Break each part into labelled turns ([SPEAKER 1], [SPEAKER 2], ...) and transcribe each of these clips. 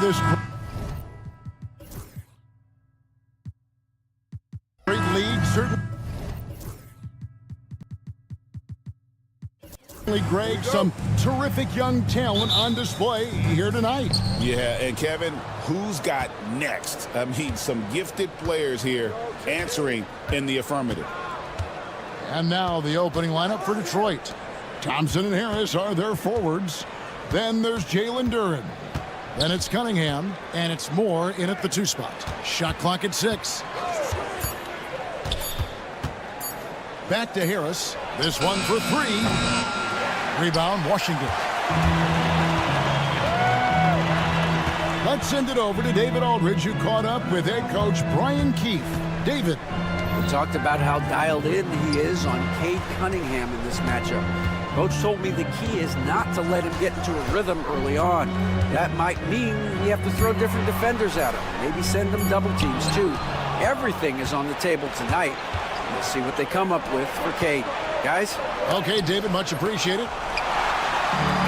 [SPEAKER 1] This great lead, certainly, Greg, some terrific young talent on display here tonight.
[SPEAKER 2] Yeah, and Kevin, who's got next? I mean, some gifted players here answering in the affirmative.
[SPEAKER 1] And now the opening lineup for Detroit. Thompson and Harris are their forwards. Then there's Jalen Duren. Then it's Cunningham, and it's Moore in at the 2 spot. Shot clock at 6. Back to Harris. This one for 3. Rebound, Washington. Let's send it over to David Aldridge, who caught up with head coach Brian Keefe. David.
[SPEAKER 3] We talked about how dialed in he is on Cade Cunningham in this matchup. Coach told me the key is not to let him get into a rhythm early on. That might mean we have to throw different defenders at him. Maybe send them double teams too. Everything is on the table tonight. We'll see what they come up with for Cade. Guys?
[SPEAKER 1] Okay, David, much appreciated.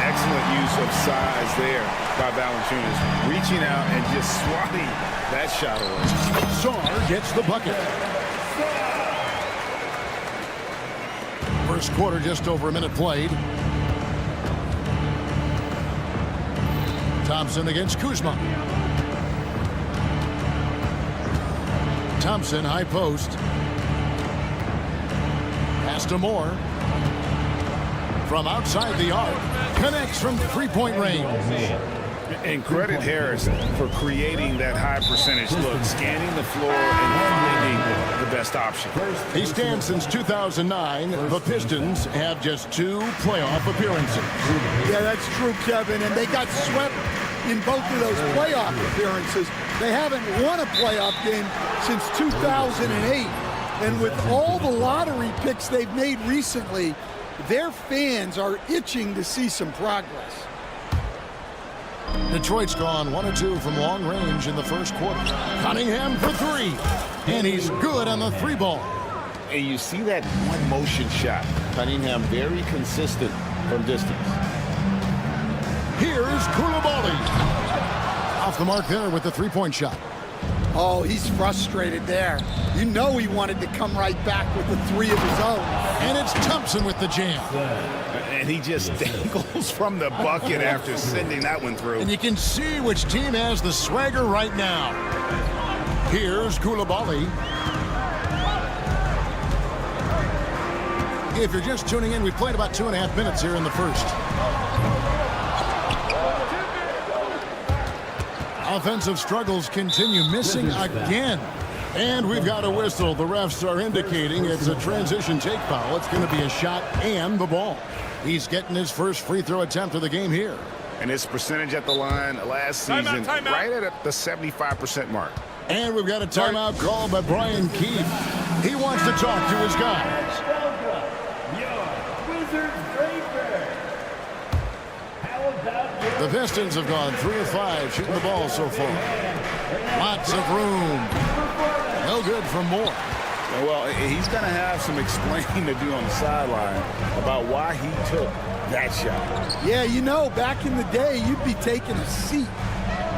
[SPEAKER 2] Excellent use of size there by Valanciunas. Reaching out and just swatting that shot away.
[SPEAKER 1] Sarr gets the bucket. First quarter, just over a minute played. Thompson against Kuzma. Thompson, high post. Pass to Moore. From outside the arc. Connects from three-point range.
[SPEAKER 2] And credit Harris for creating that high percentage look, scanning the floor and finding the best option.
[SPEAKER 1] He stands since 2009. The Pistons have just 2 playoff appearances.
[SPEAKER 4] Yeah, that's true, Kevin, and they got swept in both of those playoff appearances. They haven't won a playoff game since 2008. And with all the lottery picks they've made recently, their fans are itching to see some progress.
[SPEAKER 1] Detroit's gone 1 of 2 from long range in the first quarter. Cunningham for 3. And he's good on the 3 ball.
[SPEAKER 2] And you see that one motion shot. Cunningham very consistent from distance.
[SPEAKER 1] Here's Koulibaly. Off the mark there with the 3-point shot.
[SPEAKER 4] Oh, he's frustrated there. You know he wanted to come right back with the 3 of his own.
[SPEAKER 1] And it's Thompson with the jam.
[SPEAKER 2] And he just dangles from the bucket after sending that one through.
[SPEAKER 1] And you can see which team has the swagger right now. Here's Koulibaly. If you're just tuning in, we played about 2.5 minutes here in the first. Offensive struggles continue, missing again. And we've got a whistle. The refs are indicating it's a transition take foul. It's going to be a shot and the ball. He's getting his first free throw attempt of the game here.
[SPEAKER 2] And his percentage at the line last season, right at the 75% mark.
[SPEAKER 1] And we've got a timeout called by Brian Keefe. He wants to talk to his guys. The Pistons have gone 3 of 5 shooting the ball so far. Lots of room. No good from Moore.
[SPEAKER 2] Well, he's going to have some explaining to do on the sideline about why he took that shot.
[SPEAKER 4] Yeah, you know, back in the day, you'd be taking a seat.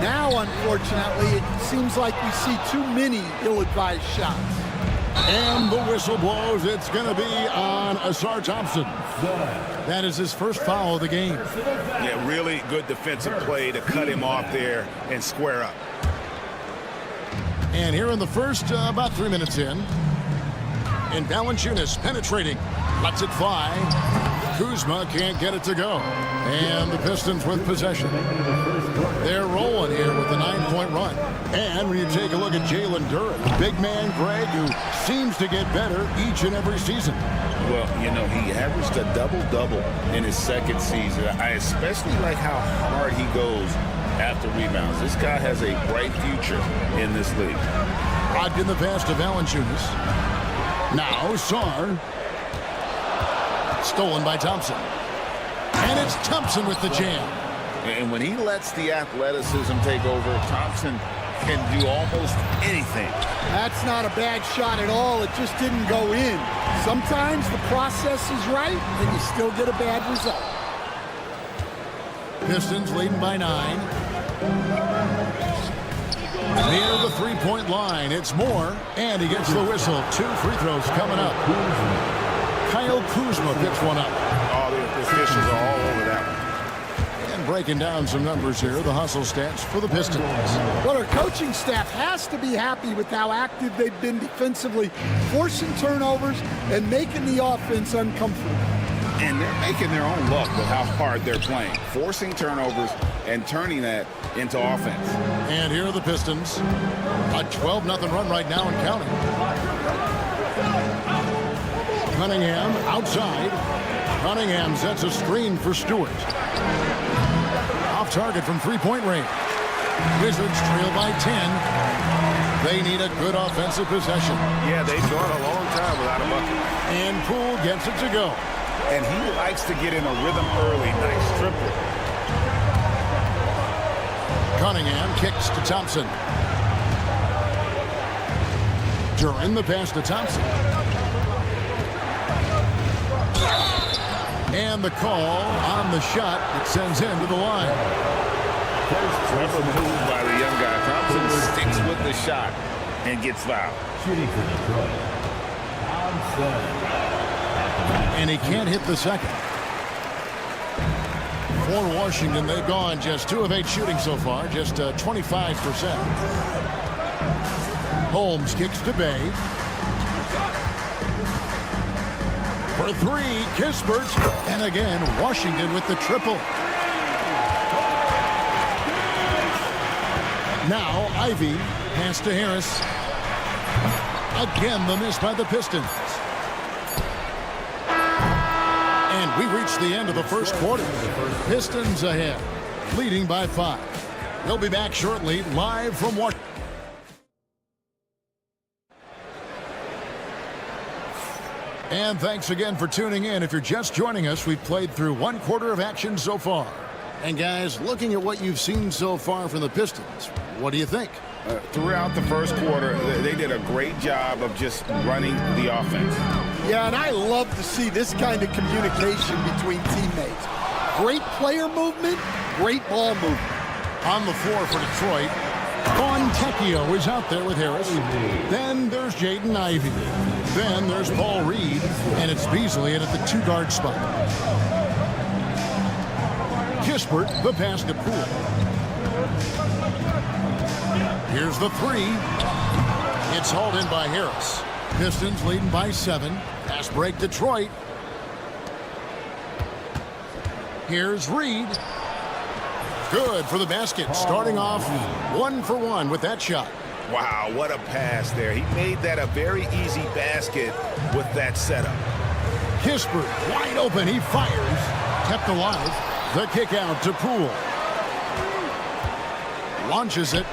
[SPEAKER 4] Now, unfortunately, it seems like we see too many ill-advised shots.
[SPEAKER 1] And the whistle blows. It's going to be on Ausar Thompson. That is his first foul of the game.
[SPEAKER 2] Yeah, really good defensive play to cut him off there and square up.
[SPEAKER 1] And here in the first, about 3 minutes in. And Valanciunas penetrating. Lets it fly. Kuzma can't get it to go. And the Pistons with possession. They're rolling here with a 9-point run. And when you take a look at Jalen Duren, big man Greg, who seems to get better each and every season.
[SPEAKER 2] Well, you know, he averaged a double-double in his second season. I especially like how hard he goes after rebounds. This guy has a bright future in this league.
[SPEAKER 1] Blocked in the pass to Valanciunas. Now Sarr. Stolen by Thompson. And It's Thompson with the jam.
[SPEAKER 2] And when he lets the athleticism take over, Thompson can do almost anything.
[SPEAKER 4] That's not a bad shot at all. It just didn't go in. Sometimes the process is right, and you still get a bad result.
[SPEAKER 1] Pistons leading by 9. Near the three-point line, it's Moore, and he gets the whistle. 2 free throws coming up. Kyle Kuzma picks one up.
[SPEAKER 2] Oh, the officials are all over that one.
[SPEAKER 1] And breaking down some numbers here, the hustle stats for the Pistons.
[SPEAKER 4] Well, our coaching staff has to be happy with how active they've been defensively, forcing turnovers and making the offense uncomfortable.
[SPEAKER 2] And they're making their own luck with how hard they're playing, forcing turnovers and turning that into offense.
[SPEAKER 1] And here are the Pistons. A 12-0 run right now and counting. Cunningham outside. Cunningham sets a screen for Stewart. Off target from three-point range. Wizards trail by 10. They need a good offensive possession.
[SPEAKER 2] Yeah, they've gone a long time without a bucket.
[SPEAKER 1] And Poole gets it to go.
[SPEAKER 2] And he likes to get in a rhythm early. Nice triple.
[SPEAKER 1] Cunningham kicks to Thompson. During the pass to Thompson. And the call on the shot that sends him to the line.
[SPEAKER 2] Clever move by the young guy. Thompson sticks with the shot and gets fouled.
[SPEAKER 1] And he can't hit the second. For Washington, they've gone just 2 of 8 shooting so far, just 25%. Holmes kicks to Bay. For 3, Kispert. And again, Washington with the triple. Now, Ivy pass to Harris. Again, the miss by the Pistons. And we reach the end of the first quarter. Pistons ahead, leading by 5. We'll be back shortly, live from Washington. And thanks again for tuning in. If you're just joining us, we've played through 1 quarter of action so far. And guys, looking at what you've seen so far from the Pistons, what do you think?
[SPEAKER 2] Throughout the first quarter, they did a great job of just running the offense.
[SPEAKER 4] Yeah, and I love to see this kind of communication between teammates. Great player movement, great ball movement.
[SPEAKER 1] On the floor for Detroit, Fontecchio is out there with Harris. Then there's Jaden Ivey. Then there's Paul Reed, and it's Beasley at the 2-guard spot. Kispert, the pass to Poole. Here's the 3. It's hauled in by Harris. Pistons leading by 7. Pass break Detroit. Here's Reed. Good for the basket. Starting off 1 for 1 with that shot.
[SPEAKER 2] Wow, what a pass there. He made that a very easy basket with that setup.
[SPEAKER 1] Kispert wide open. He fires. Kept alive. The kick out to Poole. Launches it.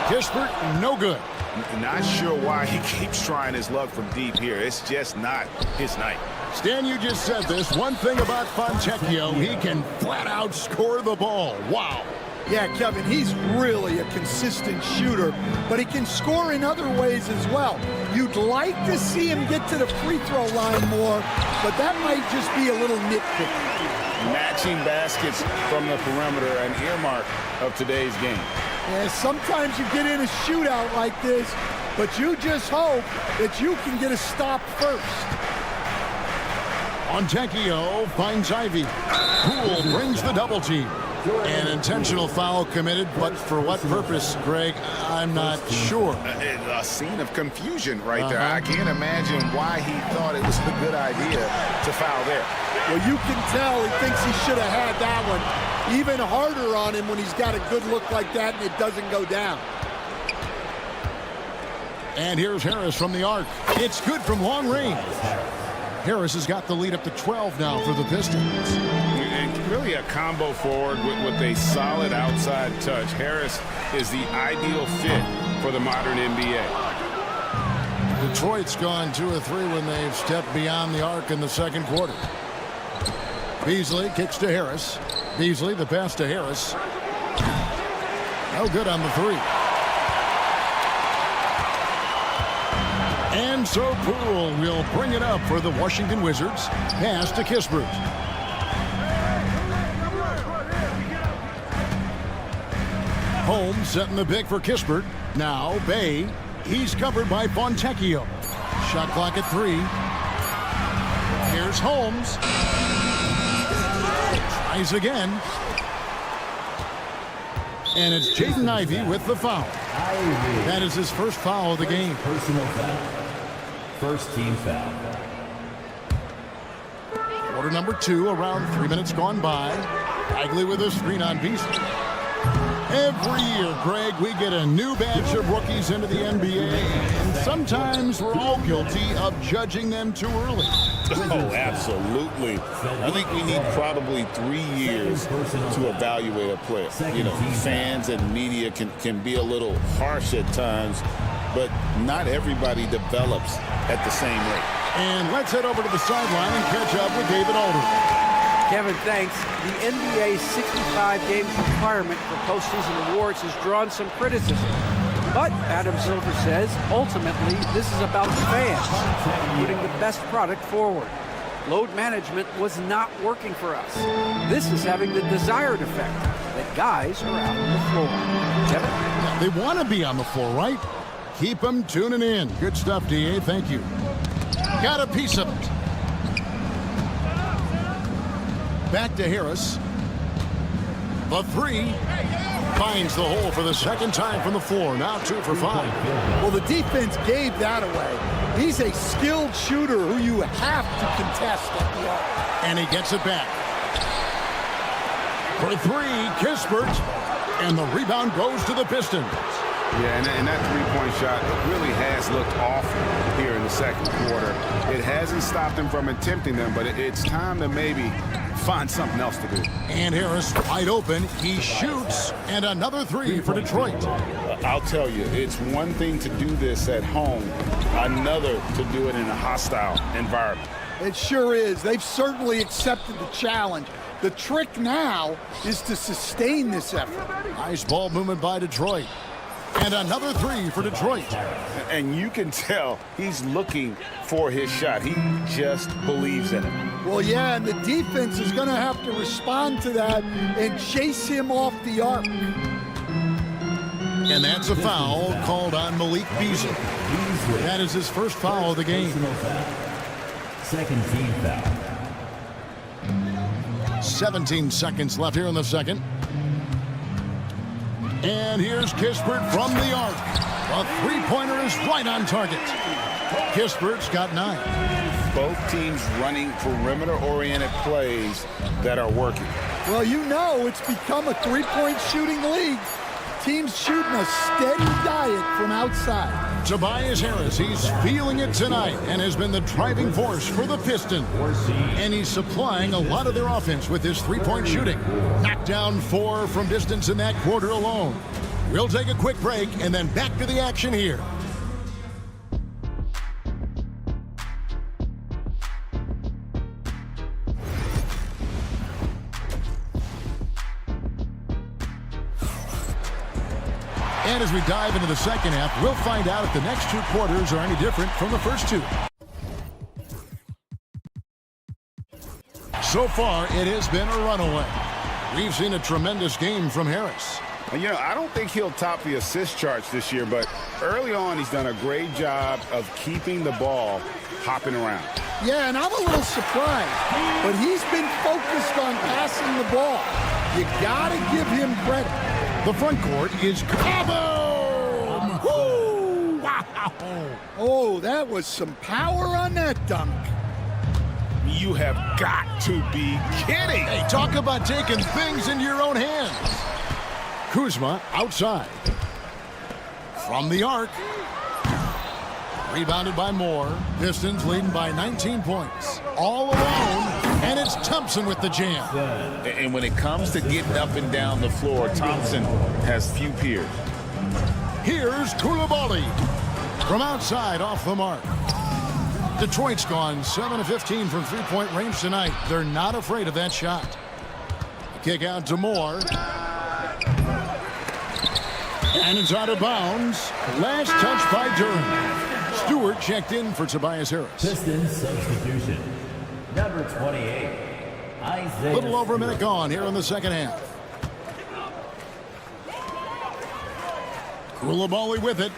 [SPEAKER 1] Kispert, no good.
[SPEAKER 2] Not sure why he keeps trying his luck from deep here. It's just not his night.
[SPEAKER 1] Stan, you just said this. One thing about Fontecchio, he can flat out score the ball. Wow.
[SPEAKER 4] Yeah, Kevin, he's really a consistent shooter, but he can score in other ways as well. You'd like to see him get to the free throw line more, but that might just be a little nitpick.
[SPEAKER 2] Matching baskets from the perimeter, an earmark of today's game.
[SPEAKER 4] Yeah, sometimes you get in a shootout like this, but you just hope that you can get a stop first.
[SPEAKER 1] Fontecchio finds Ivy. Poole brings the double team. An intentional foul committed, but for what purpose, Greg? I'm not sure.
[SPEAKER 2] A scene of confusion right there. I can't imagine why he thought it was a good idea to foul there.
[SPEAKER 4] Well, you can tell he thinks he should have had that one. Even harder on him when he's got a good look like that and it doesn't go down.
[SPEAKER 1] And here's Harris from the arc. It's good from long range. Harris has got the lead up to 12 now for the Pistons.
[SPEAKER 2] And really a combo forward with a solid outside touch. Harris is the ideal fit for the modern NBA.
[SPEAKER 1] Detroit's gone 2 of 3 when they've stepped beyond the arc in the second quarter. Beasley kicks to Harris. Beasley, the pass to Harris. No good on the three. And so Poole will bring it up for the Washington Wizards. Pass to Kispert. Holmes setting the pick for Kispert. Now Bay. He's covered by Fontecchio. Shot clock at 3. Here's Holmes. Tries again. And it's Jaden Ivey with the foul. That is his first foul of the game.
[SPEAKER 5] Personal foul. First team foul.
[SPEAKER 1] Quarter number 2, around 3 minutes gone by. Bagley with a screen on Beasley. Every year, Greg, we get a new batch of rookies into the NBA, and sometimes we're all guilty of judging them too early.
[SPEAKER 2] Oh, absolutely. I think we need probably 3 years to evaluate a player. You know, fans and media can be a little harsh at times, but not everybody develops at the same rate.
[SPEAKER 1] And let's head over to the sideline and catch up with David Alder.
[SPEAKER 3] Kevin, thanks. The NBA's 65 games requirement for postseason awards has drawn some criticism. But Adam Silver says, ultimately, this is about the fans, putting the best product forward. Load management was not working for us. This is having the desired effect, that guys are out on the floor. Kevin?
[SPEAKER 1] They want to be on the floor, right? Keep them tuning in. Good stuff, DA. Thank you. Got a piece of it. Back to Harris. The 3 finds the hole for the second time from the floor. Now 2 for 5.
[SPEAKER 4] Well, the defense gave that away. He's a skilled shooter who you have to contest at the arc.
[SPEAKER 1] And he gets it back. For 3, Kispert. And the rebound goes to the Pistons.
[SPEAKER 6] Yeah, and that three-point shot really has looked awful here in the second quarter. It hasn't stopped him from attempting them, but it's time to maybe find something else to do.
[SPEAKER 1] And Harris wide open. He shoots. And another 3 for Detroit.
[SPEAKER 2] I'll tell you, it's one thing to do this at home, another to do it in a hostile environment.
[SPEAKER 4] It sure is. They've certainly accepted the challenge. The trick now is to sustain this effort.
[SPEAKER 1] Nice ball movement by Detroit. And another 3 for Detroit.
[SPEAKER 2] And you can tell he's looking for his shot. He just believes in it.
[SPEAKER 4] Well, yeah, and the defense is going to have to respond to that and chase him off the arc.
[SPEAKER 1] And that's a foul called on Malik Beasley. That is his first foul of the game.
[SPEAKER 5] Second team foul.
[SPEAKER 1] 17 seconds left here in the second. And here's Kispert from the arc. A three-pointer is right on target. Kispert's got 9.
[SPEAKER 2] Both teams running perimeter-oriented plays that are working.
[SPEAKER 4] Well, you know it's become a three-point shooting league. Teams shooting a steady diet from outside.
[SPEAKER 1] Tobias Harris, he's feeling it tonight and has been the driving force for the Pistons. And he's supplying a lot of their offense with his three-point shooting. Knocked down 4 from distance in that quarter alone. We'll take a quick break and then back to the action here. And as we dive into the second half, we'll find out if the next 2 quarters are any different from the first 2. So far, it has been a runaway. We've seen a tremendous game from Harris.
[SPEAKER 6] You know, I don't think he'll top the assist charts this year, but early on he's done a great job of keeping the ball hopping around.
[SPEAKER 4] Yeah, and I'm a little surprised, but he's been focused on passing the ball. You got to give him credit.
[SPEAKER 1] The front court is kaboom! Woo! Wow!
[SPEAKER 4] Oh, that was some power on that dunk.
[SPEAKER 2] You have got to be kidding.
[SPEAKER 1] Hey, talk about taking things into your own hands. Kuzma outside. From the arc. Rebounded by Moore. Pistons leading by 19 points. All alone. And it's Thompson with the jam.
[SPEAKER 2] And when it comes to getting up and down the floor, Thompson has few peers.
[SPEAKER 1] Here's Koulibaly. From outside off the mark. Detroit's gone 7 of 15 from three-point range tonight. They're not afraid of that shot. Kick out to Moore. And it's out of bounds. Last touch by Durham. Stewart checked in for Tobias Harris.
[SPEAKER 5] Pistons substitution. Number 28.
[SPEAKER 1] A little over a minute gone here in the second half. Koulibaly with it.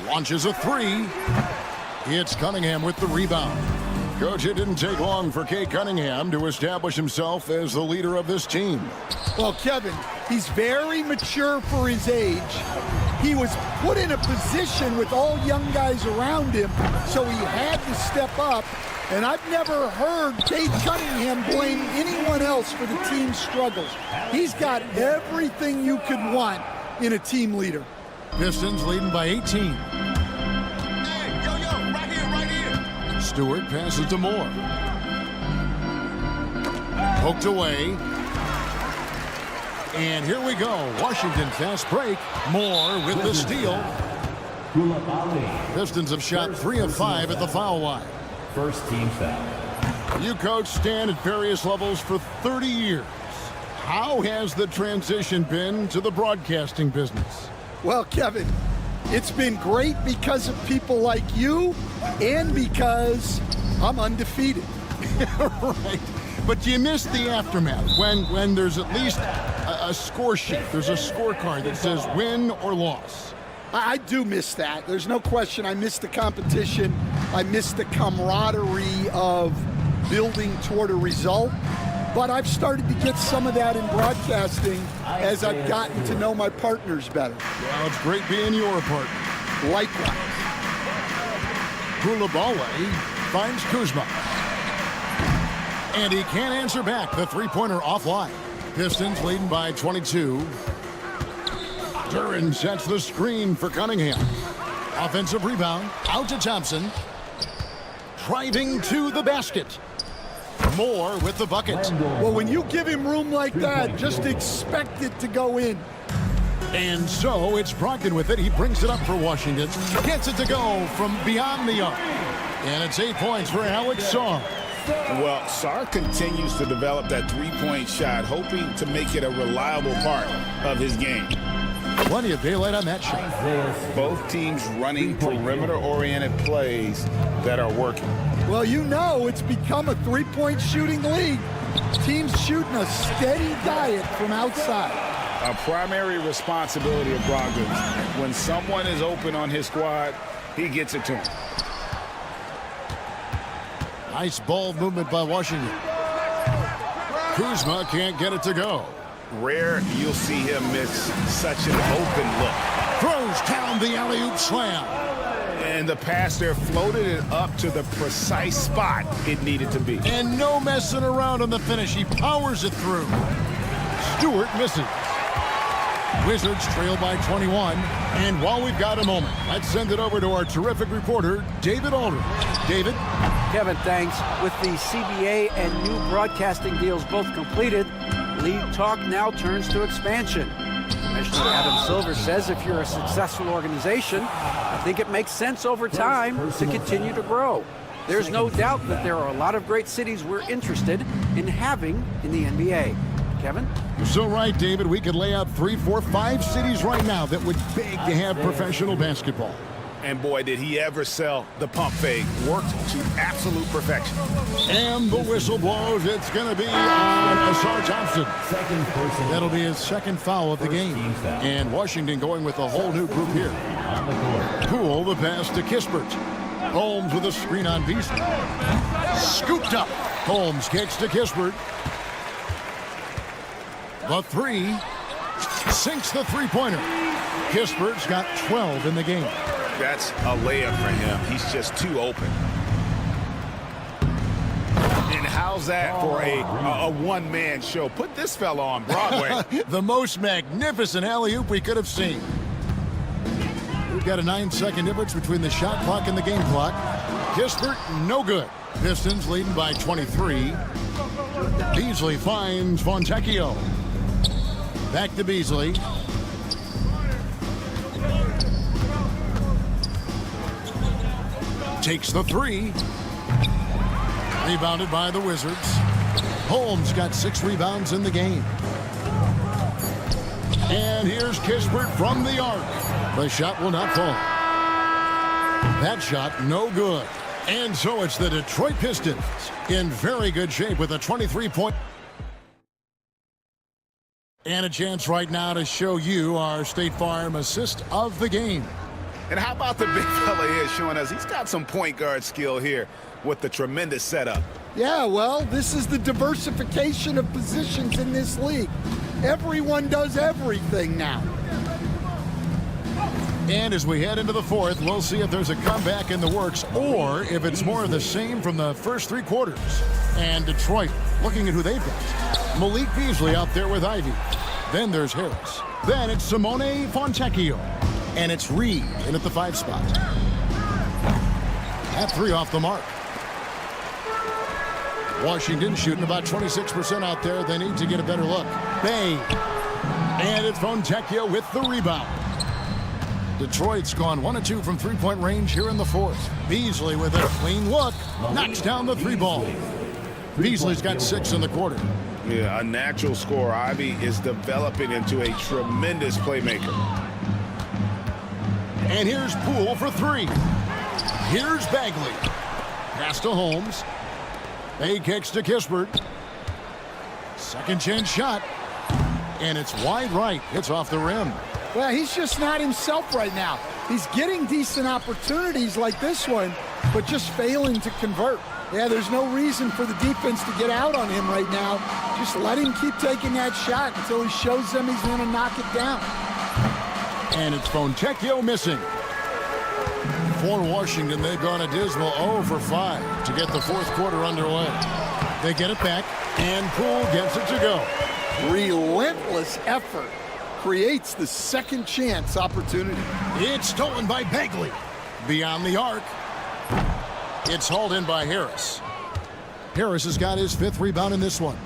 [SPEAKER 1] Launches a three. It's Cunningham with the rebound. Coach, it didn't take long for Kate Cunningham to establish himself as the leader of this team.
[SPEAKER 4] Well, Kevin, he's very mature for his age. He was put in a position with all young guys around him, so he had to step up. And I've never heard Kate Cunningham blame anyone else for the team's struggles. He's got everything you could want in a team leader.
[SPEAKER 1] Pistons leading by 18. Stewart passes to Moore. Poked away. And here we go. Washington fast break. Moore with the steal. Pistons have shot 3 of 5 at the foul line.
[SPEAKER 5] First team foul.
[SPEAKER 1] You coach Stan at various levels for 30 years. How has the transition been to the broadcasting business?
[SPEAKER 4] Well, Kevin, it's been great because of people like you and because I'm undefeated.
[SPEAKER 1] Right. But you miss the aftermath when there's at least a score sheet. There's a scorecard that says win or loss.
[SPEAKER 4] I do miss that. There's no question. I miss the competition. I miss the camaraderie of building toward a result. But I've started to get some of that in broadcasting as I've gotten to know my partners better.
[SPEAKER 1] Well, it's great being your partner.
[SPEAKER 4] Likewise.
[SPEAKER 1] Koulibaly finds Kuzma. And he can't answer back. The three-pointer offline. Pistons leading by 22. Duran sets the screen for Cunningham. Offensive rebound. Out to Thompson. Driving to the basket. Moore with the bucket.
[SPEAKER 4] Well, when you give him room like that, just expect it to go in.
[SPEAKER 1] And so it's Brogdon with it. He brings it up for Washington. Gets it to go from beyond the arc. And it's 8 points for Alex Sarr.
[SPEAKER 2] Well, Sarr continues to develop that three-point shot, hoping to make it a reliable part of his game.
[SPEAKER 1] Plenty of daylight on that shot.
[SPEAKER 2] Both teams running perimeter-oriented plays that are working.
[SPEAKER 4] Well, you know it's become a three-point shooting league. Teams shooting a steady diet from outside.
[SPEAKER 2] A primary responsibility of Brogdon. When someone is open on his squad, he gets it to him.
[SPEAKER 1] Nice ball movement by Washington. Kuzma can't get it to go.
[SPEAKER 2] Rare you'll see him miss such an open look.
[SPEAKER 1] Throws down the alley-oop slam.
[SPEAKER 2] And the pass there floated it up to the precise spot it needed to be.
[SPEAKER 1] And no messing around on the finish. He powers it through. Stewart misses. Wizards trail by 21. And while we've got a moment, let's send it over to our terrific reporter, David Aldridge. David?
[SPEAKER 3] Kevin, thanks. With the CBA and new broadcasting deals both completed, league talk now turns to expansion. Commissioner Adam Silver says if you're a successful organization, I think it makes sense over time to continue to grow. There's no doubt that there are a lot of great cities we're interested in having in the NBA. Kevin?
[SPEAKER 1] You're so right, David. We could lay out 3, 4, 5 cities right now that would beg to have professional basketball.
[SPEAKER 2] And boy, did he ever sell the pump fake. Worked to absolute perfection.
[SPEAKER 1] And the whistle blows. It's going to be on Asar Thompson. That'll be his second foul of the game. And Washington going with a whole new group here. Poole, the pass to Kispert. Holmes with a screen on Beasley. Scooped up. Holmes kicks to Kispert. The three. Sinks the three-pointer. Kispert's got 12 in the game.
[SPEAKER 2] That's a layup for him. He's just too open. And how's that for a one-man show? Put this fella on Broadway.
[SPEAKER 1] The most magnificent alley-oop we could have seen. We've got a 9-second difference between the shot clock and the game clock. Kispert, no good. Pistons leading by 23. Beasley finds Fontecchio. Back to Beasley. Takes the three. Rebounded by the Wizards. Holmes got 6 rebounds in the game. And here's Kispert from the arc. The shot will not fall. That shot no good. And so it's the Detroit Pistons in very good shape with a 23-point. And a chance right now to show you our State Farm assist of the game.
[SPEAKER 6] And how about the big fella here showing us he's got some point guard skill here with the tremendous setup.
[SPEAKER 4] Yeah, well, this is the diversification of positions in this league. Everyone does everything now.
[SPEAKER 1] And as we head into the fourth, we'll see if there's a comeback in the works or if it's more of the same from the first 3 quarters. And Detroit, looking at who they've got. Malik Beasley out there with Ivy. Then there's Harris. Then it's Simone Fontecchio. And it's Reed in at the 5 spot. That 3 off the mark. Washington shooting about 26% out there. They need to get a better look. Bay. And it's Fontecchio with the rebound. Detroit's gone 1 of 2 from 3-point range here in the fourth. Beasley with a clean look. Knocks down the 3 ball. Beasley's got 6 in the quarter.
[SPEAKER 6] Yeah, a natural scorer. Ivy is developing into a tremendous playmaker.
[SPEAKER 1] And here's Poole for 3. Here's Bagley. Pass to Holmes. Bay kicks to Kispert. Second chance shot. And it's wide right. It's off the rim.
[SPEAKER 4] Well, he's just not himself right now. He's getting decent opportunities like this one, but just failing to convert. Yeah, there's no reason for the defense to get out on him right now. Just let him keep taking that shot until he shows them he's going to knock it down.
[SPEAKER 1] And it's Fontecchio missing. For Washington, they've gone a dismal 0 for 5 to get the fourth quarter underway. They get it back, and Poole gets it to go.
[SPEAKER 4] Relentless effort creates the second chance opportunity.
[SPEAKER 1] It's stolen by Bagley. Beyond the arc. It's hauled in by Harris. Harris has got his 5th rebound in this one.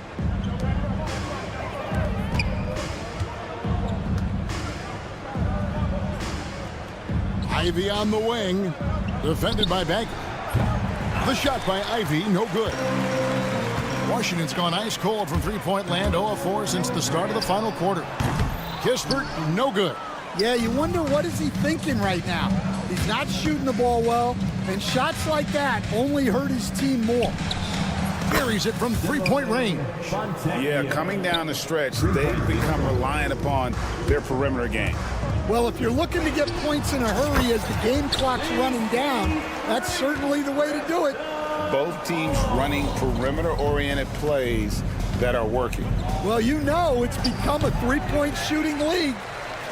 [SPEAKER 1] Ivy on the wing. Defended by Bagley. The shot by Ivy, no good. Washington's gone ice cold from 3-point land, 0 of 4 since the start of the final quarter. Kispert, no good.
[SPEAKER 4] Yeah, you wonder what is he thinking right now. He's not shooting the ball well, and shots like that only hurt his team more.
[SPEAKER 1] Buries it from 3-point range.
[SPEAKER 6] Yeah, coming down the stretch, they've become reliant upon their perimeter game.
[SPEAKER 4] Well, if you're looking to get points in a hurry as the game clock's running down, that's certainly the way to do it.
[SPEAKER 6] Both teams running perimeter-oriented plays that are working.
[SPEAKER 4] Well, you know it's become a 3-point shooting league.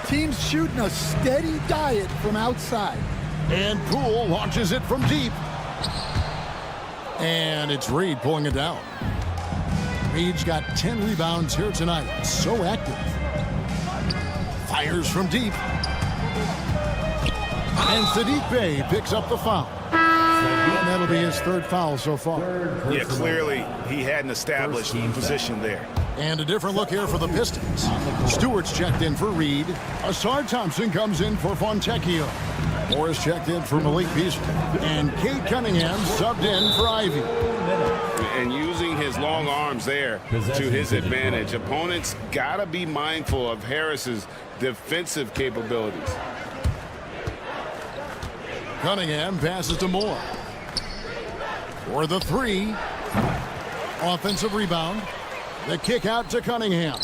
[SPEAKER 4] Teams shooting a steady diet from outside.
[SPEAKER 1] And Poole launches it from deep. And it's Reed pulling it down. Reed's got 10 rebounds here tonight. So active. Fires from deep. And Saddiq Bey picks up the foul. And that'll be his 3rd foul so far.
[SPEAKER 6] Yeah, clearly he had an established position there.
[SPEAKER 1] And a different look here for the Pistons. Stewart's checked in for Reed. Asar Thompson comes in for Fontecchio. Morris checked in for Malik Beasley. And Cade Cunningham subbed in for Ivy.
[SPEAKER 6] And using his long arms there to his advantage. Opponents got to be mindful of Harris's defensive capabilities.
[SPEAKER 1] Cunningham passes to Moore. For the 3. Offensive rebound. The kick out to Cunningham.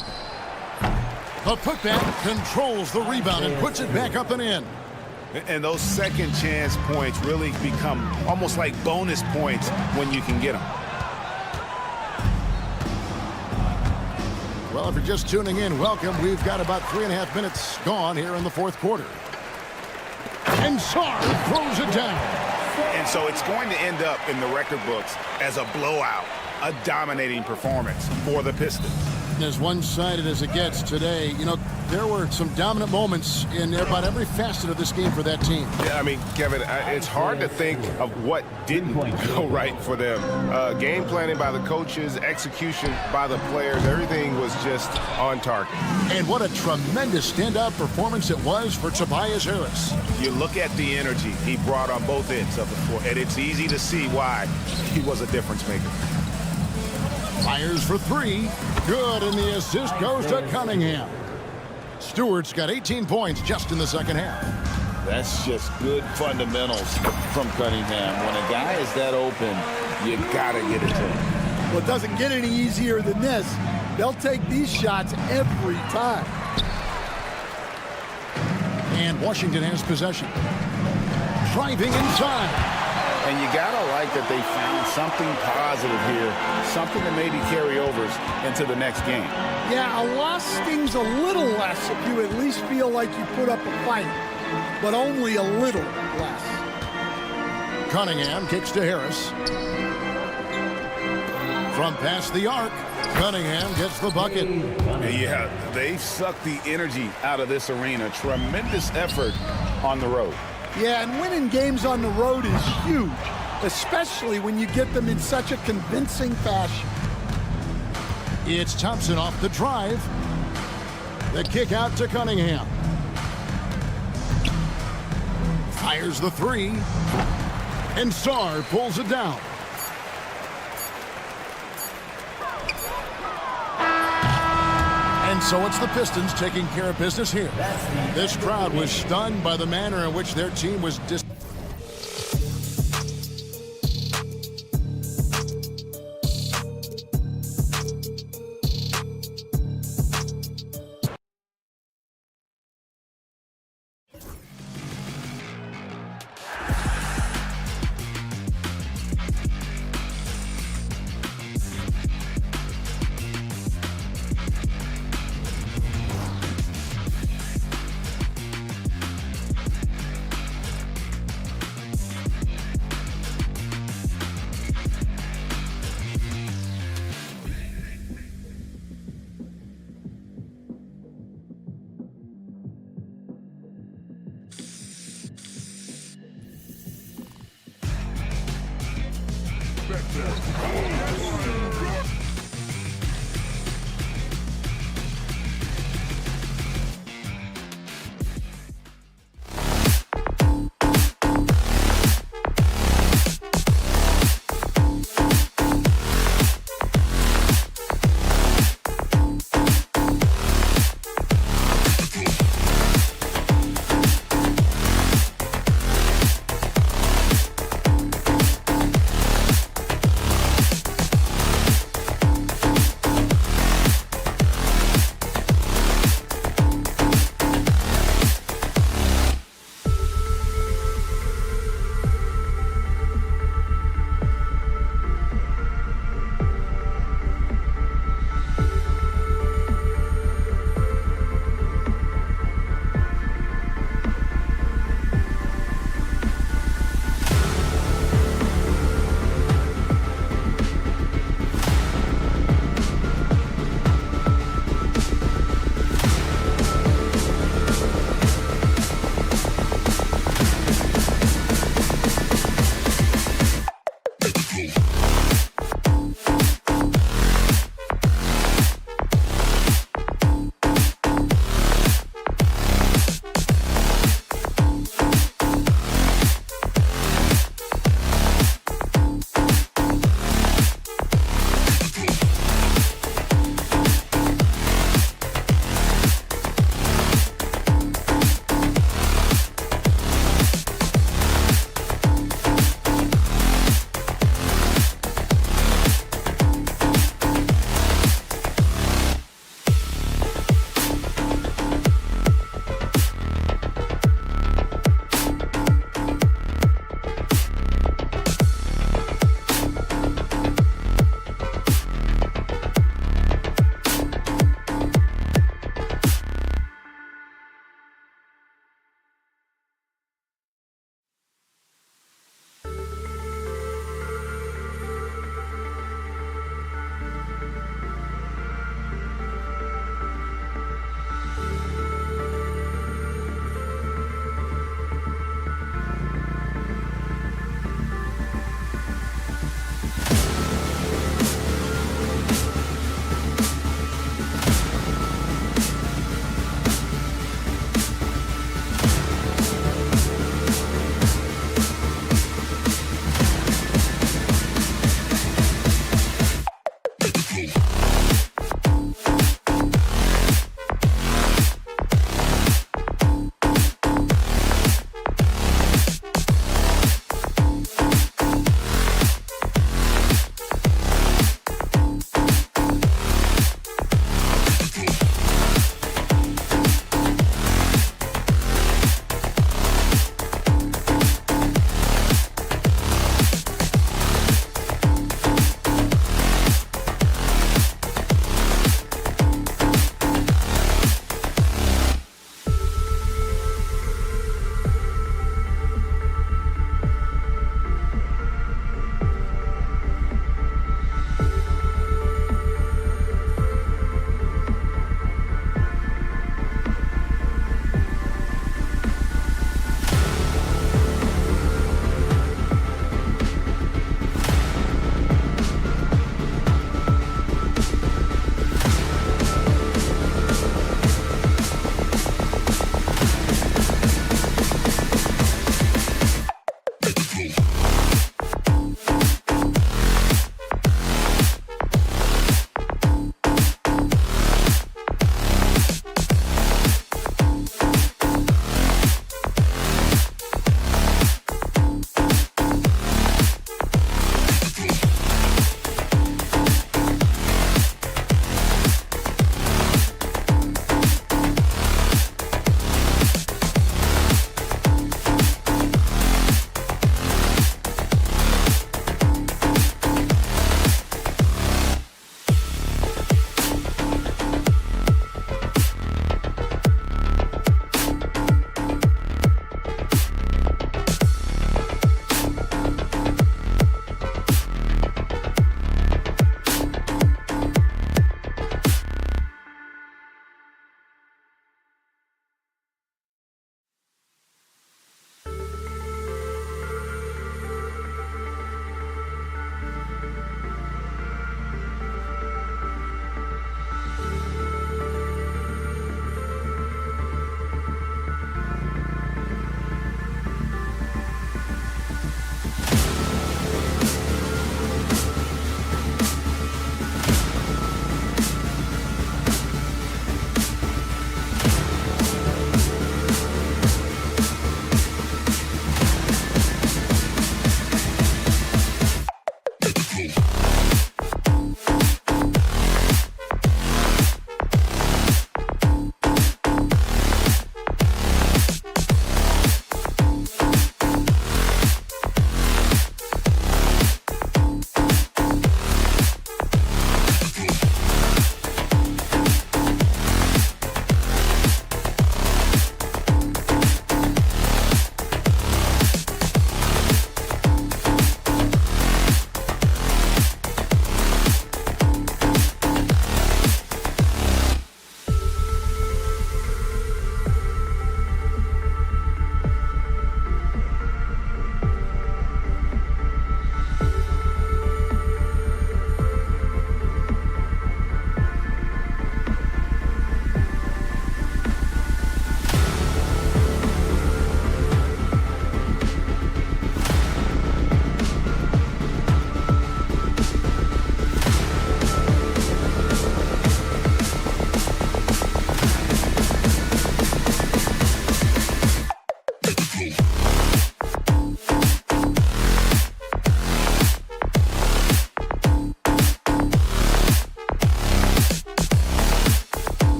[SPEAKER 1] The putback controls the rebound and puts it back up and in.
[SPEAKER 6] And those second chance points really become almost like bonus points when you can get them.
[SPEAKER 1] Well, if you're just tuning in, welcome. We've got about 3.5 minutes gone here in the fourth quarter. And Sarr throws it down.
[SPEAKER 6] And so it's going to end up in the record books as a blowout, a dominating performance for the Pistons.
[SPEAKER 1] getting as one-sided as it gets today. You know, there were some dominant moments in about every facet of this game for that team.
[SPEAKER 6] Yeah, I mean, Kevin, it's hard to think of what didn't go right for them. Game planning by the coaches, execution by the players, everything was just on target.
[SPEAKER 1] And what a tremendous standout performance it was for Tobias Harris.
[SPEAKER 6] You look at the energy he brought on both ends of the floor, and it's easy to see why he was a difference maker.
[SPEAKER 1] Fires for three. Good, and the assist goes to Cunningham. Stewart's got 18 points just in the second half.
[SPEAKER 2] That's just good fundamentals from Cunningham. When a guy is that open, you got to get it to him.
[SPEAKER 4] Well, it doesn't get any easier than this. They'll take these shots every time.
[SPEAKER 1] And Washington has possession. Driving inside.
[SPEAKER 2] And you got to like that they found something positive here, something that maybe carry overs into the next game.
[SPEAKER 4] Yeah, a loss stings a little less if you at least feel like you put up a fight, but only a little less.
[SPEAKER 1] Cunningham kicks to Harris. From past the arc, Cunningham gets the bucket.
[SPEAKER 6] Yeah, they sucked the energy out of this arena. Tremendous effort on the road.
[SPEAKER 4] Yeah, and winning games on the road is huge, especially when you get them in such a convincing fashion.
[SPEAKER 1] It's Thompson off the drive. The kick out to Cunningham. Fires the three. And Sarr pulls it down. And so it's the Pistons taking care of business here. This crowd was stunned by the manner in which their team was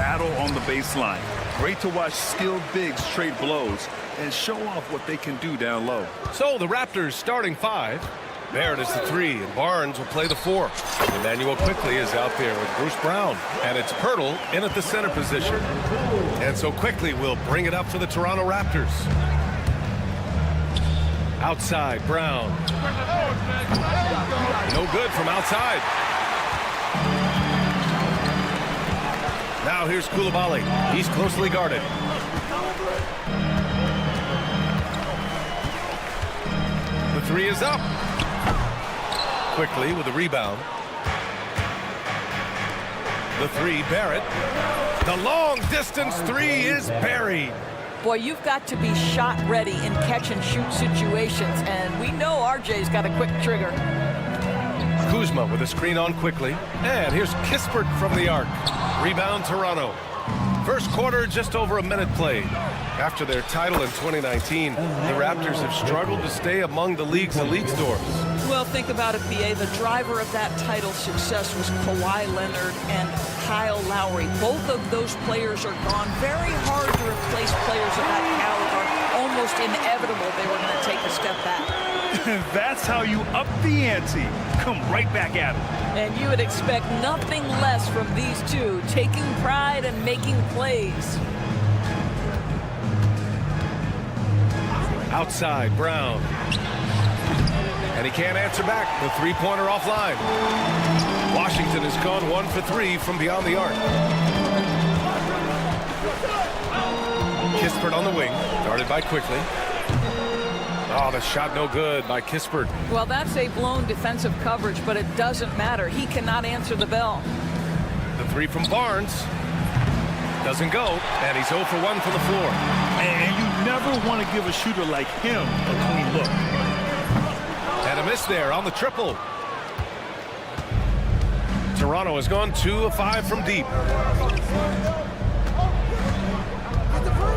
[SPEAKER 7] battle on the baseline. Great to watch skilled bigs trade blows and show off what they can do down low.
[SPEAKER 8] So the Raptors starting 5. Barrett is the 3, and Barnes will play the 4. Emmanuel Quickly is out there with Bruce Brown, and it's Pirtle in at the center position. And so Quickly will bring it up for the Toronto Raptors. Outside, Brown. No good from outside. Now here's Koulibaly. He's closely guarded. The 3 is up. Quickly with a rebound. The 3, Barrett. The long distance 3 is buried.
[SPEAKER 9] Boy, you've got to be shot ready in catch and shoot situations, and we know RJ's got a quick trigger.
[SPEAKER 8] Kuzma with a screen on Quickly. And here's Kispert from the arc. Rebound Toronto. First quarter, just over a minute played. After their title in 2019, the Raptors have struggled to stay among the league's elite stores.
[SPEAKER 9] Well, think about it, B.A. The driver of that title success was Kawhi Leonard and Kyle Lowry. Both of those players are gone. Very hard to replace players of that caliber. Almost inevitable they were going to take a step back.
[SPEAKER 7] That's how you up the ante. Come right back at them.
[SPEAKER 9] And you would expect nothing less from these two, taking pride and making plays.
[SPEAKER 8] Outside, Brown. And he can't answer back. The three-pointer offline. Washington has gone 1 for 3 from beyond the arc. Kispert on the wing. Guarded by Quickly. Oh, the shot no good by Kispert.
[SPEAKER 9] Well, that's a blown defensive coverage, but it doesn't matter. He cannot answer the bell.
[SPEAKER 8] The 3 from Barnes. Doesn't go, and he's 0 for 1 from the floor.
[SPEAKER 7] And you never want to give a shooter like him a clean look.
[SPEAKER 8] And a miss there on the triple. Toronto has gone 2 of 5 from deep.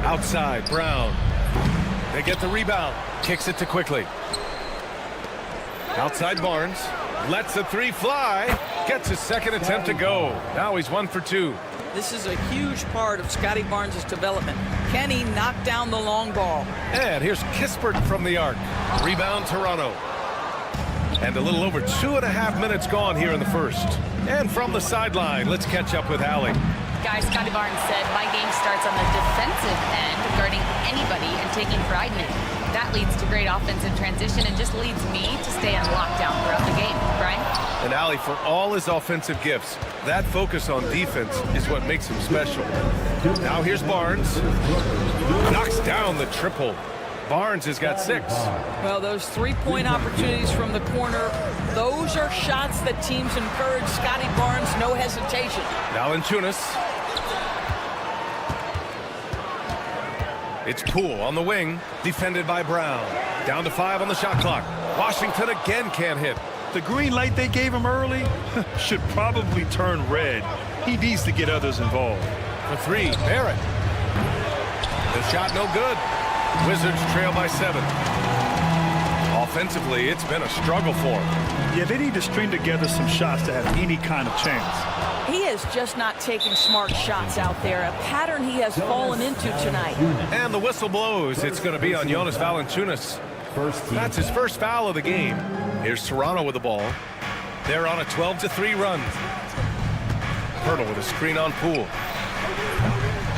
[SPEAKER 8] Outside, Brown. They get the rebound. Kicks it to Quickly. Outside, Barnes. Lets the 3 fly. Gets his second attempt to go. Now he's 1 for 2.
[SPEAKER 9] This is a huge part of Scotty Barnes' development. Can he knock down the long ball?
[SPEAKER 8] And here's Kispert from the arc. Rebound, Toronto. And a little over 2.5 minutes gone here in the first. And from the sideline, let's catch up with Allie.
[SPEAKER 10] Guys, Scotty Barnes said, my game starts on the defensive end, guarding anybody and taking pride in it. That leads to great offensive transition and just leads me to stay on lockdown throughout the game. Brian?
[SPEAKER 8] And Allie, for all his offensive gifts, that focus on defense is what makes him special. Now here's Barnes. Knocks down the triple. Barnes has got 6.
[SPEAKER 9] Well, those three-point opportunities from the corner, those are shots that teams encourage Scotty Barnes, no hesitation.
[SPEAKER 8] Valanciunas. It's Poole on the wing, defended by Brown. Down to 5 on the shot clock. Washington again can't hit.
[SPEAKER 7] The green light they gave him early should probably turn red. He needs to get others involved.
[SPEAKER 8] For 3, Barrett. The shot no good. Wizards trail by 7. Offensively, it's been a struggle for them.
[SPEAKER 7] Yeah, they need to string together some shots to have any kind of chance.
[SPEAKER 9] He is just not taking smart shots out there, a pattern he has fallen into tonight.
[SPEAKER 8] And the whistle blows. It's going to be on Jonas Valanciunas. That's his first foul of the game. Here's Toronto with the ball. They're on a 12-3 run. Pirtle with a screen on Poole.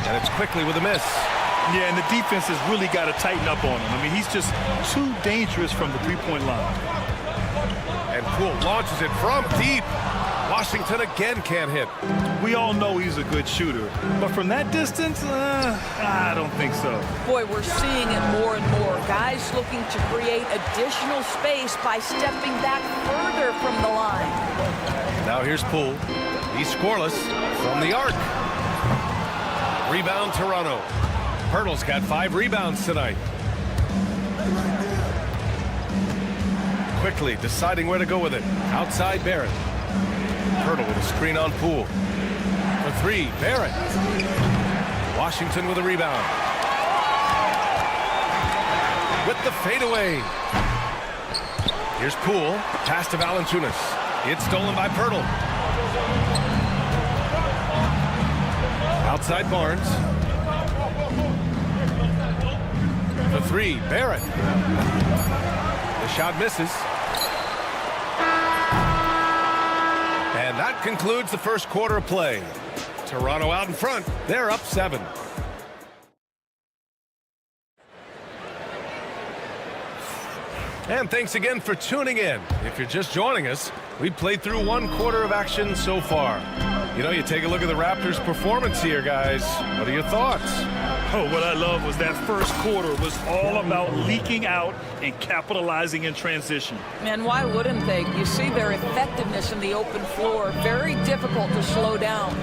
[SPEAKER 8] And it's Quickly with a miss.
[SPEAKER 7] Yeah, and the defense has really got to tighten up on him. I mean, he's just too dangerous from the three-point line.
[SPEAKER 8] And Poole launches it from deep. Washington again can't hit.
[SPEAKER 7] We all know he's a good shooter, but from that distance, I don't think so.
[SPEAKER 9] Boy, we're seeing it more and more. Guys looking to create additional space by stepping back further from the line.
[SPEAKER 8] Now here's Poole. He's scoreless from the arc. Rebound, Toronto. Pirtle's got 5 rebounds tonight. Quickly deciding where to go with it. Outside, Barrett. Pirtle with a screen on Poole. For 3, Barrett. Washington with a rebound. With the fadeaway. Here's Poole. Pass to Valanciunas. It's stolen by Pirtle. Outside Barnes. The three, Barrett. The shot misses. And that concludes the first quarter of play. Toronto out in front. They're up 7. And thanks again for tuning in. If you're just joining us, we've played through 1 quarter of action so far. You know, you take a look at the Raptors' performance here, guys. What are your thoughts?
[SPEAKER 7] Oh, what I love was that first quarter was all about leaking out and capitalizing in transition.
[SPEAKER 9] And why wouldn't they? You see their effectiveness in the open floor. Very difficult to slow down.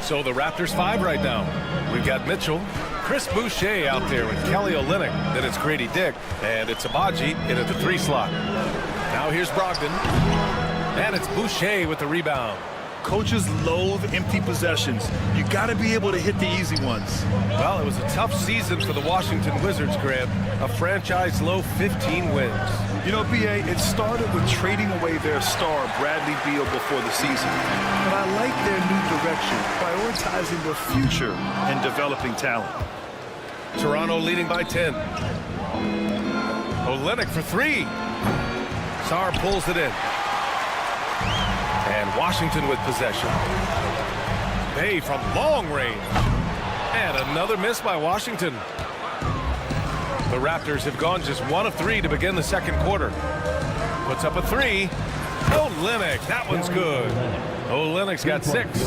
[SPEAKER 8] So the Raptors 5 right now. We've got Mitchell, Chris Boucher out there with Kelly Olynyk. Then it's Grady Dick, and it's Abaji in at the 3 slot. Now here's Brogdon, and it's Boucher with the rebound.
[SPEAKER 7] Coaches loathe empty possessions. You got to be able to hit the easy ones.
[SPEAKER 8] Well, it was a tough season for the Washington Wizards, Grant. A franchise low 15 wins.
[SPEAKER 7] You know, B.A., it started with trading away their star, Bradley Beal, before the season. But I like their new direction, prioritizing the future and developing talent.
[SPEAKER 8] Toronto leading by 10. Olynyk for 3. Sarr pulls it in. And Washington with possession. Bay from long range. And another miss by Washington. The Raptors have gone just 1 of 3 to begin the second quarter. Puts up a 3. Olynyk, that one's good. Olynyk's got 6.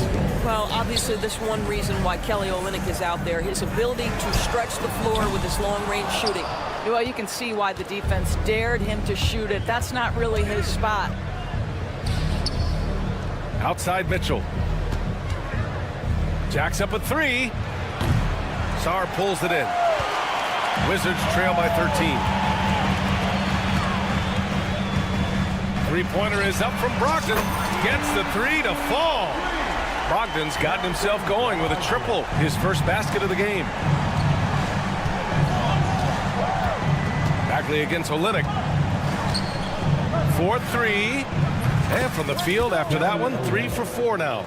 [SPEAKER 9] Well, obviously, this one reason why Kelly Olynyk is out there, his ability to stretch the floor with his long-range shooting. Well, you can see why the defense dared him to shoot it. That's not really his spot.
[SPEAKER 8] Outside Mitchell. Jacks up a 3. Sarr pulls it in. Wizards trail by 13. Three-pointer is up from Brogdon. Gets the 3 to fall. Brogdon's gotten himself going with a triple. His first basket of the game. Bagley against Olynyk. 4-3. And from the field after that one, 3 for 4 now.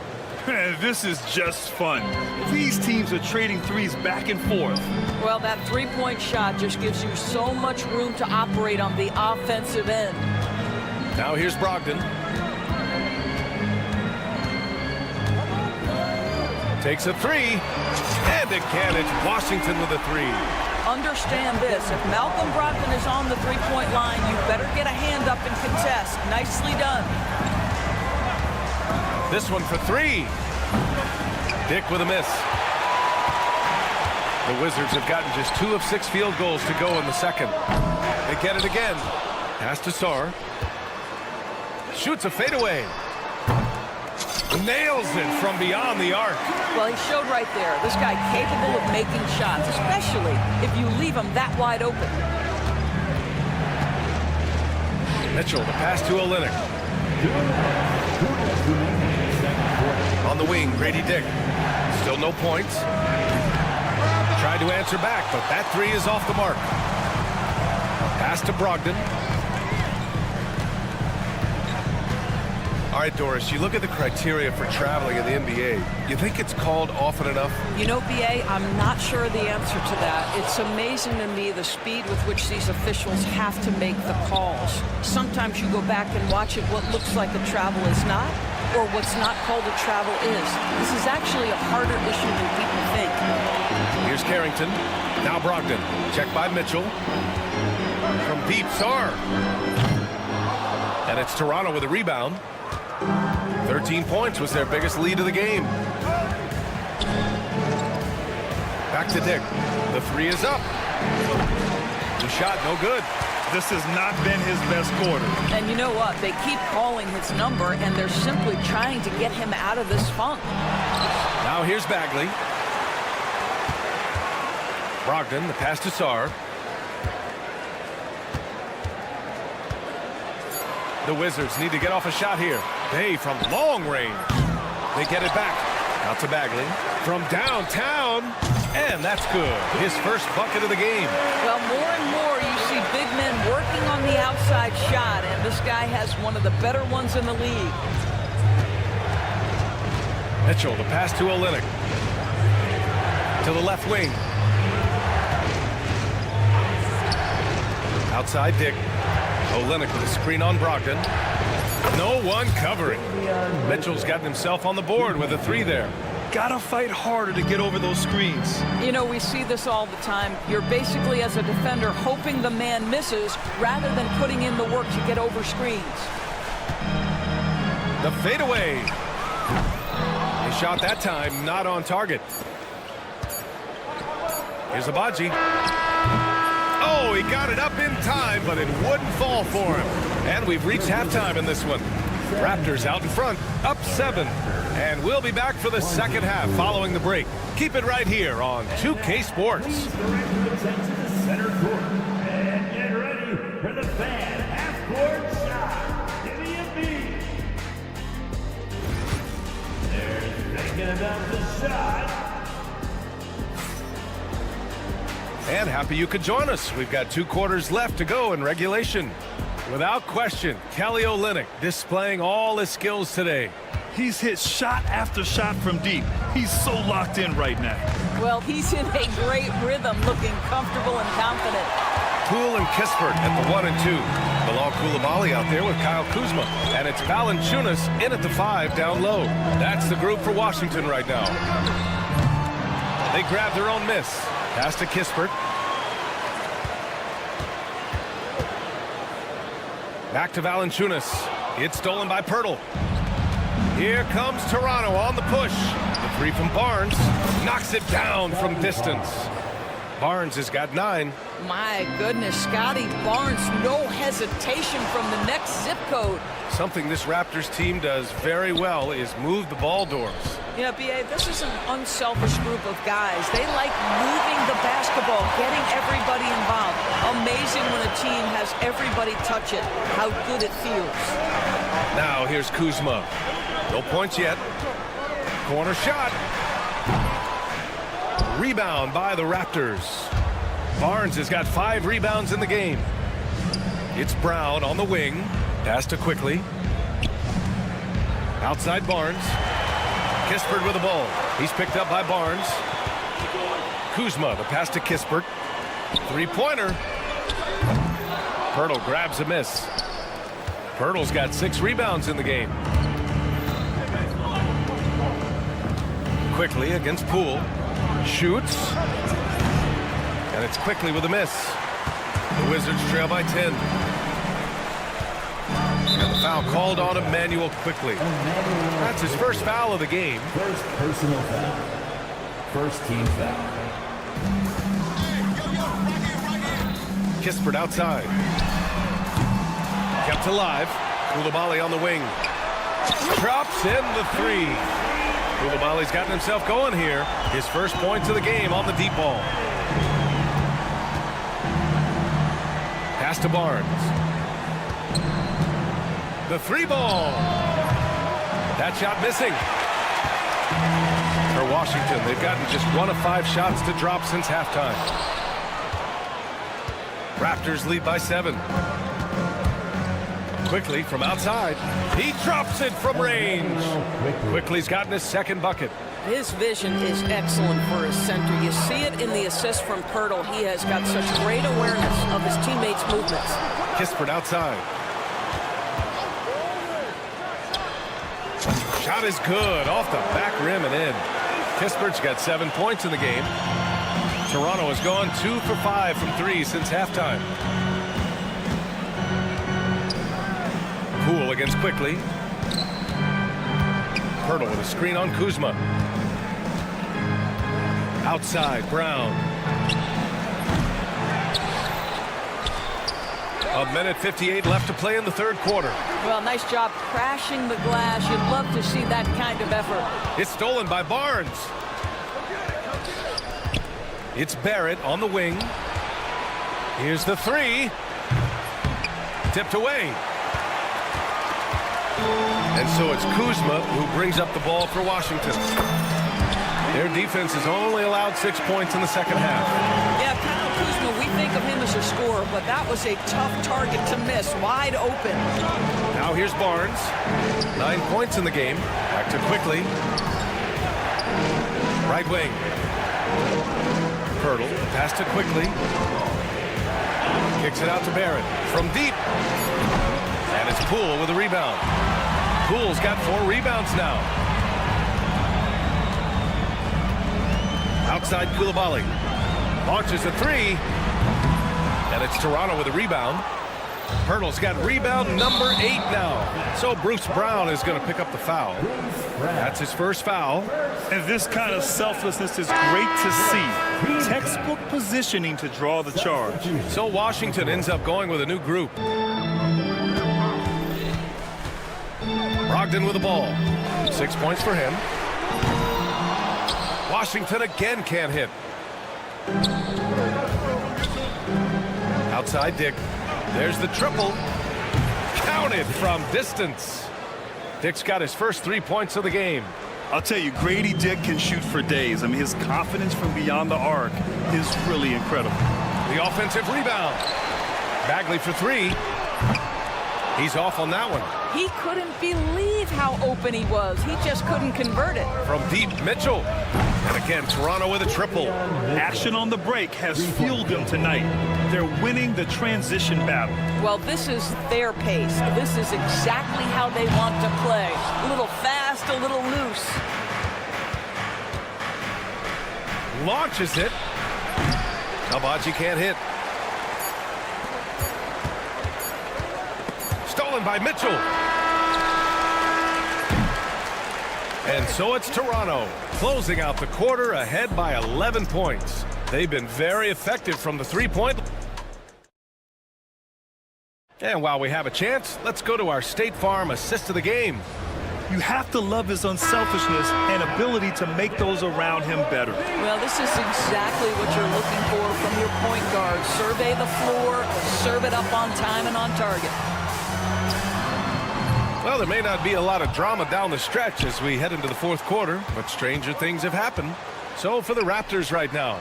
[SPEAKER 7] This is just fun. These teams are trading threes back and forth.
[SPEAKER 9] Well, that three-point shot just gives you so much room to operate on the offensive end.
[SPEAKER 8] Now here's Brogdon. Takes a 3. And again, it's Washington with a 3.
[SPEAKER 9] Understand this, if Malcolm Brogdon is on the three-point line, you better get a hand up and contest. Nicely done.
[SPEAKER 8] This one for 3. Dick with a miss. The Wizards have gotten just 2 of 6 field goals to go in the second. They get it again. Pass to Sarr. Shoots a fadeaway. Nails it from beyond the arc.
[SPEAKER 9] Well, he showed right there. This guy capable of making shots, especially if you leave him that wide open.
[SPEAKER 8] Mitchell, the pass to Olynyk. On the wing, Grady Dick. Still no points. Tried to answer back, but that 3 is off the mark. Pass to Brogdon. All right, Doris, you look at the criteria for traveling in the NBA. You think it's called often enough?
[SPEAKER 9] You know, B.A., I'm not sure the answer to that. It's amazing to me the speed with which these officials have to make the calls. Sometimes you go back and watch it, what looks like a travel is not, or what's not called a travel is. This is actually a harder issue than people think.
[SPEAKER 8] Here's Carrington. Now Brogdon. Checked by Mitchell. From deep, Sarr. And it's Toronto with a rebound. 13 points was their biggest lead of the game. Back to Dick. The 3 is up. The shot, no good.
[SPEAKER 7] This has not been his best quarter.
[SPEAKER 9] And you know what? They keep calling his number, and they're simply trying to get him out of this funk.
[SPEAKER 8] Now here's Bagley. Brogdon, the pass to Sarr. The Wizards need to get off a shot here. Bay from long range. They get it back. Out to Bagley. From downtown. And that's good. His first bucket of the game.
[SPEAKER 9] Well, more and more you see big men working on the outside shot, and this guy has one of the better ones in the league.
[SPEAKER 8] Mitchell, the pass to Olynyk. To the left wing. Outside Dick. Olynyk with a screen on Brogdon. No one covering. Mitchell's gotten himself on the board with a 3 there.
[SPEAKER 7] Gotta fight harder to get over those screens.
[SPEAKER 9] You know, we see this all the time. You're basically, as a defender, hoping the man misses rather than putting in the work to get over screens.
[SPEAKER 8] The fadeaway. He shot that time, not on target. Here's Abaji. Oh, he got it up in time, but it wouldn't fall for him. And we've reached halftime in this one. Raptors out in front, up 7. And we'll be back for the second half following the break. Keep it right here on 2K Sports.
[SPEAKER 5] Please direct your attention to center court. And get ready for the fan half-court shot. Give me a beat. They're thinking about the shot.
[SPEAKER 8] And happy you could join us. We've got 2 quarters left to go in regulation. Without question, Kelly Olynyk displaying all his skills today.
[SPEAKER 7] He's hit shot after shot from deep. He's so locked in right now.
[SPEAKER 9] Well, he's in a great rhythm, looking comfortable and confident.
[SPEAKER 8] Poole and Kispert at the 1 and 2. Bilal Coulibaly out there with Kyle Kuzma. And it's Valanciunas in at the 5 down low. That's the group for Washington right now. They grab their own miss. Pass to Kispert. Back to Valanciunas. It's stolen by Pirtle. Here comes Toronto on the push. The 3 from Barnes. Knocks it down from distance. Barnes has got 9.
[SPEAKER 9] My goodness, Scotty Barnes, no hesitation from the next zip code.
[SPEAKER 8] Something this Raptors team does very well is move the ball doors.
[SPEAKER 9] You know, B.A., this is an unselfish group of guys. They like moving the basketball, getting everybody involved. Amazing when a team has everybody touch it, how good it feels.
[SPEAKER 8] Now here's Kuzma. No points yet. Corner shot. Rebound by the Raptors. Barnes has got 5 rebounds in the game. It's Brown on the wing. Pass to Quickly. Outside Barnes. Kispert with the ball. He's picked up by Barnes. Kuzma, the pass to Kispert. 3-pointer. Pirtle grabs a miss. Pirtle's got 6 rebounds in the game. Quickly against Poole. Shoots. And it's Quickly with a miss. The Wizards trail by 10. And the foul called on Emmanuel Quickly. That's his first foul of the game.
[SPEAKER 5] First personal foul. First team foul.
[SPEAKER 8] Kispert outside. Kept alive. Coulibaly on the wing. Drops in the 3. Coulibaly's gotten himself going here. His first points of the game on the deep ball. Pass to Barnes. The 3 ball. That shot missing. For Washington, they've gotten just 1 of 5 shots to drop since halftime. Raptors lead by 7. Quickly from outside. He drops it from range. Quickly's gotten his second bucket.
[SPEAKER 9] His vision is excellent for his center. You see it in the assist from Pirtle. He has got such great awareness of his teammates' movements.
[SPEAKER 8] Kispert outside. Shot is good off the back rim and in. Kispert's got 7 points in the game. Toronto has gone 2 for 5 from 3 since halftime. Poole against Quickly. Pirtle with a screen on Kuzma. Outside, Brown. 1:58 left to play in the third quarter.
[SPEAKER 9] Well, nice job crashing the glass. You'd love to see that kind of effort.
[SPEAKER 8] It's stolen by Barnes. It's Barrett on the wing. Here's the 3. Tipped away. And so it's Kuzma who brings up the ball for Washington. Their defense has only allowed 6 points in the second half.
[SPEAKER 9] Yeah, Kyle Kuzma, we think of him as a scorer, but that was a tough target to miss, wide open.
[SPEAKER 8] Now here's Barnes. 9 points in the game. Back to Quickly. Right wing. Hurdle, passed it quickly. Kicks it out to Barrett from deep. And it's Poole with a rebound. Poole's got 4 rebounds now. Outside Coulibaly. Launches a 3. And it's Toronto with a rebound. Hurdle's got rebound number 8 now. So Bruce Brown is going to pick up the foul. That's his first foul.
[SPEAKER 7] And this kind of selflessness is great to see. Textbook positioning to draw the charge.
[SPEAKER 8] So Washington ends up going with a new group. Brogdon with the ball. 6 points for him. Washington again can't hit. Outside Dick. There's the triple. Counted from distance. Dick's got his first 3 points of the game.
[SPEAKER 7] I'll tell you, Grady Dick can shoot for days. I mean, his confidence from beyond the arc is really incredible.
[SPEAKER 8] The offensive rebound. Bagley for 3. He's off on that one.
[SPEAKER 9] He couldn't believe how open he was. He just couldn't convert it.
[SPEAKER 8] From deep, Mitchell. And again, Toronto with a triple.
[SPEAKER 7] Action on the break has fueled them tonight. They're winning the transition battle.
[SPEAKER 9] Well, this is their pace. This is exactly how they want to play. A little fast, a little loose.
[SPEAKER 8] Launches it. Abaji can't hit. Stolen by Mitchell. And so it's Toronto closing out the quarter ahead by 11 points. They've been very effective from the 3-point. And while we have a chance, let's go to our State Farm assist of the game.
[SPEAKER 7] You have to love his unselfishness and ability to make those around him better.
[SPEAKER 9] Well, this is exactly what you're looking for from your point guard. Survey the floor, serve it up on time and on target.
[SPEAKER 8] Well, there may not be a lot of drama down the stretch as we head into the 4th quarter, but stranger things have happened. So for the Raptors right now,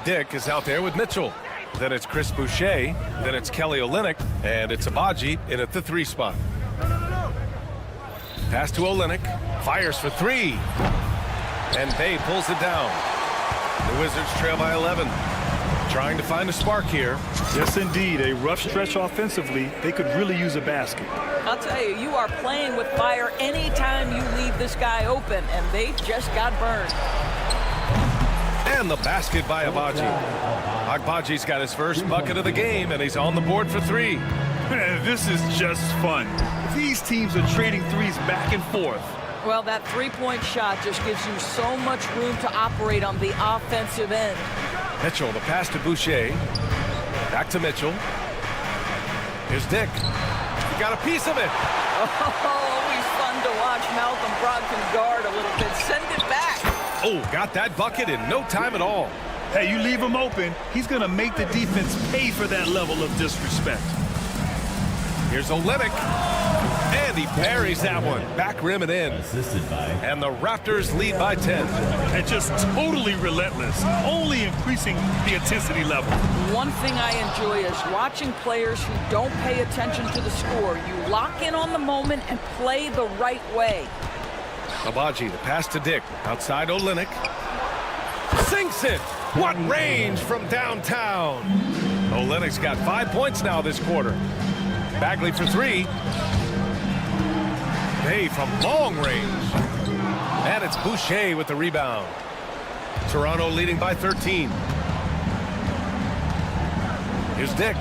[SPEAKER 8] Dick is out there with Mitchell. Then it's Chris Boucher. Then it's Kelly Olynyk. And it's Abaji in at the 3 spot. Pass to Olynyk. Fires for 3. And Bay pulls it down. The Wizards trail by 11. Trying to find a spark here.
[SPEAKER 7] Yes, indeed. A rough stretch offensively. They could really use a basket.
[SPEAKER 9] I'll tell you, you are playing with fire anytime you leave this guy open, and they just got burned.
[SPEAKER 8] And the basket by Abaji. Agbaji's got his first bucket of the game, and he's on the board for 3.
[SPEAKER 7] This is just fun. These teams are trading threes back and forth.
[SPEAKER 9] Well, that 3-point shot just gives you so much room to operate on the offensive end.
[SPEAKER 8] Mitchell, the pass to Boucher. Back to Mitchell. Here's Dick. He got a piece of it.
[SPEAKER 9] Oh, always fun to watch Malcolm Brogdon guard a little bit. Send it back.
[SPEAKER 8] Oh, got that bucket in no time at all.
[SPEAKER 7] Hey, you leave him open, he's going to make the defense pay for that level of disrespect.
[SPEAKER 8] Here's Olynyk. And he buries that one. Back rim and in. And the Raptors lead by 10.
[SPEAKER 7] And just totally relentless, only increasing the intensity level.
[SPEAKER 9] One thing I enjoy is watching players who don't pay attention to the score. You lock in on the moment and play the right way.
[SPEAKER 8] Abaji, the pass to Dick. Outside Olynyk. Sinks it. What range from downtown. Olynyk's got 5 points now this quarter. Bagley for 3. Bay from long range. And it's Boucher with the rebound. Toronto leading by 13. Here's Dick.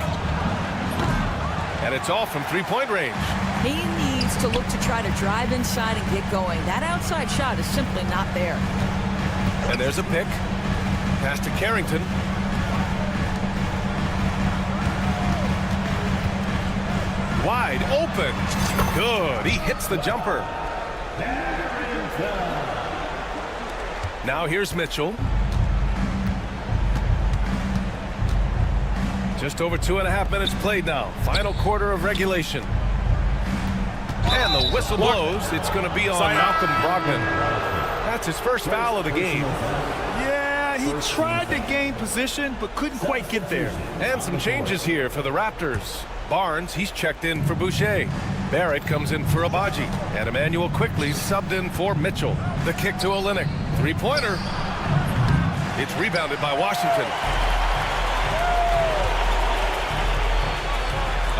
[SPEAKER 8] And it's off from 3-point range.
[SPEAKER 9] He needs to look to try to drive inside and get going. That outside shot is simply not there.
[SPEAKER 8] And there's a pick. Pass to Carrington. Wide open. Good. He hits the jumper. Now here's Mitchell. Just over 2.5 minutes played now. Final quarter of regulation. And the whistle blows. It's going to be on Malcolm Brogdon. That's his first foul of the game.
[SPEAKER 7] Yeah, he tried to gain position, but couldn't quite get there.
[SPEAKER 8] And some changes here for the Raptors. Barnes, he's checked in for Boucher. Barrett comes in for Abaji. And Emmanuel quickly subbed in for Mitchell. The kick to Olynyk. 3-pointer. It's rebounded by Washington.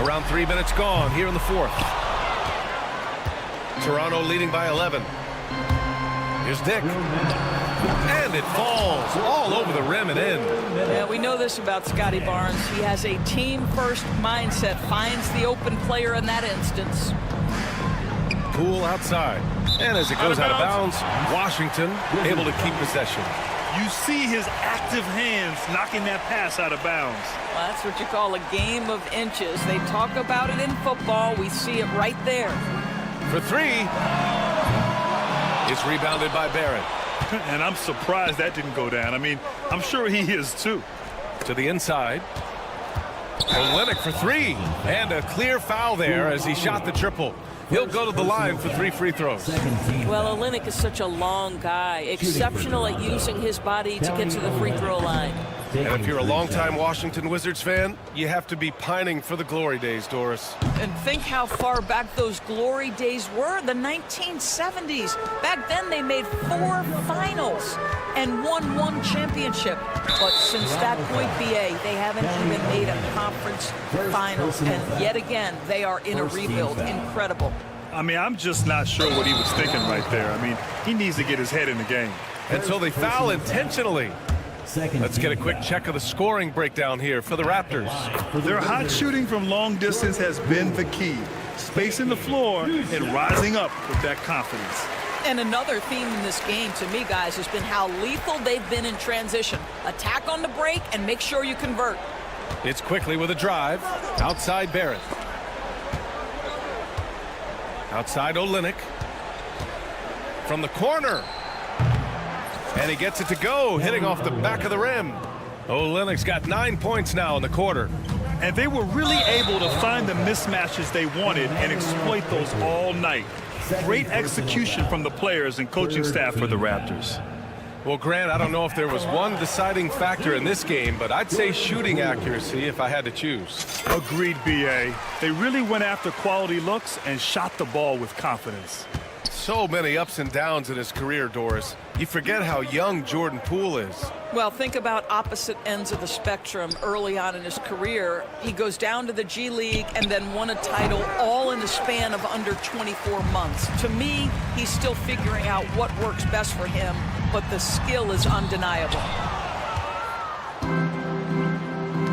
[SPEAKER 8] Around 3 minutes gone here in the fourth. Toronto leading by 11. Here's Dick. And it falls all over the rim and in.
[SPEAKER 9] Yeah, we know this about Scotty Barnes. He has a team-first mindset, finds the open player in that instance.
[SPEAKER 8] Poole outside. And as it goes out of bounds, Washington able to keep possession.
[SPEAKER 7] You see his active hands knocking that pass out of bounds.
[SPEAKER 9] Well, that's what you call a game of inches. They talk about it in football. We see it right there.
[SPEAKER 8] For three. It's rebounded by Barrett.
[SPEAKER 7] And I'm surprised that didn't go down. I mean, I'm sure he is too.
[SPEAKER 8] To the inside. Olynyk for three. And a clear foul there as he shot the triple. He'll go to the line for 3 free throws.
[SPEAKER 9] Well, Olynyk is such a long guy, exceptional at using his body to get to the free throw line.
[SPEAKER 8] And if you're a longtime Washington Wizards fan, you have to be pining for the glory days, Doris.
[SPEAKER 9] And think how far back those glory days were, the 1970s. Back then they made 4 finals and won 1 championship. But since that point, BA, they haven't even made a conference finals. And yet again, they are in a rebuild. Incredible.
[SPEAKER 7] I mean, I'm just not sure what he was thinking right there. I mean, he needs to get his head in the game.
[SPEAKER 8] And so they foul intentionally. Let's get a quick check of the scoring breakdown here for the Raptors.
[SPEAKER 7] Their hot shooting from long distance has been the key. Spacing the floor and rising up with that confidence.
[SPEAKER 9] And another theme in this game to me, guys, has been how lethal they've been in transition. Attack on the break and make sure you convert.
[SPEAKER 8] It's quickly with a drive. Outside Barrett. Outside Olynyk. From the corner. And he gets it to go, hitting off the back of the rim. Olynyk's got 9 points now in the quarter.
[SPEAKER 7] And they were really able to find the mismatches they wanted and exploit those all night. Great execution from the players and coaching staff for the Raptors.
[SPEAKER 8] Well, Grant, I don't know if there was one deciding factor in this game, but I'd say shooting accuracy if I had to choose.
[SPEAKER 7] Agreed, BA. They really went after quality looks and shot the ball with confidence.
[SPEAKER 8] So many ups and downs in his career, Doris. You forget how young Jordan Poole is.
[SPEAKER 9] Well, think about opposite ends of the spectrum early on in his career. He goes down to the G League and then won a title all in the span of under 24 months. To me, he's still figuring out what works best for him, but the skill is undeniable.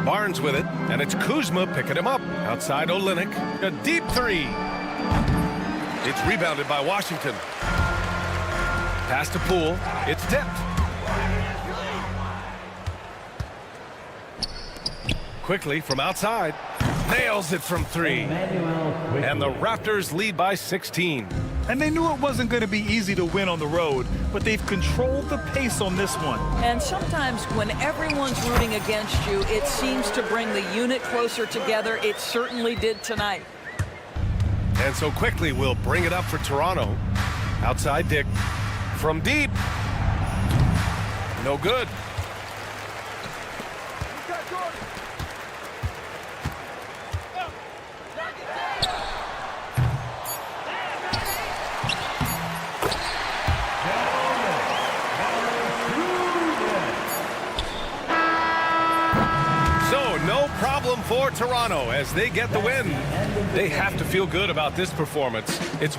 [SPEAKER 8] Barnes with it, and it's Kuzma picking him up. Outside Olynyk, a deep three. It's rebounded by Washington. Pass to Poole. It's tipped. Quickly from outside. Nails it from 3. And the Raptors lead by 16.
[SPEAKER 7] And they knew it wasn't going to be easy to win on the road, but they've controlled the pace on this one.
[SPEAKER 9] And sometimes when everyone's rooting against you, it seems to bring the unit closer together. It certainly did tonight.
[SPEAKER 8] And so quickly we'll bring it up for Toronto. Outside Dick. From deep. No good. No problem for Toronto as they get the win. They have to feel good about this performance. It's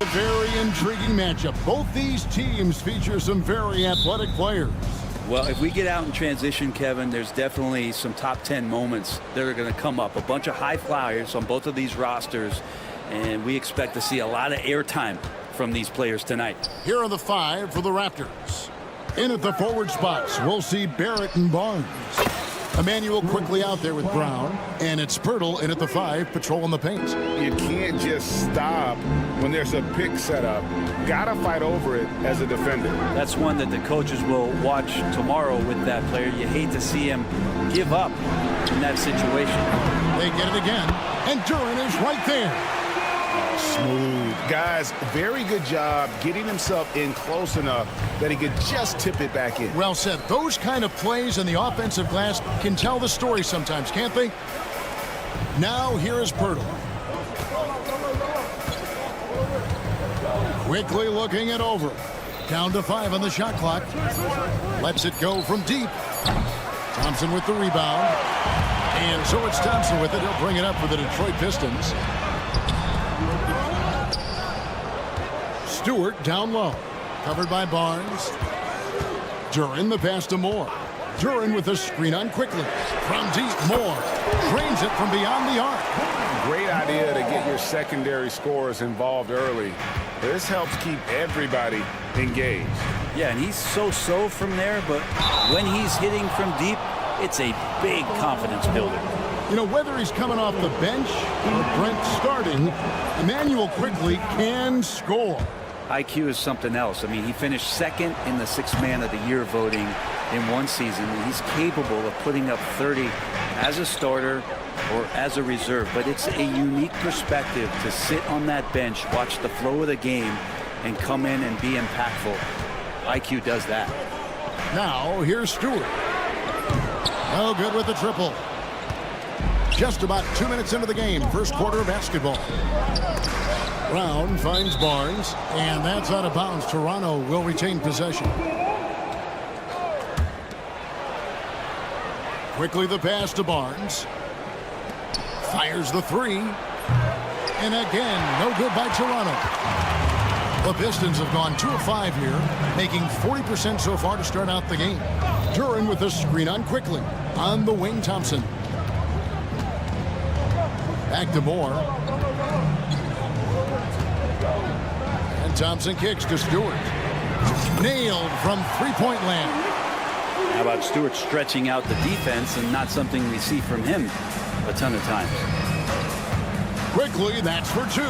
[SPEAKER 1] A very intriguing matchup. Both these teams feature some very athletic players.
[SPEAKER 3] Well, if we get out in transition, Kevin, there's definitely some top 10 moments that are going to come up. A bunch of high flyers on both of these rosters, and we expect to see a lot of airtime from these players tonight.
[SPEAKER 1] Here are the 5 for the Raptors. In at the forward spots, we'll see Barrett and Barnes. Emmanuel quickly out there with Brown, and it's Pirtle in at the 5, patrolling the paint.
[SPEAKER 6] You can't just stop when there's a pick set up. Gotta fight over it as a defender.
[SPEAKER 3] That's one that the coaches will watch tomorrow with that player. You hate to see him give up in that situation.
[SPEAKER 1] They get it again, and Duran is right there.
[SPEAKER 6] Smooth. Guys, very good job getting himself in close enough that he could just tip it back in.
[SPEAKER 1] Well said. Those kind of plays in the offensive glass can tell the story sometimes, can't they? Now here is Pirtle. Quickly looking it over. Down to 5 on the shot clock. Lets it go from deep. Thompson with the rebound. And so it's Thompson with it. He'll bring it up for the Detroit Pistons. Stewart down low. Covered by Barnes. Duran the pass to Moore. Duran with a screen on quickly. From deep, Moore drains it from beyond the arc.
[SPEAKER 6] Great idea to get your secondary scorers involved early. This helps keep everybody engaged.
[SPEAKER 3] Yeah, and he's so-so from there, but when he's hitting from deep, it's a big confidence builder.
[SPEAKER 1] You know, whether he's coming off the bench or Brent starting, Emmanuel quickly can score.
[SPEAKER 3] IQ is something else. I mean, he finished second in the 6th Man of the Year voting in one season. He's capable of putting up 30 as a starter or as a reserve, but it's a unique perspective to sit on that bench, watch the flow of the game, and come in and be impactful. IQ does that.
[SPEAKER 1] Now, here's Stewart. Oh, good with the triple. Just about 2 minutes into the game, first quarter of basketball. Brown finds Barnes, and that's out of bounds. Toronto will retain possession. Quickly the pass to Barnes. Fires the three. And again, no good by Toronto. The Pistons have gone 2 of 5 here, making 40% so far to start out the game. Duren with a screen on quickly. On the wing, Thompson. Back to Moore. And Thompson kicks to Stewart. Nailed from three-point land.
[SPEAKER 11] How about Stewart stretching out the defense, and not something we see from him a ton of times.
[SPEAKER 1] Quickly, that's for 2.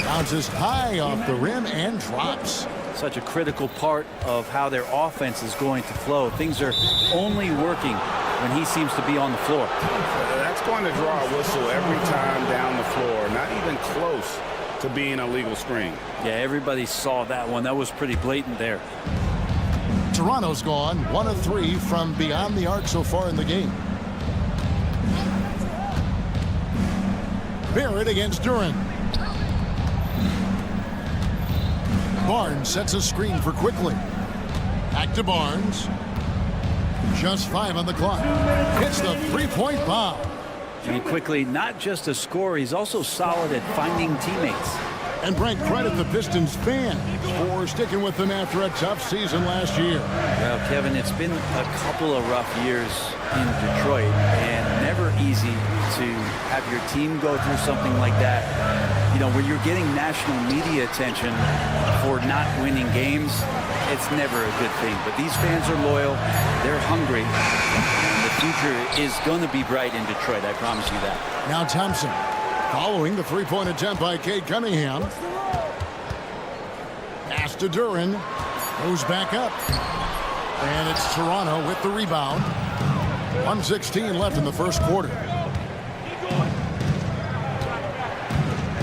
[SPEAKER 1] Bounces high off the rim and drops.
[SPEAKER 11] Such a critical part of how their offense is going to flow. Things are only working when he seems to be on the floor.
[SPEAKER 6] That's going to draw a whistle every time down the floor. Not even close to being a legal screen.
[SPEAKER 11] Yeah, everybody saw that one. That was pretty blatant there.
[SPEAKER 1] Toronto's gone 1 of 3 from beyond the arc so far in the game. Barrett against Duren. Barnes sets a screen for Quickly. Back to Barnes. Just 5 on the clock. Hits the three-point bomb.
[SPEAKER 11] And Quickly, not just a scorer, he's also solid at finding teammates.
[SPEAKER 1] And Brent, credit the Pistons fans for sticking with them after a tough season last year.
[SPEAKER 11] Well, Kevin, it's been a couple of rough years in Detroit, and never easy to have your team go through something like that. You know, when you're getting national media attention for not winning games, it's never a good thing. But these fans are loyal, they're hungry, and the future is going to be bright in Detroit, I promise you that.
[SPEAKER 1] Now Thompson. Following the three-point attempt by Cade Cunningham. Pass to Duren. Goes back up. And it's Toronto with the rebound. 1:16 left in the first quarter.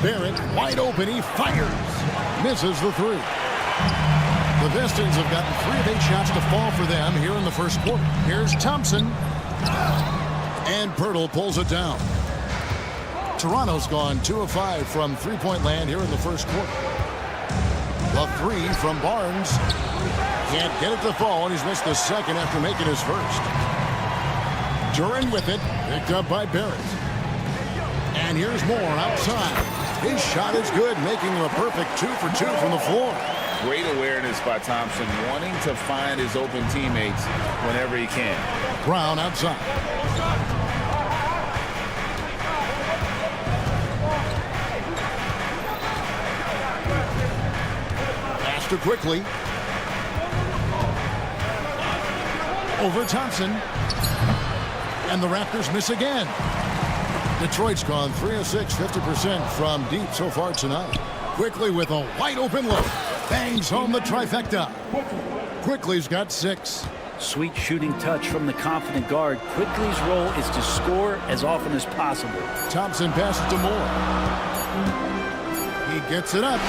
[SPEAKER 1] Barrett wide open. He fires. Misses the three. The Pistons have gotten 3 of 8 shots to fall for them here in the first quarter. Here's Thompson. And Pirtle pulls it down. Toronto's gone 2 of 5 from three-point land here in the first quarter. The three from Barnes. Can't get it to fall, and he's missed the second after making his first. Duren with it, picked up by Barrett. And here's Moore outside. His shot is good, making him a perfect 2 for 2 from the floor.
[SPEAKER 2] Great awareness by Thompson, wanting to find his open teammates whenever he can.
[SPEAKER 1] Brown outside. To Quickly. Over Thompson. And the Raptors miss again. Detroit's gone 3 of 6, 50% from deep so far tonight. Quickly with a wide open look. Bangs home the trifecta. Quickly's got 6.
[SPEAKER 11] Sweet shooting touch from the confident guard. Quickly's role is to score as often as possible.
[SPEAKER 1] Thompson passes to Moore. He gets it up.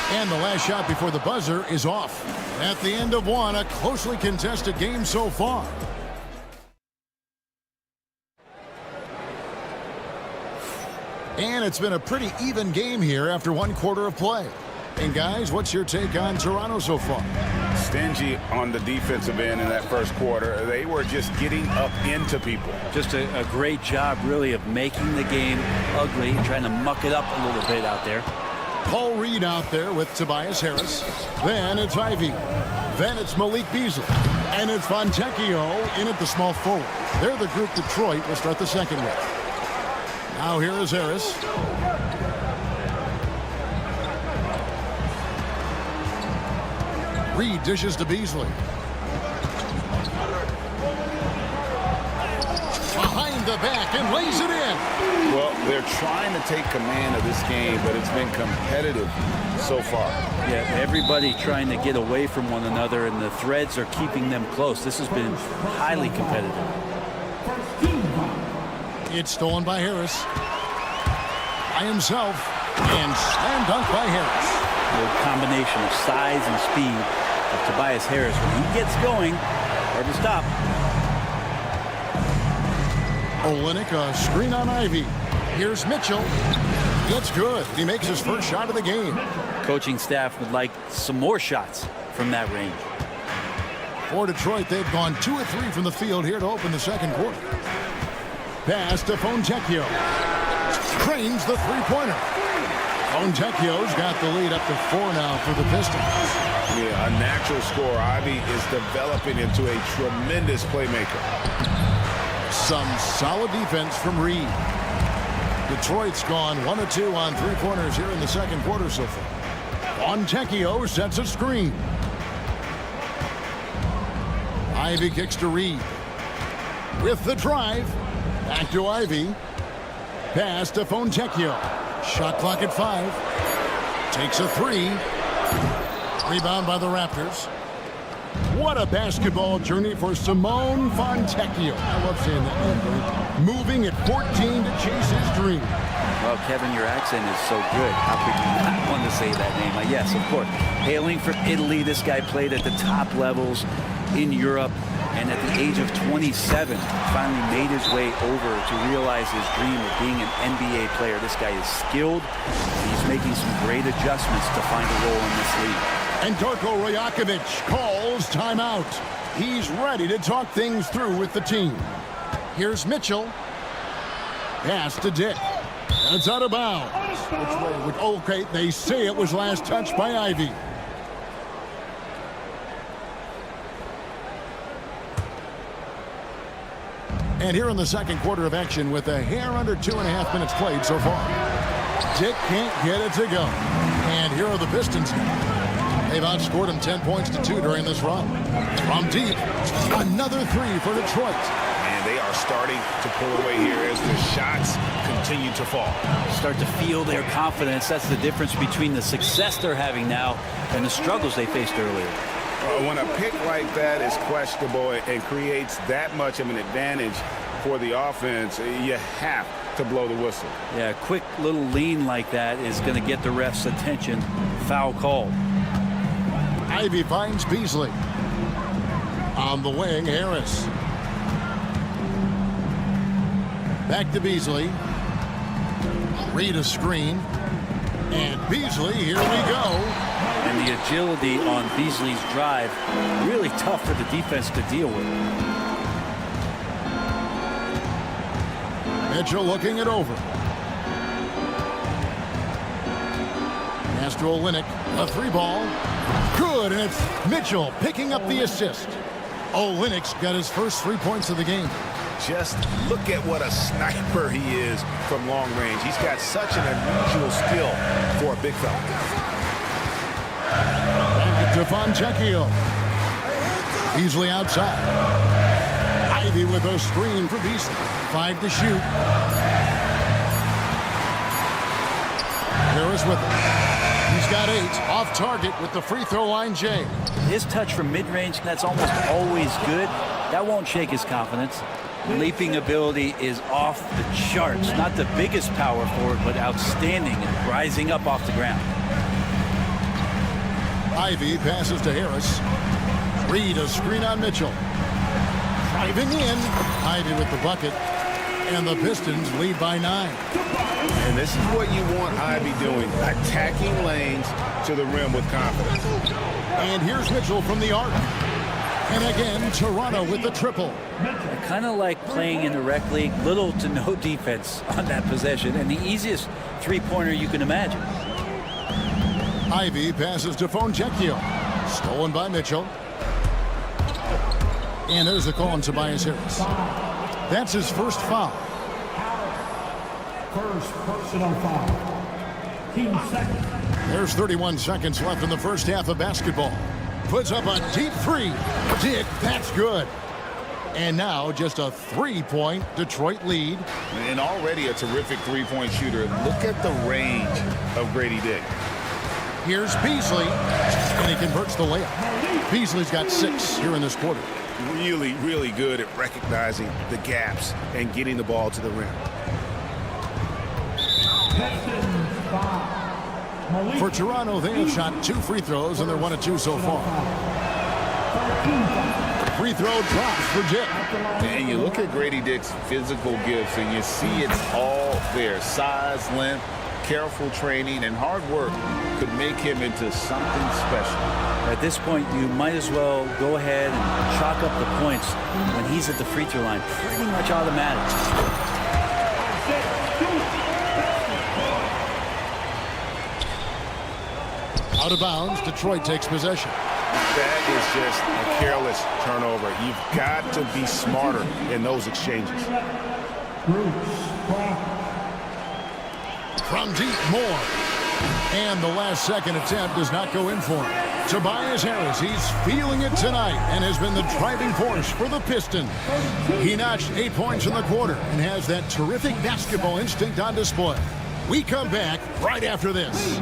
[SPEAKER 1] And the last shot before the buzzer is off. At the end of one, a closely contested game so far. And it's been a pretty even game here after 1 quarter of play. And guys, what's your take on Toronto so far?
[SPEAKER 6] Stingy on the defensive end in that first quarter. They were just getting up into people.
[SPEAKER 11] Just a great job, really, of making the game ugly, trying to muck it up a little bit out there.
[SPEAKER 1] Paul Reed out there with Tobias Harris. Then it's Ivey. Then it's Malik Beasley. And it's Fontecchio in at the small forward. They're the group Detroit will start the second with. Now here is Harris. Reed dishes to Beasley. Behind the back and lays it in.
[SPEAKER 2] Well, they're trying to take command of this game, but it's been competitive so far.
[SPEAKER 11] Yeah, everybody trying to get away from one another, and the threads are keeping them close. This has been highly competitive.
[SPEAKER 1] It's stolen by Harris. By himself. And slam dunk by Harris.
[SPEAKER 11] The combination of size and speed of Tobias Harris. When he gets going, hard to stop.
[SPEAKER 1] Olynyk, a screen on Ivey. Here's Mitchell. That's good. He makes his first shot of the game.
[SPEAKER 11] Coaching staff would like some more shots from that range.
[SPEAKER 1] For Detroit, they've gone 2 of 3 from the field here to open the second quarter. Pass to Fontecchio. Cranes the three-pointer. Fontecchio's got the lead up to 4 now for the Pistons.
[SPEAKER 2] Yeah, a natural scorer. Ivy is developing into a tremendous playmaker.
[SPEAKER 1] Some solid defense from Reed. Detroit's gone 1 of 2 on three-pointers here in the second quarter so far. Fontecchio sets a screen. Ivy kicks to Reed. With the drive. Back to Ivy. Pass to Fontecchio. Shot clock at 5. Takes a 3. Rebound by the Raptors. What a basketball journey for Simone Fontecchio. I love saying that. Moving at 14 to chase his dream.
[SPEAKER 11] Well, Kevin, your accent is so good. How could you not want to say that name? Yes, of course. Hailing from Italy, this guy played at the top levels in Europe. And at the age of 27, finally made his way over to realize his dream of being an NBA player. This guy is skilled. He's making some great adjustments to find a role in this league.
[SPEAKER 1] And Darko Rajakovic calls timeout. He's ready to talk things through with the team. Here's Mitchell. Pass to Dick. That's out of bounds. Okay, they say it was last touched by Ivy. And here in the second quarter of action with a hair under 2.5 minutes played so far. Dick can't get it to go. And here are the Pistons now. They've outscored them 10 points to 2 during this run. From deep, another 3 for Detroit.
[SPEAKER 2] And they are starting to pull away here as the shots continue to fall.
[SPEAKER 11] Start to feel their confidence. That's the difference between the success they're having now and the struggles they faced earlier.
[SPEAKER 2] When a pick like that is questionable and creates that much of an advantage for the offense, you have to blow the whistle.
[SPEAKER 11] Yeah, a quick little lean like that is going to get the ref's attention. Foul call.
[SPEAKER 1] Ivy finds Beasley. On the wing, Harris. Back to Beasley. Read a screen. And Beasley, here we go.
[SPEAKER 11] And the agility on Beasley's drive, really tough for the defense to deal with.
[SPEAKER 1] Mitchell looking it over. Pass to Olynyk. A 3-ball. Good, and it's Mitchell picking up the assist. Olynyk's got his first 3 points of the game.
[SPEAKER 2] Just look at what a sniper he is from long range. He's got such an unusual skill for a big fella.
[SPEAKER 1] To Fontecchio. Beasley outside. Ivy with a screen for Beasley. 5 to shoot. Harris with it. He's got 8. Off target with the free throw line, Jay.
[SPEAKER 11] His touch from mid-range, that's almost always good. That won't shake his confidence. Leaping ability is off the charts. Not the biggest power forward, but outstanding and rising up off the ground.
[SPEAKER 1] Ivy passes to Harris. Reed a screen on Mitchell. Driving in. Ivy with the bucket. And the Pistons lead by 9.
[SPEAKER 2] And this is what you want Ivy doing. Attacking lanes to the rim with confidence.
[SPEAKER 1] And here's Mitchell from the arc. And again, Toronto with the triple.
[SPEAKER 11] Kind of like playing in the rec league. Little to no defense on that possession. And the easiest three-pointer you can imagine.
[SPEAKER 1] Ivy passes to Fontecchio. Stolen by Mitchell. And there's a call on Tobias Harris. That's his first foul.
[SPEAKER 5] First personal foul. Team second.
[SPEAKER 1] There's 31 seconds left in the first half of basketball. Puts up a deep 3. Dick, that's good. And now just a 3-point Detroit lead.
[SPEAKER 2] And already a terrific three-point shooter. Look at the range of Grady Dick.
[SPEAKER 1] Here's Beasley, and he converts the layup. Beasley's got 6 here in this quarter.
[SPEAKER 2] Really, really good at recognizing the gaps and getting the ball to the rim.
[SPEAKER 1] For Toronto, they have shot 2 free throws, and they're 1 of 2 so far. Free throw drops for Dick.
[SPEAKER 2] And you look at Grady Dick's physical gifts, and you see it's all there. Size, length, careful training and hard work could make him into something special.
[SPEAKER 11] At this point, you might as well go ahead and chalk up the points when he's at the free throw line. Pretty much automatic.
[SPEAKER 1] Out of bounds, Detroit takes possession.
[SPEAKER 6] That is just a careless turnover. You've got to be smarter in those exchanges.
[SPEAKER 1] From deep, more. And the last second attempt does not go in for him. Tobias Harris, he's feeling it tonight and has been the driving force for the Pistons. He notched 8 points in the quarter and has that terrific basketball instinct on display. We come back right after this.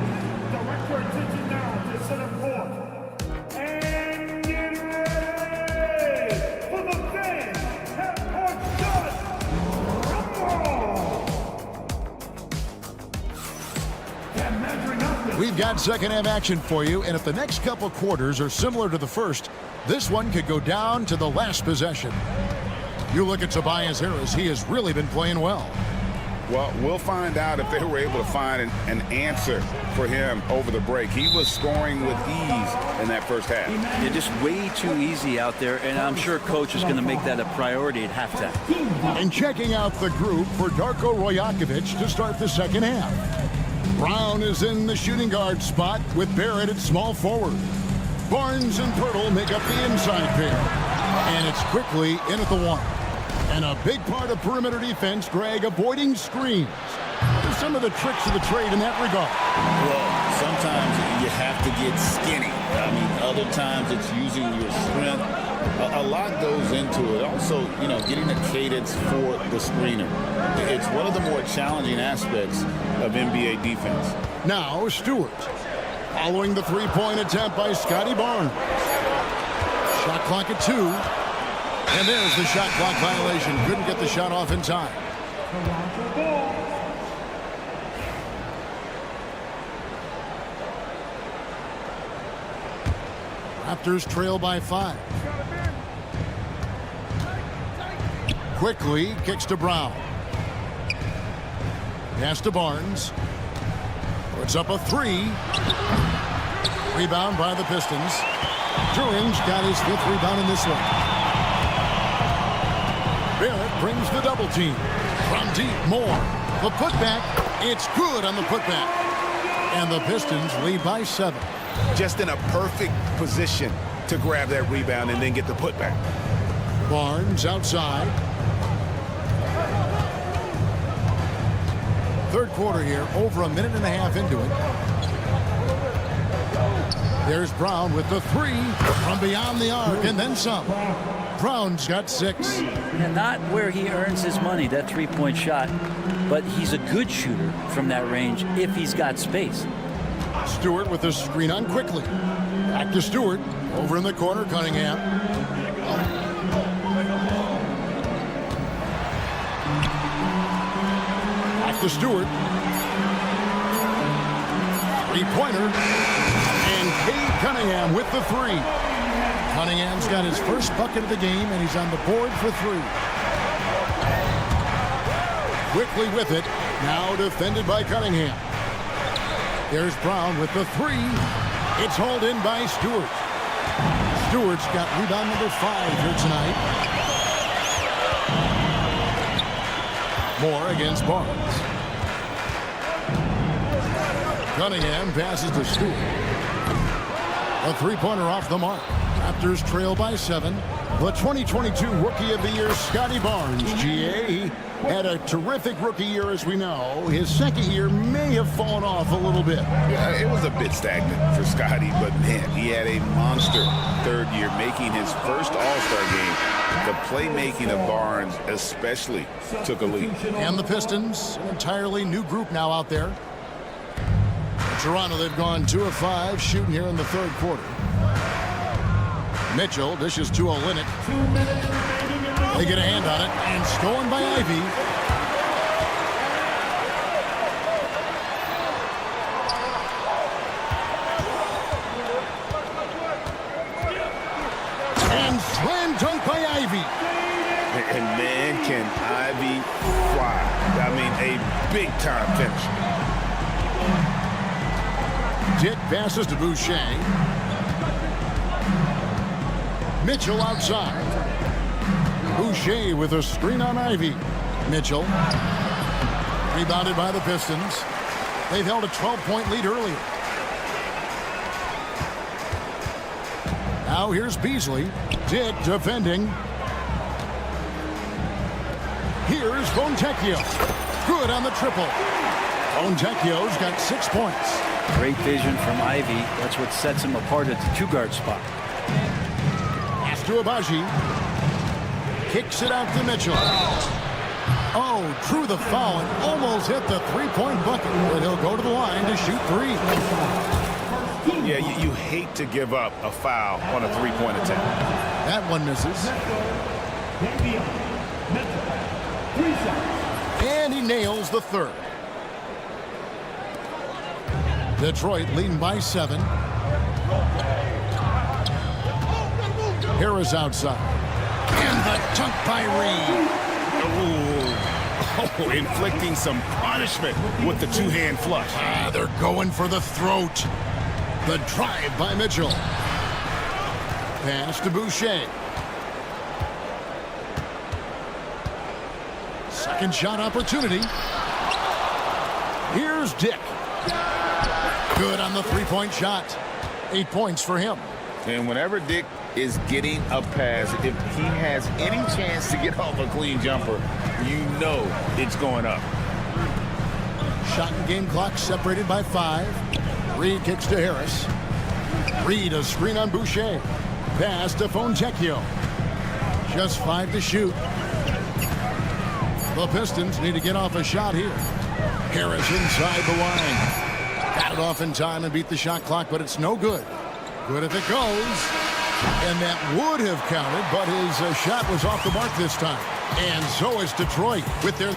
[SPEAKER 1] We've got second half action for you, and if the next couple quarters are similar to the first, this one could go down to the last possession. You look at Tobias Harris, he has really been playing well.
[SPEAKER 6] Well, we'll find out if they were able to find an answer for him over the break. He was scoring with ease in that first half.
[SPEAKER 11] You're just way too easy out there, and I'm sure coach is going to make that a priority at halftime.
[SPEAKER 1] And checking out the group for Darko Rojakovic to start the second half. Brown is in the shooting guard spot with Barrett at small forward. Barnes and Pirtle make up the inside pair. And it's quickly in at the one. And a big part of perimeter defense, Greg, avoiding screens. There's some of the tricks of the trade in that regard.
[SPEAKER 2] Well, sometimes you have to get skinny. I mean, other times it's using your strength. A lot goes into it. Also, you know, getting a cadence for the screener. It's one of the more challenging aspects of NBA defense.
[SPEAKER 1] Now, Stewart. Following the three-point attempt by Scotty Barnes. Shot clock at 2. And there's the shot clock violation. Couldn't get the shot off in time. Raptors trail by 5. Quickly kicks to Brown. Pass to Barnes. Puts up a 3. Rebound by the Pistons. Druin's got his 5th rebound in this one. Barrett brings the double team. From deep, more. The putback, it's good on the putback. And the Pistons lead by 7.
[SPEAKER 6] Just in a perfect position to grab that rebound and then get the putback.
[SPEAKER 1] Barnes outside. Third quarter here, over a minute and a half into it. There's Brown with the 3 from beyond the arc and then some. Brown's got 6.
[SPEAKER 11] And not where he earns his money, that three-point shot, but he's a good shooter from that range if he's got space.
[SPEAKER 1] Stewart with the screen on quickly. Back to Stewart. Over in the corner, Cunningham. Back to Stewart. Three-pointer. And Cade Cunningham with the 3. Cunningham's got his first bucket of the game, and he's on the board for 3. Quickly with it. Now defended by Cunningham. There's Brown with the 3. It's hauled in by Stewart. Stewart's got rebound number 5 here tonight. Moore against Barnes. Cunningham passes to Stewart. A three-pointer off the mark. Raptors trail by 7. The 2022 Rookie of the Year, Scotty Barnes. GA, he had a terrific rookie year, as we know. His second year may have fallen off a little bit.
[SPEAKER 6] Yeah, it was a bit stagnant for Scotty, but man, he had a monster third year, making his first All-Star game. The playmaking of Barnes especially took a lead.
[SPEAKER 1] And the Pistons, an entirely new group now out there. In Toronto, they've gone 2 of 5 shooting here in the third quarter. Mitchell dishes to Olynyk. They get a hand on it, and stolen by Ivy. And slam dunk by Ivy.
[SPEAKER 6] And man, can Ivy fly. I mean, a big-time finish.
[SPEAKER 1] Dick passes to Boucher. Mitchell outside. Boucher with a screen on Ivy. Mitchell. Rebounded by the Pistons. They've held a 12-point lead earlier. Now here's Beasley. Dick defending. Here's Fontecchio. Good on the triple. Fontecchio's got 6 points.
[SPEAKER 11] Great vision from Ivy. That's what sets him apart at the two-guard spot.
[SPEAKER 1] Pass to Abaji. Kicks it out to Mitchell. Oh, drew the foul and almost hit the three-point bucket, but he'll go to the line to shoot 3.
[SPEAKER 6] Yeah, you hate to give up a foul on a three-point attempt.
[SPEAKER 1] That one misses. And he nails the third. Detroit leading by 7. Harris outside. And the dunk by Reed.
[SPEAKER 6] Oh, inflicting some punishment with the two-hand flush.
[SPEAKER 1] They're going for the throat. The drive by Mitchell. Pass to Boucher. Second shot opportunity. Here's Dick. Good on the three-point shot. 8 points for him.
[SPEAKER 2] And whenever Dick is getting a pass, if he has any chance to get off a clean jumper, you know it's going up.
[SPEAKER 1] Shot and game clock separated by 5. Reed kicks to Harris. Reed a screen on Boucher. Pass to Fontecchio. Just 5 to shoot. The Pistons need to get off a shot here. Harris inside the line. Got it off in time and beat the shot clock, but it's no good. Good if it goes. And that would have counted, but his shot was off the mark this time. And so is Detroit with their...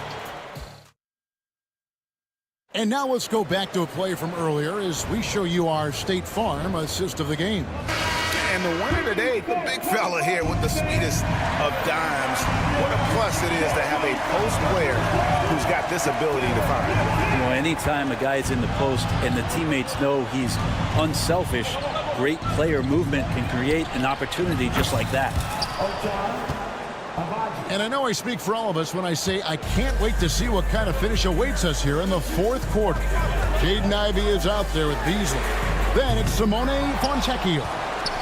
[SPEAKER 1] And now let's go back to a play from earlier as we show you our State Farm assist of the game.
[SPEAKER 6] And the winner today, the big fella here with the sweetest of dimes. What a plus it is to have a post player who's got this ability to find.
[SPEAKER 11] You know, anytime a guy's in the post and the teammates know he's unselfish, great player movement can create an opportunity just like that.
[SPEAKER 1] And I know I speak for all of us when I say I can't wait to see what kind of finish awaits us here in the fourth quarter. Jaden Ivey is out there with Beasley. Then it's Simone Fontecchio.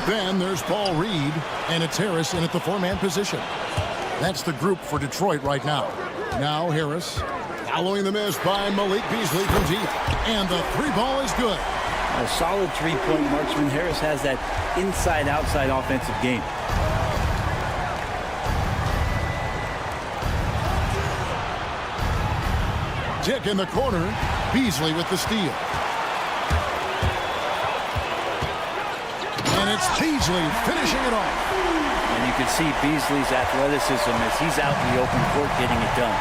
[SPEAKER 1] Then there's Paul Reed, and it's Harris in at the 4-man position. That's the group for Detroit right now. Now Harris, following the miss by Malik Beasley from deep. And the 3-ball is good.
[SPEAKER 11] A solid 3-point marksman. Harris has that inside-outside offensive game.
[SPEAKER 1] Dick in the corner. Beasley with the steal. And it's Beasley finishing it off.
[SPEAKER 11] And you can see Beasley's athleticism as he's out in the open court getting it done.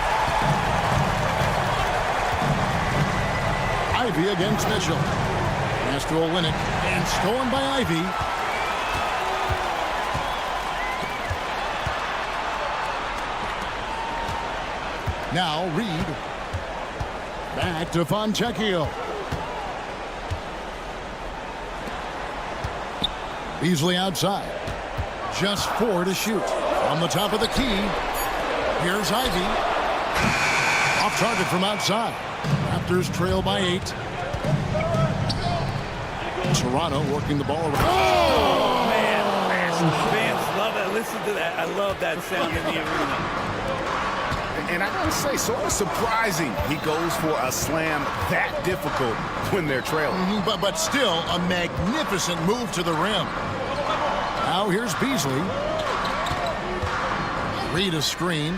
[SPEAKER 1] Ivy against Mitchell. Pass to Olynyk. And stolen by Ivy. Now Reed. Back to Fontecchio. Beasley outside. Just 4 to shoot. On the top of the key. Here's Ivy. Off target from outside. Raptors trail by 8. Toronto working the ball around.
[SPEAKER 11] Oh, man. Fans love it. Listen to that. I love that sound in the arena.
[SPEAKER 6] And I gotta say, sort of surprising he goes for a slam that difficult when they're trailing.
[SPEAKER 1] But still a magnificent move to the rim. Now here's Beasley. Reed a screen.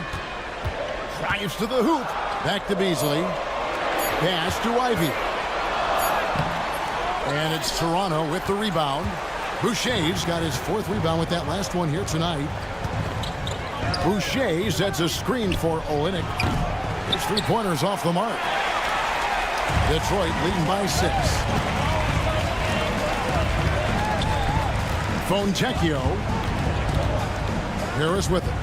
[SPEAKER 1] Drives to the hoop. Back to Beasley. Pass to Ivy. And it's Toronto with the rebound. Boucher's got his 4th rebound with that last one here tonight. Boucher sets a screen for Olynyk. His 3-pointer's off the mark. Detroit leading by 6. Fontecchio. Harris with it.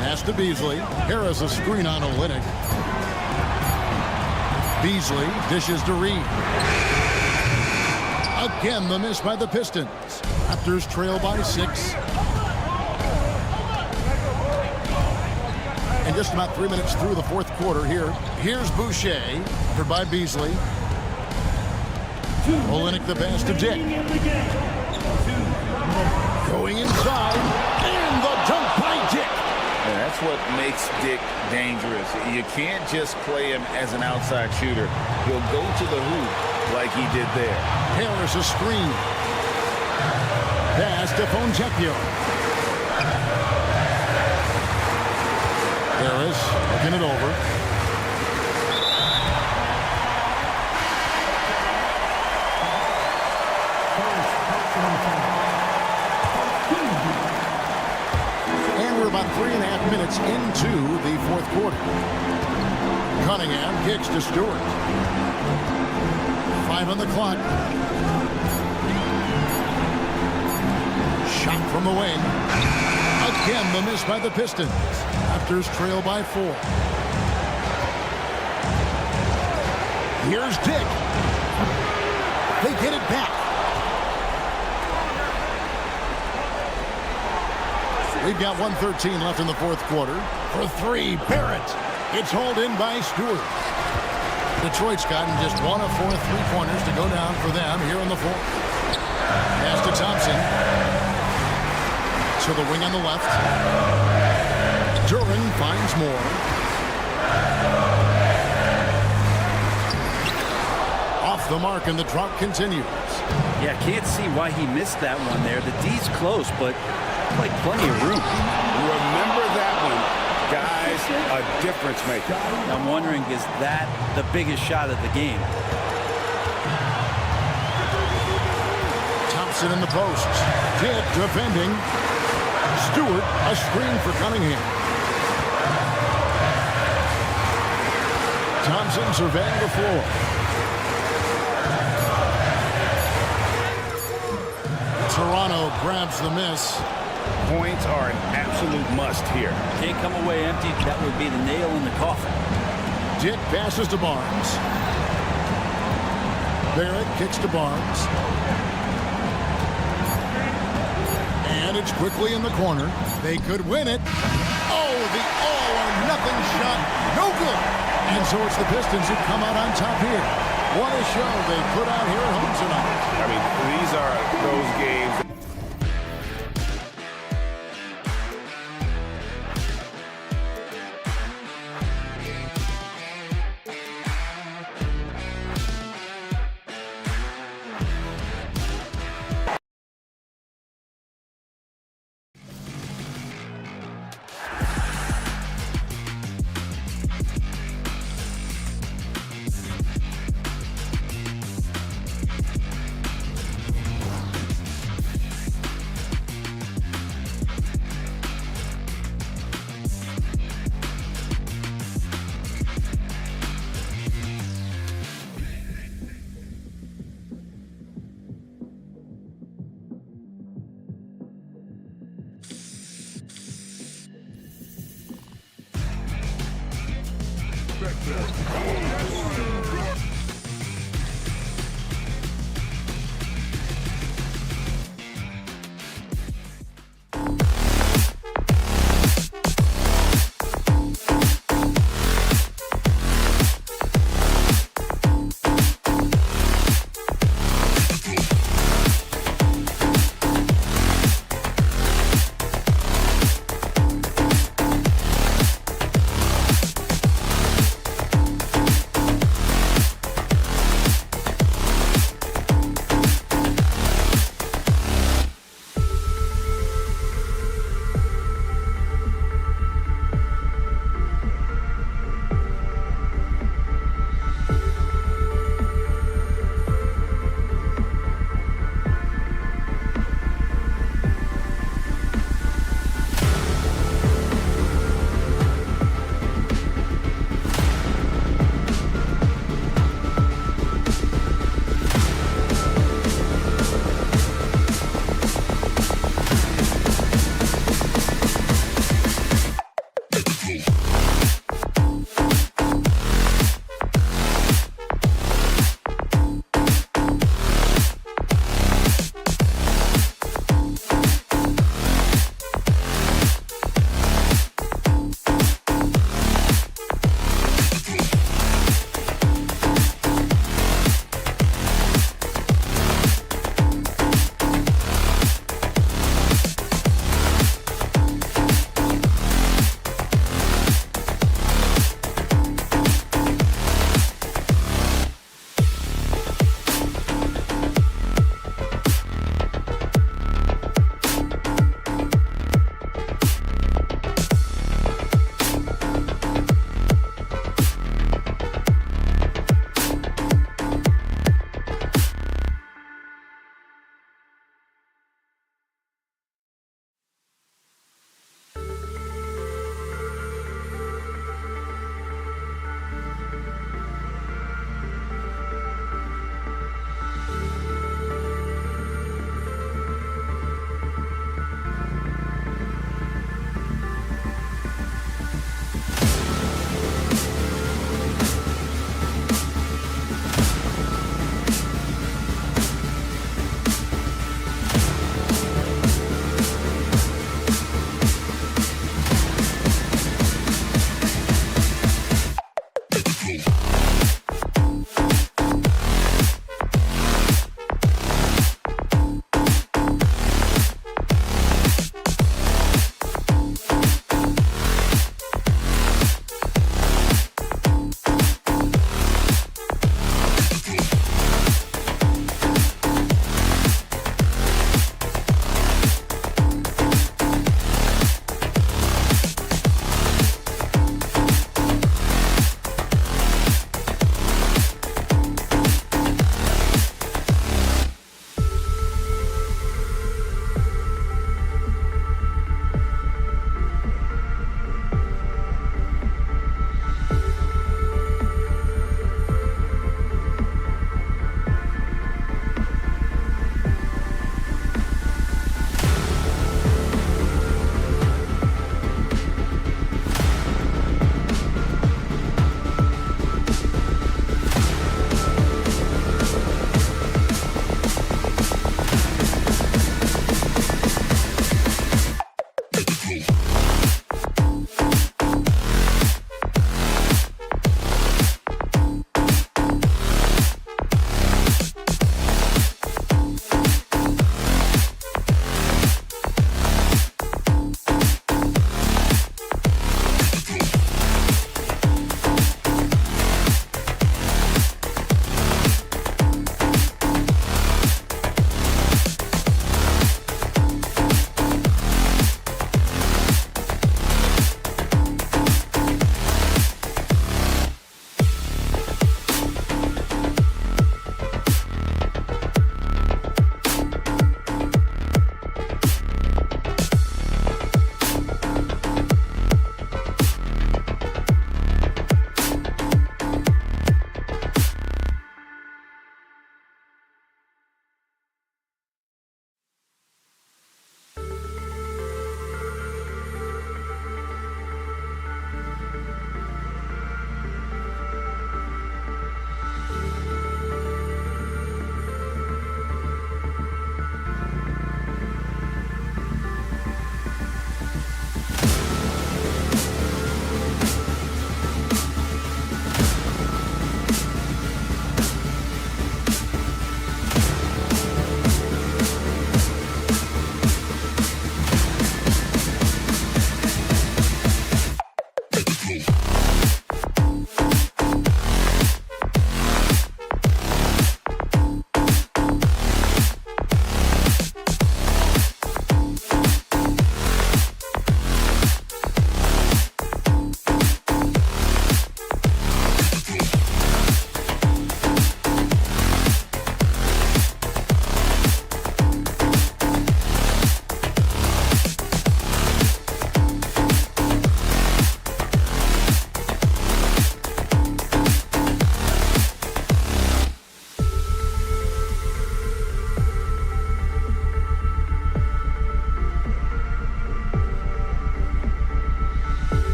[SPEAKER 1] Pass to Beasley. Harris a screen on Olynyk. Beasley dishes to Reed. Again, the miss by the Pistons. Raptors trail by 6. And just about 3 minutes through the fourth quarter here. Here's Boucher, covered by Beasley. Olynyk the pass to Dick. Going inside, and the dunk by Dick.
[SPEAKER 2] And that's what makes Dick dangerous. You can't just play him as an outside shooter. He'll go to the hoop like he did there.
[SPEAKER 1] Harris a screen. Pass to Fontecchio. Harris looking it over. And we're about 3.5 minutes into the fourth quarter. Cunningham kicks to Stewart. 5 on the clock. Shot from the wing. Again, the miss by the Pistons. Raptors trail by 4. Here's Dick. They get it back. We've got 1:13 left in the fourth quarter. For 3, Barrett. It's hauled in by Stewart. Detroit's gotten just 1 of 4 3-pointers to go down for them here in the fourth. Pass to Thompson. To the wing on the left. Duran finds more. Off the mark, and the drought continues.
[SPEAKER 11] Yeah, can't see why he missed that one there. The D's close, but like plenty of room.
[SPEAKER 6] Remember that one, guys, a difference maker.
[SPEAKER 11] I'm wondering, is that the biggest shot of the game?
[SPEAKER 1] Thompson in the post. Dick defending. Stewart, a screen for Cunningham. Thompson surveying the floor. Toronto grabs the miss.
[SPEAKER 6] Points are an absolute must here.
[SPEAKER 11] Can't come away empty. That would be the nail in the coffin.
[SPEAKER 1] Dick passes to Barnes. Barrett kicks to Barnes. And it's quickly in the corner. They could win it. Oh, the all-or-nothing shot. No good. And so it's the Pistons who come out on top here. What a show they put out here at home tonight.
[SPEAKER 6] I mean, these are those games.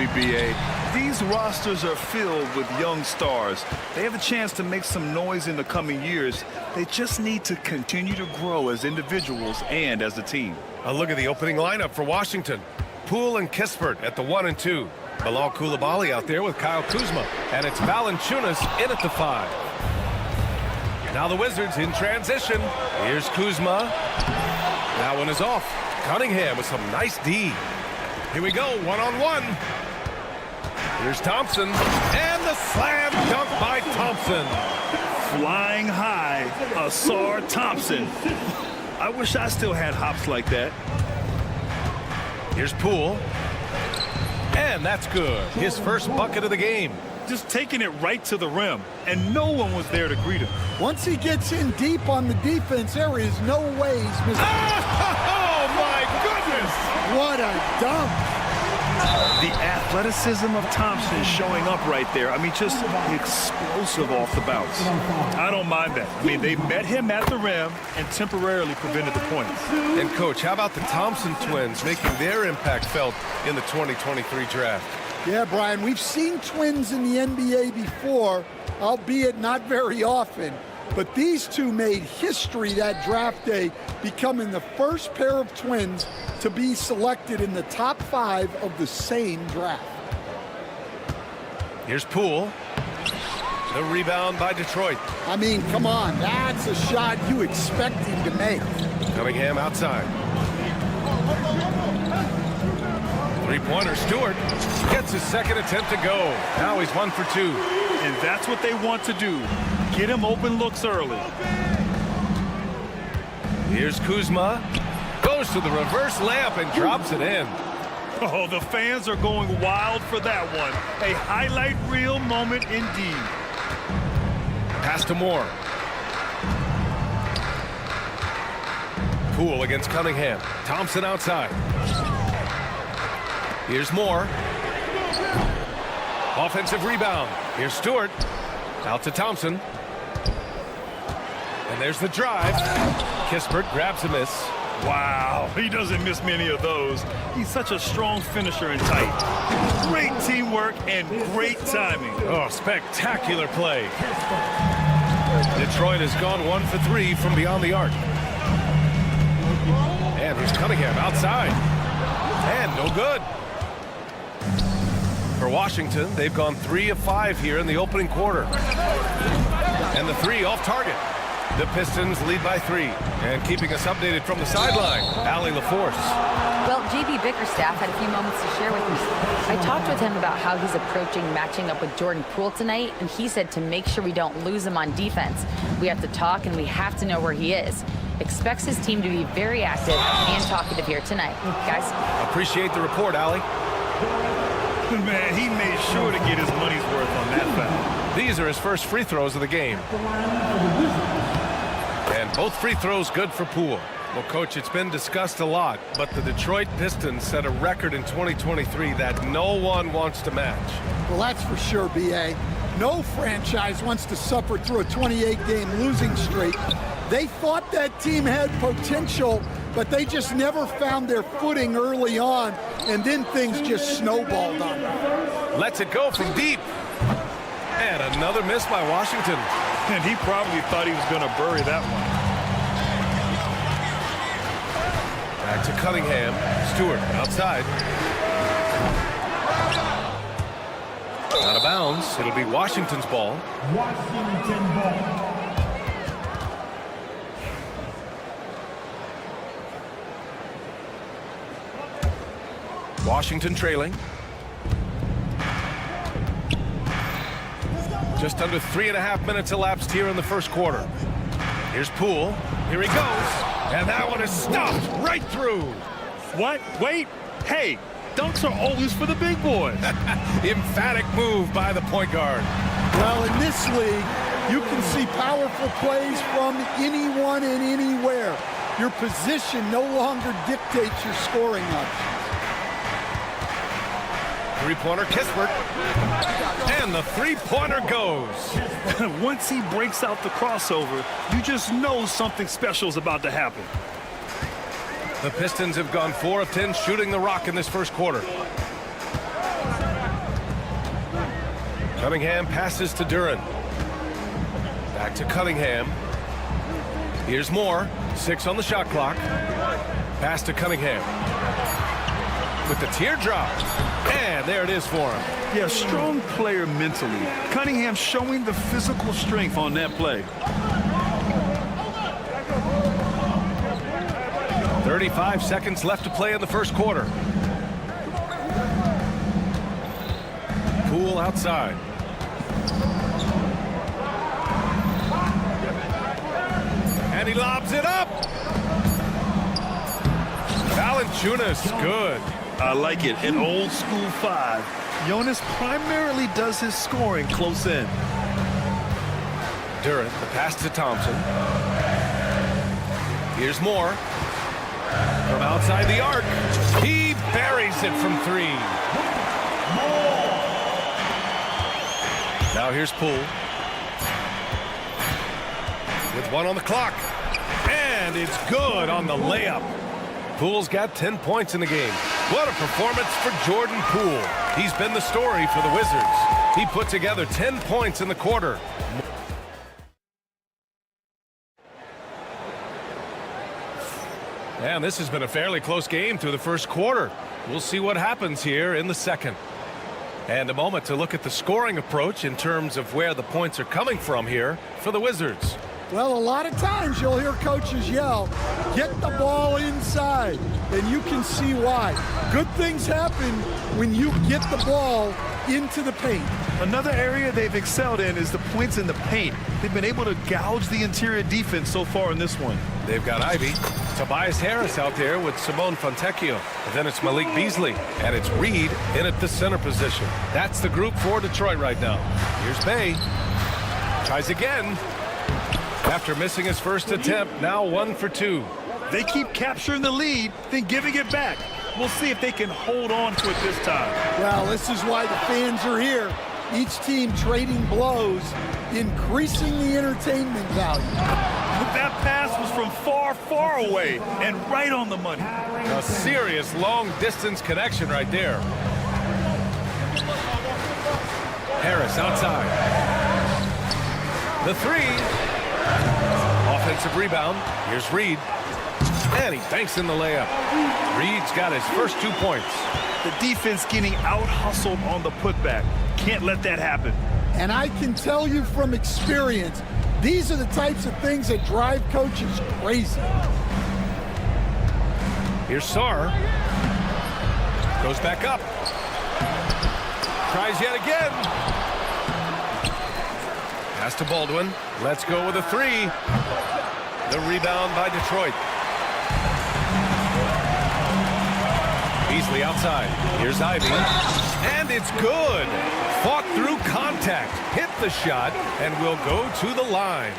[SPEAKER 7] Absolutely, B.A. These rosters are filled with young stars. They have a chance to make some noise in the coming years. They just need to continue to grow as individuals and as a team.
[SPEAKER 8] A look at the opening lineup for Washington. Poole and Kispert at the 1 and 2. Bilal Coulibaly out there with Kyle Kuzma. And it's Valanciunas in at the 5. Now the Wizards in transition. Here's Kuzma. That one is off. Cunningham with some nice D. Here we go, one-on-one. Here's Thompson. And the slam dunk by Thompson.
[SPEAKER 7] Flying high, Asar Thompson. I wish I still had hops like that.
[SPEAKER 8] Here's Poole. And that's good. His first bucket of the game.
[SPEAKER 7] Just taking it right to the rim, and no one was there to greet him.
[SPEAKER 4] Once he gets in deep on the defense, there is no way he's missing.
[SPEAKER 8] Oh, my goodness!
[SPEAKER 4] What a dunk.
[SPEAKER 7] The athleticism of Thompson showing up right there. I mean, just explosive off the bounce. I don't mind that. I mean, they met him at the rim and temporarily prevented the points.
[SPEAKER 8] And, Coach, how about the Thompson twins making their impact felt in the 2023 draft?
[SPEAKER 4] Yeah, Brian, we've seen twins in the NBA before, albeit not very often. But these two made history that draft day, becoming the first pair of twins to be selected in the top 5 of the same draft.
[SPEAKER 8] Here's Poole. The rebound by Detroit.
[SPEAKER 4] I mean, come on, that's a shot you expect him to make.
[SPEAKER 8] Cunningham outside. Three-pointer, Stewart gets his second attempt to go. Now he's 1 for 2.
[SPEAKER 7] And that's what they want to do. Get him open looks early.
[SPEAKER 8] Here's Kuzma. Goes to the reverse layup and drops it in.
[SPEAKER 7] Oh, the fans are going wild for that one. A highlight reel moment indeed.
[SPEAKER 8] Pass to Moore. Poole against Cunningham. Thompson outside. Here's Moore. Offensive rebound. Here's Stewart. Out to Thompson. And there's the drive. Kispert grabs a miss.
[SPEAKER 7] Wow, he doesn't miss many of those. He's such a strong finisher and tight. Great teamwork and great timing.
[SPEAKER 8] Oh, spectacular play. Detroit has gone 1 for 3 from beyond the arc. And here's Cunningham outside. And no good. For Washington, they've gone 3 of 5 here in the opening quarter. And the 3 off target. The Pistons lead by 3. And keeping us updated from the sideline, Allie LaForce.
[SPEAKER 12] Well, JB Bickerstaff had a few moments to share with me. I talked with him about how he's approaching matching up with Jordan Poole tonight, and he said to make sure we don't lose him on defense, we have to talk and we have to know where he is. Expects his team to be very active and talkative here tonight. Guys?
[SPEAKER 8] Appreciate the report, Allie.
[SPEAKER 7] Man, he made sure to get his money's worth on that foul.
[SPEAKER 8] These are his first free throws of the game. And both free throws good for Poole. Well, Coach, it's been discussed a lot, but the Detroit Pistons set a record in 2023 that no one wants to match.
[SPEAKER 4] Well, that's for sure, B.A. No franchise wants to suffer through a 28-game losing streak. They thought that team had potential, but they just never found their footing early on, and then things just snowballed on them.
[SPEAKER 8] Lets it go from deep. And another miss by Washington.
[SPEAKER 7] And he probably thought he was going to bury that one.
[SPEAKER 8] Back to Cunningham. Stewart outside. Out of bounds. It'll be Washington's ball.
[SPEAKER 5] Washington ball.
[SPEAKER 8] Washington trailing. Just under 3.5 minutes elapsed here in the first quarter. Here's Poole. Here he goes. And that one is stuffed right through.
[SPEAKER 7] What? Wait. Hey, dunks are always for the big boys.
[SPEAKER 8] Emphatic move by the point guard.
[SPEAKER 4] Well, in this league, you can see powerful plays from anyone and anywhere. Your position no longer dictates your scoring options.
[SPEAKER 8] Three-pointer, Kispert. And the three-pointer goes.
[SPEAKER 7] Once he breaks out the crossover, you just know something special is about to happen.
[SPEAKER 8] The Pistons have gone 4 of 10 shooting the rock in this first quarter. Cunningham passes to Duran. Back to Cunningham. Here's Moore. 6 on the shot clock. Pass to Cunningham. With the teardrop. And there it is for him.
[SPEAKER 7] Yeah, strong player mentally. Cunningham showing the physical strength on that play.
[SPEAKER 8] 35 seconds left to play in the first quarter. Poole outside. And he lobs it up. Valanciunas, good.
[SPEAKER 7] I like it. An old school 5. Jonas primarily does his scoring close in.
[SPEAKER 8] Durant, the pass to Thompson. Here's Moore. From outside the arc. He buries it from 3. Now here's Poole. With 1 on the clock. And it's good on the layup. Poole's got 10 points in the game. What a performance for Jordan Poole. He's been the story for the Wizards. He put together 10 points in the quarter. And this has been a fairly close game through the first quarter. We'll see what happens here in the second. And a moment to look at the scoring approach in terms of where the points are coming from here for the Wizards.
[SPEAKER 4] Well, a lot of times you'll hear coaches yell, get the ball inside, and you can see why. Good things happen when you get the ball into the paint.
[SPEAKER 7] Another area they've excelled in is the points in the paint. They've been able to gouge the interior defense so far in this one.
[SPEAKER 8] They've got Ivy, Tobias Harris out there with Simone Fontecchio. And then it's Malik Beasley, and it's Reed in at the center position. That's the group for Detroit right now. Here's Bay. Tries again. After missing his first attempt, now 1 for 2.
[SPEAKER 7] They keep capturing the lead, then giving it back. We'll see if they can hold on to it this time.
[SPEAKER 4] Well, this is why the fans are here. Each team trading blows, increasing the entertainment value.
[SPEAKER 7] That pass was from far, far away and right on the money.
[SPEAKER 8] A serious long-distance connection right there. Harris outside. The 3. Offensive rebound. Here's Reed. And he banks in the layup. Reed's got his first 2 points.
[SPEAKER 7] The defense getting out-hustled on the putback. Can't let that happen.
[SPEAKER 4] And I can tell you from experience, these are the types of things that drive coaches crazy.
[SPEAKER 8] Here's Sarr. Goes back up. Tries yet again. Pass to Baldwin. Let's go with a 3. The rebound by Detroit. Beasley outside. Here's Ivy. And it's good. Fought through contact. Hit the shot and will go to the line.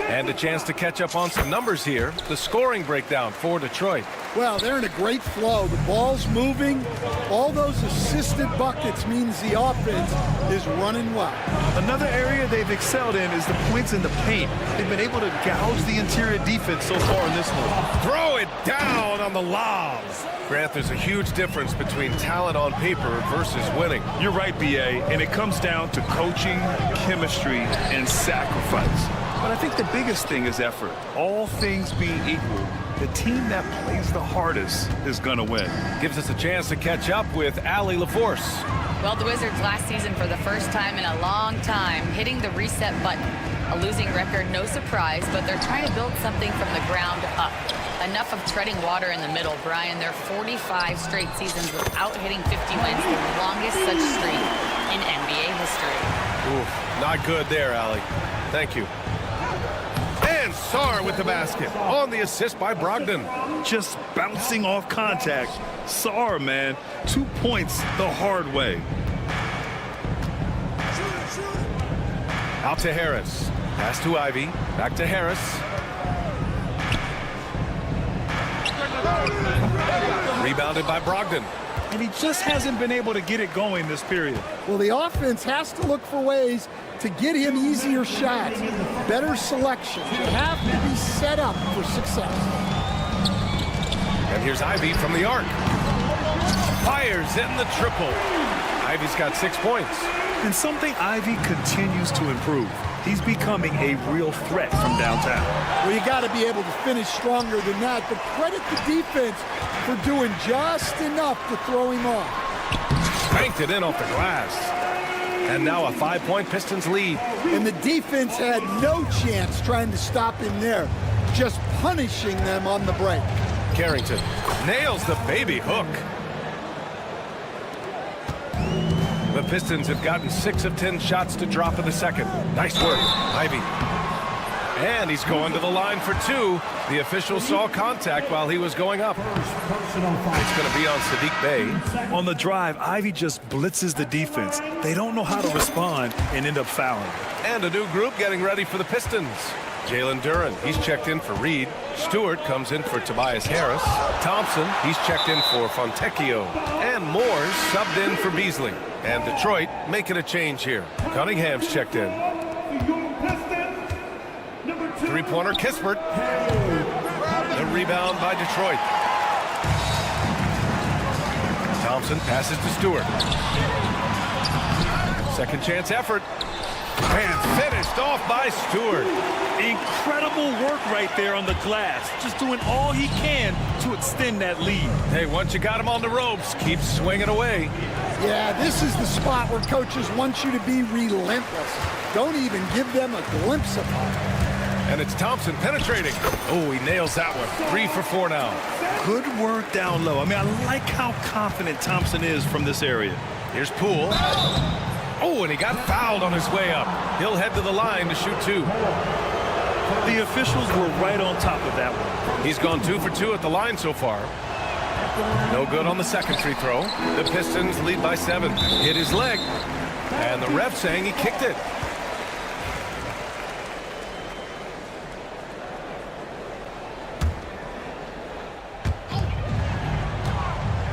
[SPEAKER 8] And a chance to catch up on some numbers here. The scoring breakdown for Detroit.
[SPEAKER 4] Well, they're in a great flow. The ball's moving. All those assisted buckets means the offense is running well.
[SPEAKER 7] Another area they've excelled in is the points in the paint. They've been able to gouge the interior defense so far in this one.
[SPEAKER 8] Throw it down on the lob. Grant, there's a huge difference between talent on paper versus winning.
[SPEAKER 7] You're right, B.A., and it comes down to coaching, chemistry, and sacrifice. But I think the biggest thing is effort. All things being equal, the team that plays the hardest is going to win.
[SPEAKER 8] Gives us a chance to catch up with Allie LaForce.
[SPEAKER 12] Well, the Wizards last season for the first time in a long time hitting the reset button. A losing record, no surprise, but they're trying to build something from the ground up. Enough of treading water in the middle, Brian. They're 45 straight seasons without hitting 50 wins, the longest such streak in NBA history.
[SPEAKER 8] Oof, not good there, Allie. Thank you. And Sarr with the basket on the assist by Brogdon.
[SPEAKER 7] Just bouncing off contact. Sarr, man, 2 points the hard way.
[SPEAKER 8] Out to Harris. Pass to Ivy. Back to Harris. Rebounded by Brogdon.
[SPEAKER 7] And he just hasn't been able to get it going this period.
[SPEAKER 4] Well, the offense has to look for ways to get him easier shots, better selection. They have to be set up for success.
[SPEAKER 8] And here's Ivy from the arc. Fires in the triple. Ivy's got 6 points.
[SPEAKER 7] And something Ivy continues to improve. He's becoming a real threat from downtown.
[SPEAKER 4] Well, you got to be able to finish stronger than that, but credit the defense for doing just enough to throw him off.
[SPEAKER 8] Spanked it in off the glass. And now a 5-point Pistons lead.
[SPEAKER 4] And the defense had no chance trying to stop him there, just punishing them on the break.
[SPEAKER 8] Carrington nails the baby hook. The Pistons have gotten 6 of 10 shots to drop in the second. Nice work, Ivy. And he's going to the line for 2. The official saw contact while he was going up. It's going to be on Sadiq Bey.
[SPEAKER 7] On the drive, Ivy just blitzes the defense. They don't know how to respond and end up fouling.
[SPEAKER 8] And a new group getting ready for the Pistons. Jalen Duren, he's checked in for Reed. Stewart comes in for Tobias Harris. Thompson, he's checked in for Fontecchio. And Moores subbed in for Beasley. And Detroit making a change here. Cunningham's checked in. Three-pointer Kispert. The rebound by Detroit. Thompson passes to Stewart. Second chance effort. And finished off by Stewart.
[SPEAKER 7] Incredible work right there on the glass. Just doing all he can to extend that lead.
[SPEAKER 8] Hey, once you got him on the ropes, keep swinging away.
[SPEAKER 4] Yeah, this is the spot where coaches want you to be relentless. Don't even give them a glimpse of it.
[SPEAKER 8] And it's Thompson penetrating. Oh, he nails that one. 3 for 4 now.
[SPEAKER 7] Good work down low. I mean, I like how confident Thompson is from this area.
[SPEAKER 8] Here's Poole. Oh, and he got fouled on his way up. He'll head to the line to shoot 2.
[SPEAKER 7] The officials were right on top of that one.
[SPEAKER 8] He's gone 2 for 2 at the line so far. No good on the second free throw. The Pistons lead by 7. Hit his leg. And the ref saying he kicked it.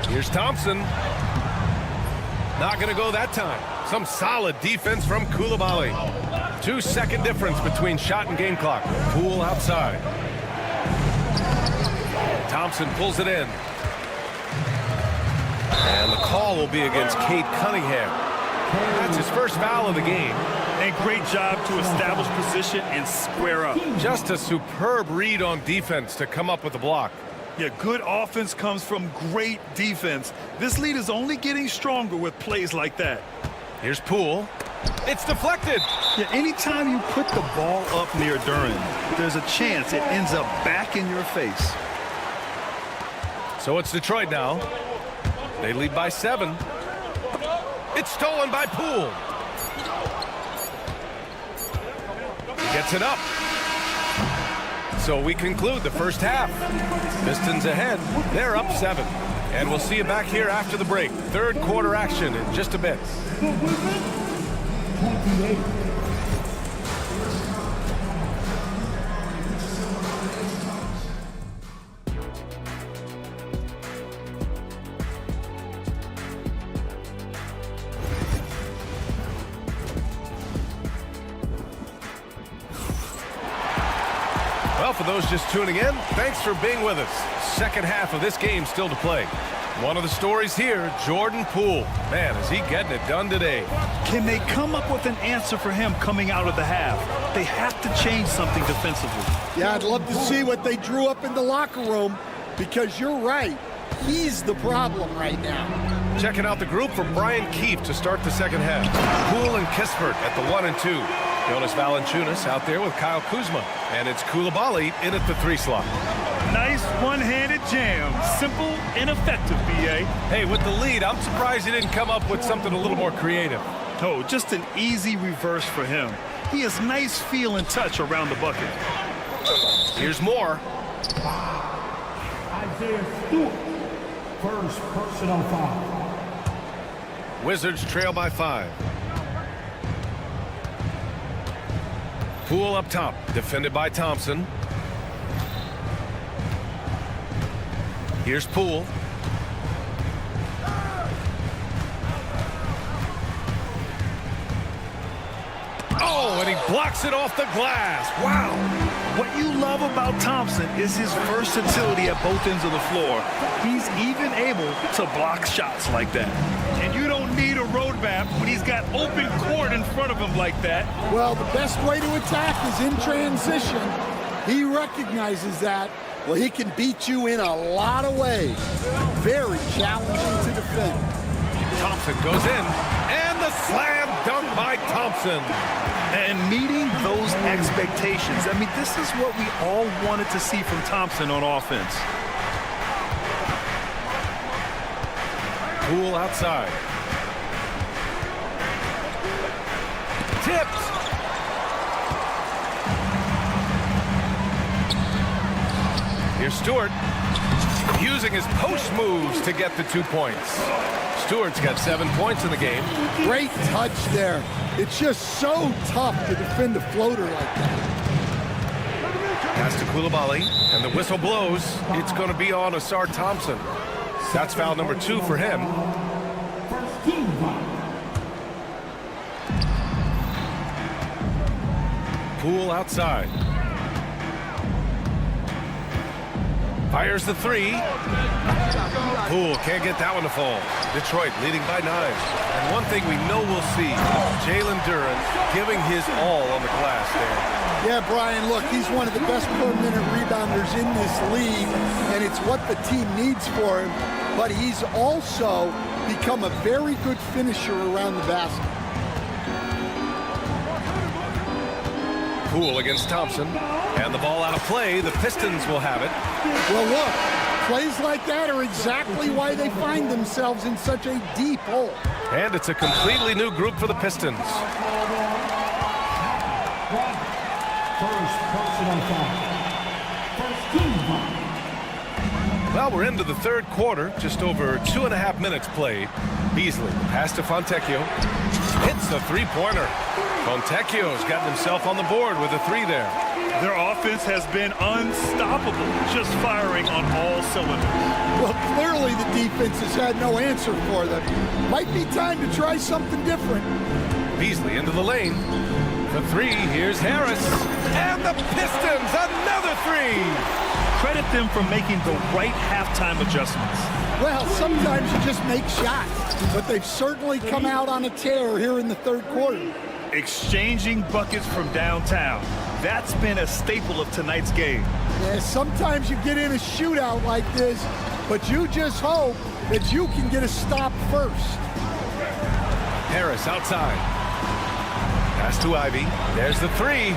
[SPEAKER 8] Here's Thompson. Not going to go that time. Some solid defense from Coulibaly. 2-second difference between shot and game clock. Poole outside. Thompson pulls it in. And the call will be against Cade Cunningham. That's his first foul of the game.
[SPEAKER 7] And great job to establish position and square up.
[SPEAKER 8] Just a superb read on defense to come up with the block.
[SPEAKER 7] Yeah, good offense comes from great defense. This lead is only getting stronger with plays like that.
[SPEAKER 8] Here's Poole. It's deflected.
[SPEAKER 7] Yeah, anytime you put the ball up near Duren, there's a chance it ends up back in your face.
[SPEAKER 8] So it's Detroit now. They lead by 7. It's stolen by Poole. He gets it up. So we conclude the first half. Pistons ahead. They're up 7. And we'll see you back here after the break. Third quarter action in just a bit. Well, for those just tuning in, thanks for being with us. Second half of this game still to play. One of the stories here, Jordan Poole. Man, is he getting it done today.
[SPEAKER 7] Can they come up with an answer for him coming out of the half? They have to change something defensively.
[SPEAKER 4] Yeah, I'd love to see what they drew up in the locker room, because you're right. He's the problem right now.
[SPEAKER 8] Checking out the group for Brian Keefe to start the second half. Poole and Kispert at the 1 and 2. Jonas Valanciunas out there with Kyle Kuzma. And it's Coulibaly in at the 3 slot.
[SPEAKER 7] Nice one-handed jam. Simple and effective, B.A.
[SPEAKER 8] Hey, with the lead, I'm surprised he didn't come up with something a little more creative.
[SPEAKER 7] Oh, just an easy reverse for him. He has nice feel and touch around the bucket.
[SPEAKER 8] Here's more.
[SPEAKER 5] Isaiah Stewart, first personal foul.
[SPEAKER 8] Wizards trail by 5. Poole up top, defended by Thompson. Here's Poole. Oh, and he blocks it off the glass. Wow.
[SPEAKER 7] What you love about Thompson is his versatility at both ends of the floor. He's even able to block shots like that. And you don't need a roadmap when he's got open court in front of him like that.
[SPEAKER 4] Well, the best way to attack is in transition. He recognizes that. Well, he can beat you in a lot of ways. Very challenging to defend.
[SPEAKER 8] Thompson goes in, and the slam dunk by Thompson.
[SPEAKER 7] And meeting those expectations. I mean, this is what we all wanted to see from Thompson on offense.
[SPEAKER 8] Poole outside. Tipped. Here's Stewart using his post moves to get the 2 points. Stewart's got 7 points in the game.
[SPEAKER 4] Great touch there. It's just so tough to defend a floater like that.
[SPEAKER 8] Pass to Coulibaly, and the whistle blows. It's going to be on Asar Thompson. That's foul number 2 for him. Poole outside. Fires the 3. Poole can't get that one to fall. Detroit leading by 9. And one thing we know we'll see, Jalen Duren giving his all on the glass there.
[SPEAKER 4] Yeah, Brian, look, he's one of the best per-minute rebounders in this league, and it's what the team needs for him. But he's also become a very good finisher around the basket.
[SPEAKER 8] Poole against Thompson, and the ball out of play. The Pistons will have it.
[SPEAKER 4] Well, look, plays like that are exactly why they find themselves in such a deep hole.
[SPEAKER 8] And it's a completely new group for the Pistons.
[SPEAKER 5] First personal foul. First team foul.
[SPEAKER 8] Well, we're into the third quarter, just over 2.5 minutes played. Beasley, pass to Fontecchio, hits the three-pointer. Fontecchio's gotten himself on the board with a 3 there.
[SPEAKER 7] Their offense has been unstoppable, just firing on all cylinders.
[SPEAKER 4] Well, clearly the defense has had no answer for them. Might be time to try something different.
[SPEAKER 8] Beasley into the lane. The 3, here's Harris. And the Pistons, another 3.
[SPEAKER 7] Credit them for making the right halftime adjustments.
[SPEAKER 4] Well, sometimes you just make shots, but they've certainly come out on a tear here in the third quarter.
[SPEAKER 7] Exchanging buckets from downtown. That's been a staple of tonight's game.
[SPEAKER 4] Yeah, sometimes you get in a shootout like this, but you just hope that you can get a stop first.
[SPEAKER 8] Harris outside. Pass to Ivy. There's the 3.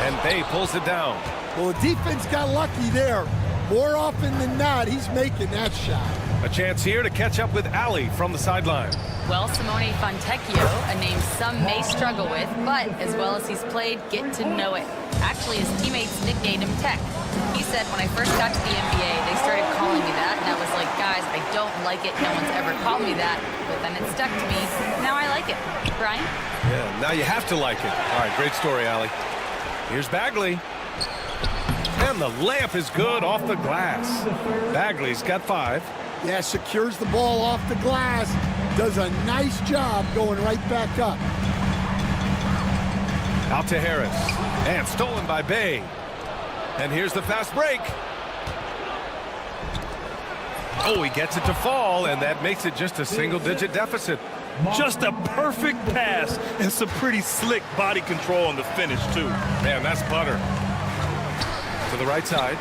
[SPEAKER 8] And Bay pulls it down.
[SPEAKER 4] Well, the defense got lucky there. More often than not, he's making that shot.
[SPEAKER 8] A chance here to catch up with Allie from the sideline.
[SPEAKER 12] Well, Simone Fontecchio, a name some may struggle with, but as well as he's played, get to know it. Actually, his teammates nicknamed him Tech. He said, when I first got to the NBA, they started calling me that, and I was like, guys, I don't like it. No one's ever called me that, but then it stuck to me. Now I like it. Brian?
[SPEAKER 8] Yeah, now you have to like it. All right, great story, Allie. Here's Bagley. And the layup is good off the glass. Bagley's got 5.
[SPEAKER 4] Yeah, secures the ball off the glass. Does a nice job going right back up.
[SPEAKER 8] Out to Harris. And stolen by Bay. And here's the fast break. Oh, he gets it to fall, and that makes it just a single-digit deficit.
[SPEAKER 7] Just a perfect pass and some pretty slick body control on the finish, too.
[SPEAKER 8] Man, that's butter. To the right side.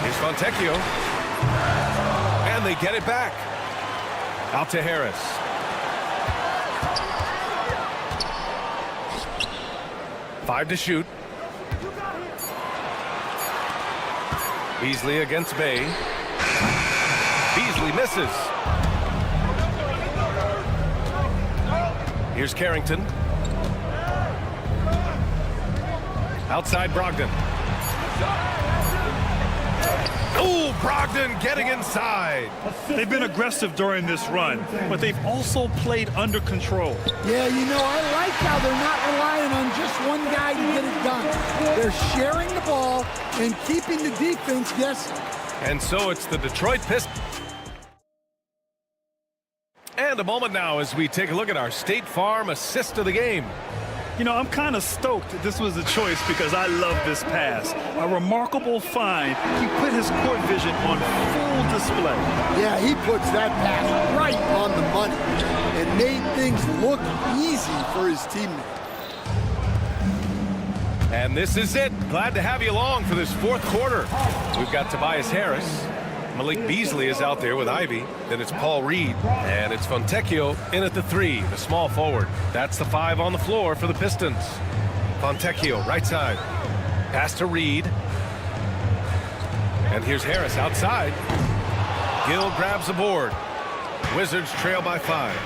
[SPEAKER 8] Here's Fontecchio. And they get it back. Out to Harris. Five to shoot. Beasley against Bay. Beasley misses. Here's Carrington. Outside Brogdon. Oh, Brogdon getting inside.
[SPEAKER 7] They've been aggressive during this run, but they've also played under control.
[SPEAKER 4] Yeah, you know, I like how they're not relying on just one guy to get it done. They're sharing the ball and keeping the defense guessing.
[SPEAKER 8] And so it's the Detroit Pistons. And a moment now as we take a look at our State Farm assist of the game.
[SPEAKER 7] You know, I'm kind of stoked that this was a choice because I love this pass. A remarkable find. He put his court vision on full display.
[SPEAKER 4] Yeah, he puts that pass right on the money and made things look easy for his teammate.
[SPEAKER 8] And this is it. Glad to have you along for this fourth quarter. We've got Tobias Harris. Malik Beasley is out there with Ivy. Then it's Paul Reed. And it's Fontecchio in at the 3, the small forward. That's the 5 on the floor for the Pistons. Fontecchio, right side. Pass to Reed. And here's Harris outside. Gill grabs the board. Wizards trail by 5.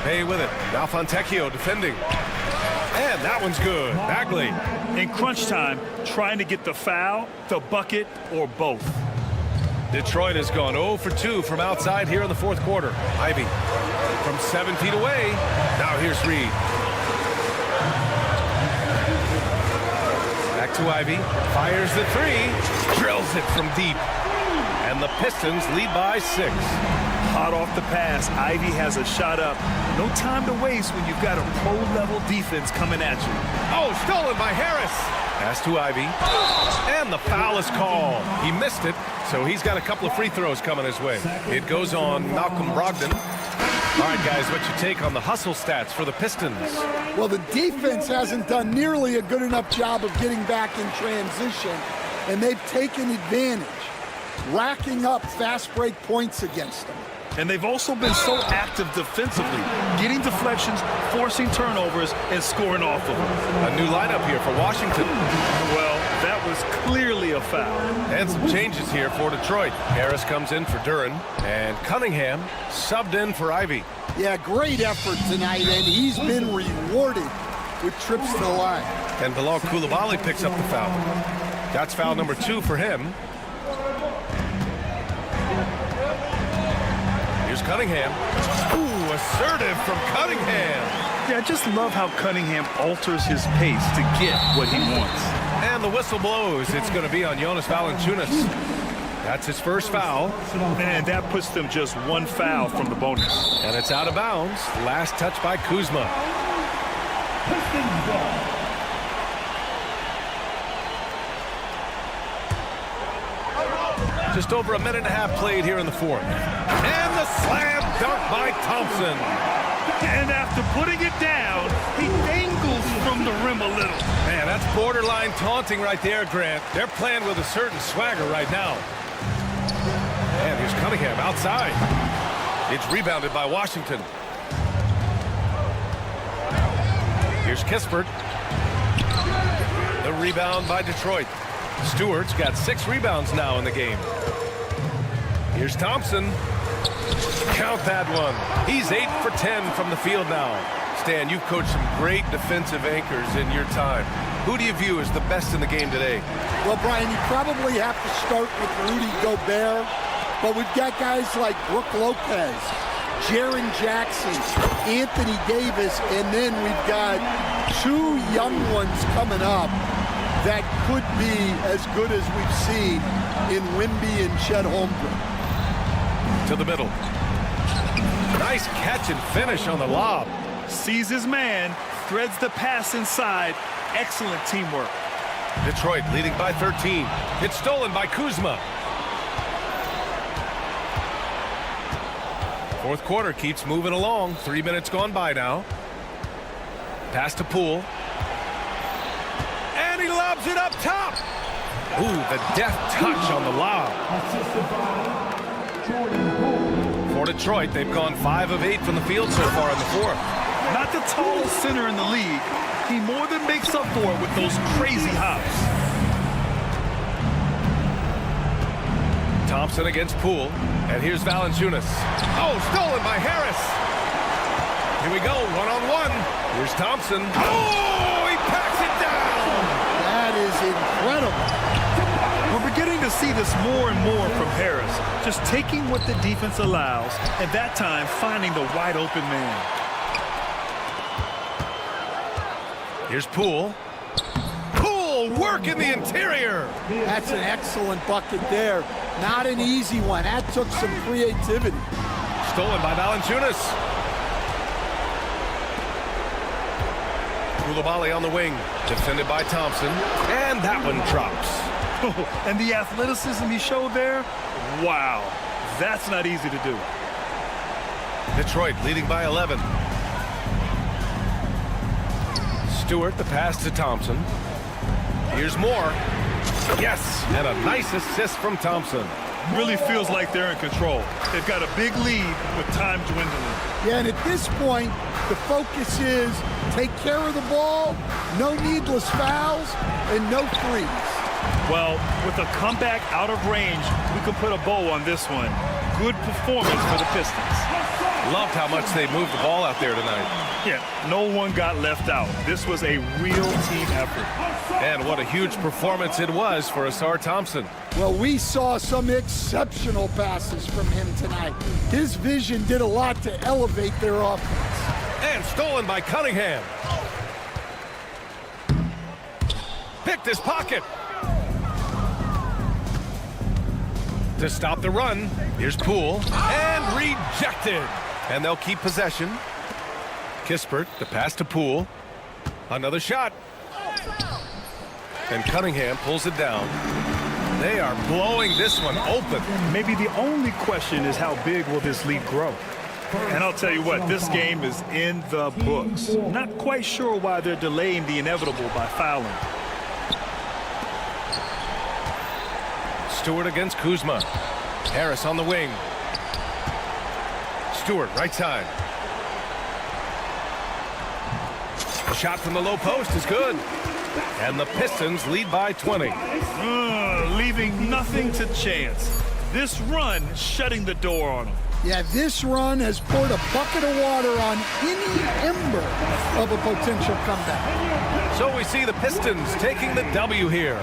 [SPEAKER 8] Bay with it. Now Fontecchio defending. And that one's good. Bagley.
[SPEAKER 7] In crunch time, trying to get the foul, the bucket, or both.
[SPEAKER 8] Detroit has gone 0 for 2 from outside here in the fourth quarter. Ivy from 7 feet away. Now here's Reed. Back to Ivy. Fires the 3. Drills it from deep. And the Pistons lead by 6.
[SPEAKER 7] Hot off the pass, Ivy has a shot up. No time to waste when you've got a pro-level defense coming at you.
[SPEAKER 8] Oh, stolen by Harris. Pass to Ivy. And the foul is called. He missed it, so he's got a couple of free throws coming his way. It goes on Malcolm Brogdon. All right, guys, what's your take on the hustle stats for the Pistons?
[SPEAKER 4] Well, the defense hasn't done nearly a good enough job of getting back in transition, and they've taken advantage, racking up fast break points against them.
[SPEAKER 7] And they've also been so active defensively, getting deflections, forcing turnovers, and scoring off of them.
[SPEAKER 8] A new lineup here for Washington.
[SPEAKER 7] Well, that was clearly a foul.
[SPEAKER 8] And some changes here for Detroit. Harris comes in for Duren, and Cunningham subbed in for Ivy.
[SPEAKER 4] Yeah, great effort tonight, and he's been rewarded with trips to the line.
[SPEAKER 8] And Bilal Coulibaly picks up the foul. That's foul number 2 for him. Here's Cunningham. Ooh, assertive from Cunningham.
[SPEAKER 7] Yeah, I just love how Cunningham alters his pace to get what he wants.
[SPEAKER 8] And the whistle blows. It's going to be on Jonas Valanciunas. That's his first foul.
[SPEAKER 7] And that puts them just 1 foul from the bonus.
[SPEAKER 8] And it's out of bounds. Last touch by Kuzma. Just over a minute and a half played here in the fourth. And the slam dunk by Thompson.
[SPEAKER 7] And after putting it down, he dangles from the rim a little.
[SPEAKER 8] Man, that's borderline taunting right there, Grant. They're playing with a certain swagger right now. And here's Cunningham outside. It's rebounded by Washington. Here's Kispert. The rebound by Detroit. Stewart's got 6 rebounds now in the game. Here's Thompson. Count that one. He's 8 for 10 from the field now. Stan, you've coached some great defensive anchors in your time. Who do you view as the best in the game today?
[SPEAKER 4] Well, Brian, you probably have to start with Rudy Gobert, but we've got guys like Brook Lopez, Jaren Jackson, Anthony Davis, and then we've got 2 young ones coming up that could be as good as we've seen in Wemby and Chet Holmgren.
[SPEAKER 8] To the middle. Nice catch and finish on the lob.
[SPEAKER 7] Sees his man, threads the pass inside. Excellent teamwork.
[SPEAKER 8] Detroit leading by 13. It's stolen by Kuzma. Fourth quarter keeps moving along. 3 minutes gone by now. Pass to Poole. And he lobs it up top. Ooh, the deft touch on the lob. For Detroit, they've gone 5 of 8 from the field so far in the fourth.
[SPEAKER 7] Not the tallest center in the league. He more than makes up for it with those crazy hops.
[SPEAKER 8] Thompson against Poole. And here's Valanciunas. Oh, stolen by Harris. Here we go, one-on-one. Here's Thompson. Oh, he packs it down.
[SPEAKER 4] That is incredible.
[SPEAKER 7] We're beginning to see this more and more from Harris. Just taking what the defense allows, and that time finding the wide open man.
[SPEAKER 8] Here's Poole. Poole work in the interior.
[SPEAKER 4] That's an excellent bucket there. Not an easy one. That took some creativity.
[SPEAKER 8] Stolen by Valanciunas. Koulibaly on the wing, defended by Thompson, and that one drops.
[SPEAKER 7] And the athleticism he showed there, wow, that's not easy to do.
[SPEAKER 8] Detroit leading by 11. Stewart, the pass to Thompson. Here's more. Yes, and a nice assist from Thompson.
[SPEAKER 7] Really feels like they're in control. They've got a big lead with time dwindling.
[SPEAKER 4] Yeah, and at this point, the focus is take care of the ball, no needless fouls, and no threes.
[SPEAKER 7] Well, with a comeback out of range, we can put a bow on this one. Good performance for the Pistons.
[SPEAKER 8] Loved how much they moved the ball out there tonight.
[SPEAKER 7] Yeah, no one got left out. This was a real team effort.
[SPEAKER 8] And what a huge performance it was for Asar Thompson.
[SPEAKER 4] Well, we saw some exceptional passes from him tonight. His vision did a lot to elevate their offense.
[SPEAKER 8] And stolen by Cunningham. Picked his pocket. To stop the run, here's Poole, and rejected. And they'll keep possession. Kispert, the pass to Poole. Another shot. And Cunningham pulls it down. They are blowing this one open.
[SPEAKER 7] Maybe the only question is how big will this lead grow? And I'll tell you what, this game is in the books. Not quite sure why they're delaying the inevitable by fouling.
[SPEAKER 8] Stewart against Kuzma. Harris on the wing. Stewart, right side. A shot from the low post is good. And the Pistons lead by 20.
[SPEAKER 7] Leaving nothing to chance. This run shutting the door on them.
[SPEAKER 4] Yeah, this run has poured a bucket of water on any ember of a potential comeback.
[SPEAKER 8] So we see the Pistons taking the W here.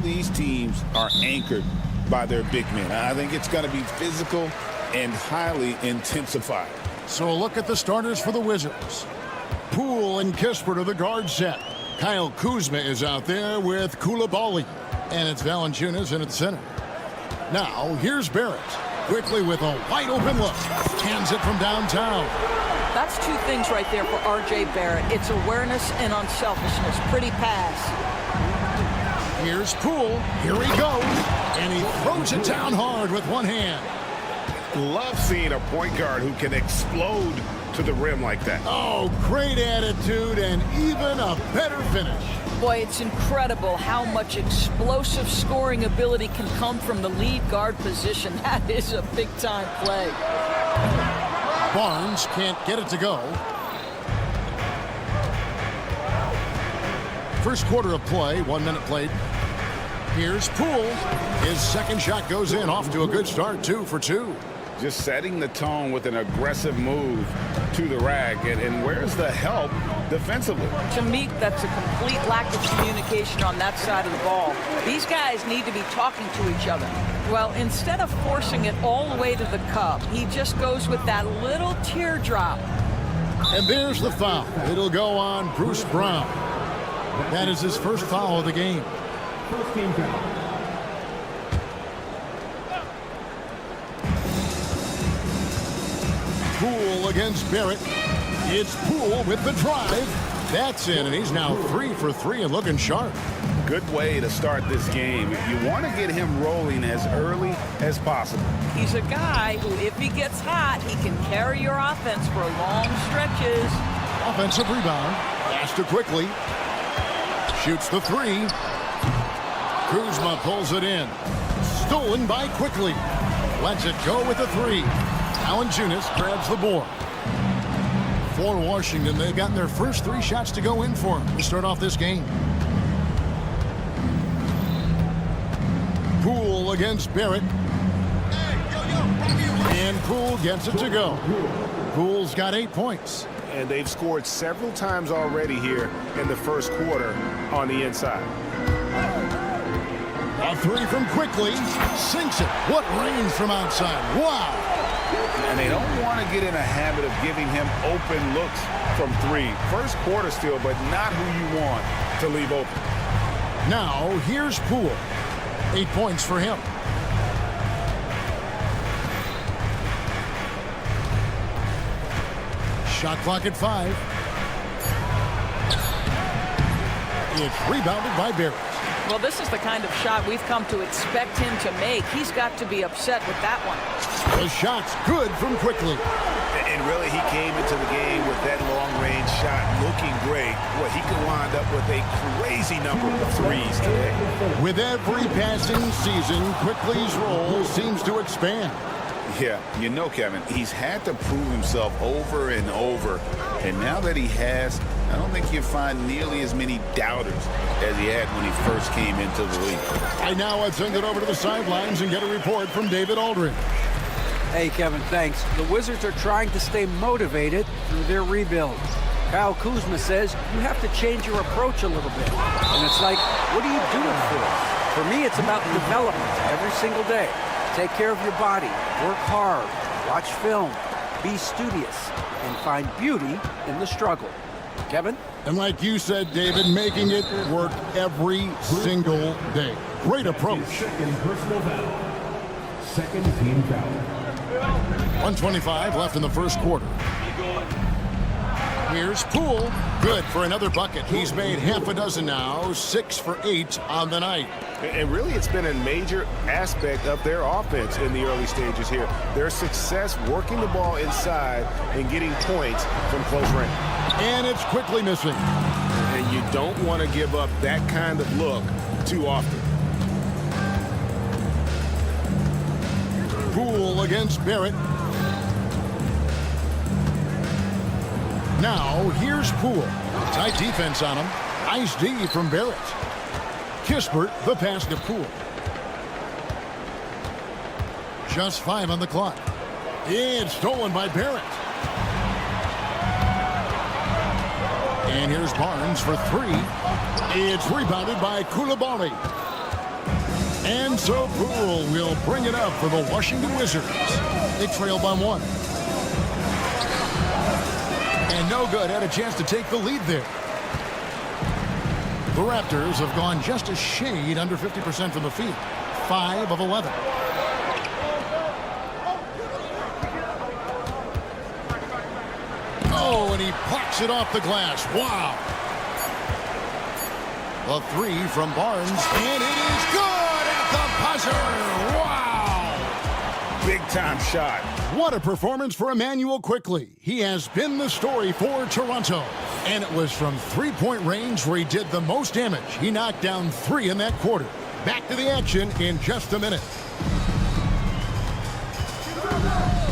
[SPEAKER 2] these teams are anchored by their big men. I think it's going to be physical and highly intensified.
[SPEAKER 1] So a look at the starters for the Wizards. Poole and Kispert are the guard set. Kyle Kuzma is out there with Koulibaly. And it's Valanciunas in at center. Now, here's Barrett. Quickly with a wide-open look. Hands it from downtown.
[SPEAKER 9] That's two things right there for R.J. Barrett. It's awareness and unselfishness. Pretty pass.
[SPEAKER 1] Here's Poole. Here he goes. And he throws it down hard with one hand.
[SPEAKER 6] Love seeing a point guard who can explode to the rim like that.
[SPEAKER 1] Oh, great attitude and even a better finish.
[SPEAKER 9] Boy, it's incredible how much explosive scoring ability can come from the lead guard position. That is a big-time play.
[SPEAKER 1] Barnes can't get it to go. First quarter of play, 1 minute played. Here's Poole. His second shot goes in, off to a good start, 2 for 2.
[SPEAKER 6] Just setting the tone with an aggressive move to the rack. And where's the help defensively?
[SPEAKER 9] To me, that's a complete lack of communication on that side of the ball. These guys need to be talking to each other. Well, instead of forcing it all the way to the cup, he just goes with that little teardrop.
[SPEAKER 1] And there's the foul. It'll go on Bruce Brown. That is his first foul of the game.
[SPEAKER 5] First team foul.
[SPEAKER 1] Poole against Barrett. It's Poole with the drive. That's in, and he's now 3 for 3 and looking sharp.
[SPEAKER 6] Good way to start this game. You want to get him rolling as early as possible.
[SPEAKER 9] He's a guy who, if he gets hot, he can carry your offense for long stretches.
[SPEAKER 1] Offensive rebound. Faster quickly. Shoots the 3. Kuzma pulls it in. Stolen by Quickly. Lets it go with the 3. Valanciunas grabs the board. For Washington, they've gotten their first 3 shots to go in for him to start off this game. Poole against Barrett. And Poole gets it to go. Poole's got 8 points.
[SPEAKER 6] And they've scored several times already here in the first quarter on the inside.
[SPEAKER 1] A 3 from Quickly. Sinks it. What range from outside. Wow.
[SPEAKER 6] And they don't want to get in a habit of giving him open looks from 3. First quarter still, but not who you want to leave open.
[SPEAKER 1] Now, here's Poole. 8 points for him. Shot clock at 5. It's rebounded by Barrett.
[SPEAKER 9] Well, this is the kind of shot we've come to expect him to make. He's got to be upset with that one.
[SPEAKER 1] The shot's good from Quickly.
[SPEAKER 6] And really, he came into the game with that long-range shot looking great. Well, he could wind up with a crazy number of 3s today.
[SPEAKER 1] With every passing season, Quickly's role seems to expand.
[SPEAKER 6] Yeah, you know, Kevin, he's had to prove himself over and over. And now that he has, I don't think you'll find nearly as many doubters as he had when he first came into the league.
[SPEAKER 1] I now would send it over to the sidelines and get a report from David Aldridge.
[SPEAKER 3] Hey, Kevin, thanks. The Wizards are trying to stay motivated through their rebuild. Kyle Kuzma says you have to change your approach a little bit. And it's like, what are you doing for? For me, it's about development every single day. Take care of your body, work hard, watch film, be studious, and find beauty in the struggle. Kevin?
[SPEAKER 1] And like you said, David, making it work every single day. Great approach.
[SPEAKER 5] Second personal foul. Second team foul.
[SPEAKER 1] 1:25 left in the first quarter. Here's Poole. Good for another bucket. He's made half a dozen now, 6 for 8 on the night.
[SPEAKER 6] And really, it's been a major aspect of their offense in the early stages here. Their success working the ball inside and getting points from close range.
[SPEAKER 1] And it's Quickly missing.
[SPEAKER 6] And you don't want to give up that kind of look too often.
[SPEAKER 1] Poole against Barrett. Now, here's Poole. Tight defense on him. Nice D from Barrett. Kispert, the pass to Poole. Just 5 on the clock. It's stolen by Barrett. And here's Barnes for 3. It's rebounded by Koulibaly. And so Poole will bring it up for the Washington Wizards. They trail by 1. And no good. Had a chance to take the lead there. The Raptors have gone just a shade under 50% from the field. 5 of 11. Oh, and he plucks it off the glass. Wow. A 3 from Barnes, and it is good at the buzzer. Wow.
[SPEAKER 2] Big time shot.
[SPEAKER 1] What a performance for Emmanuel Quickly. He has been the story for Toronto. And it was from three-point range where he did the most damage. He knocked down 3 in that quarter. Back to the action in just a minute.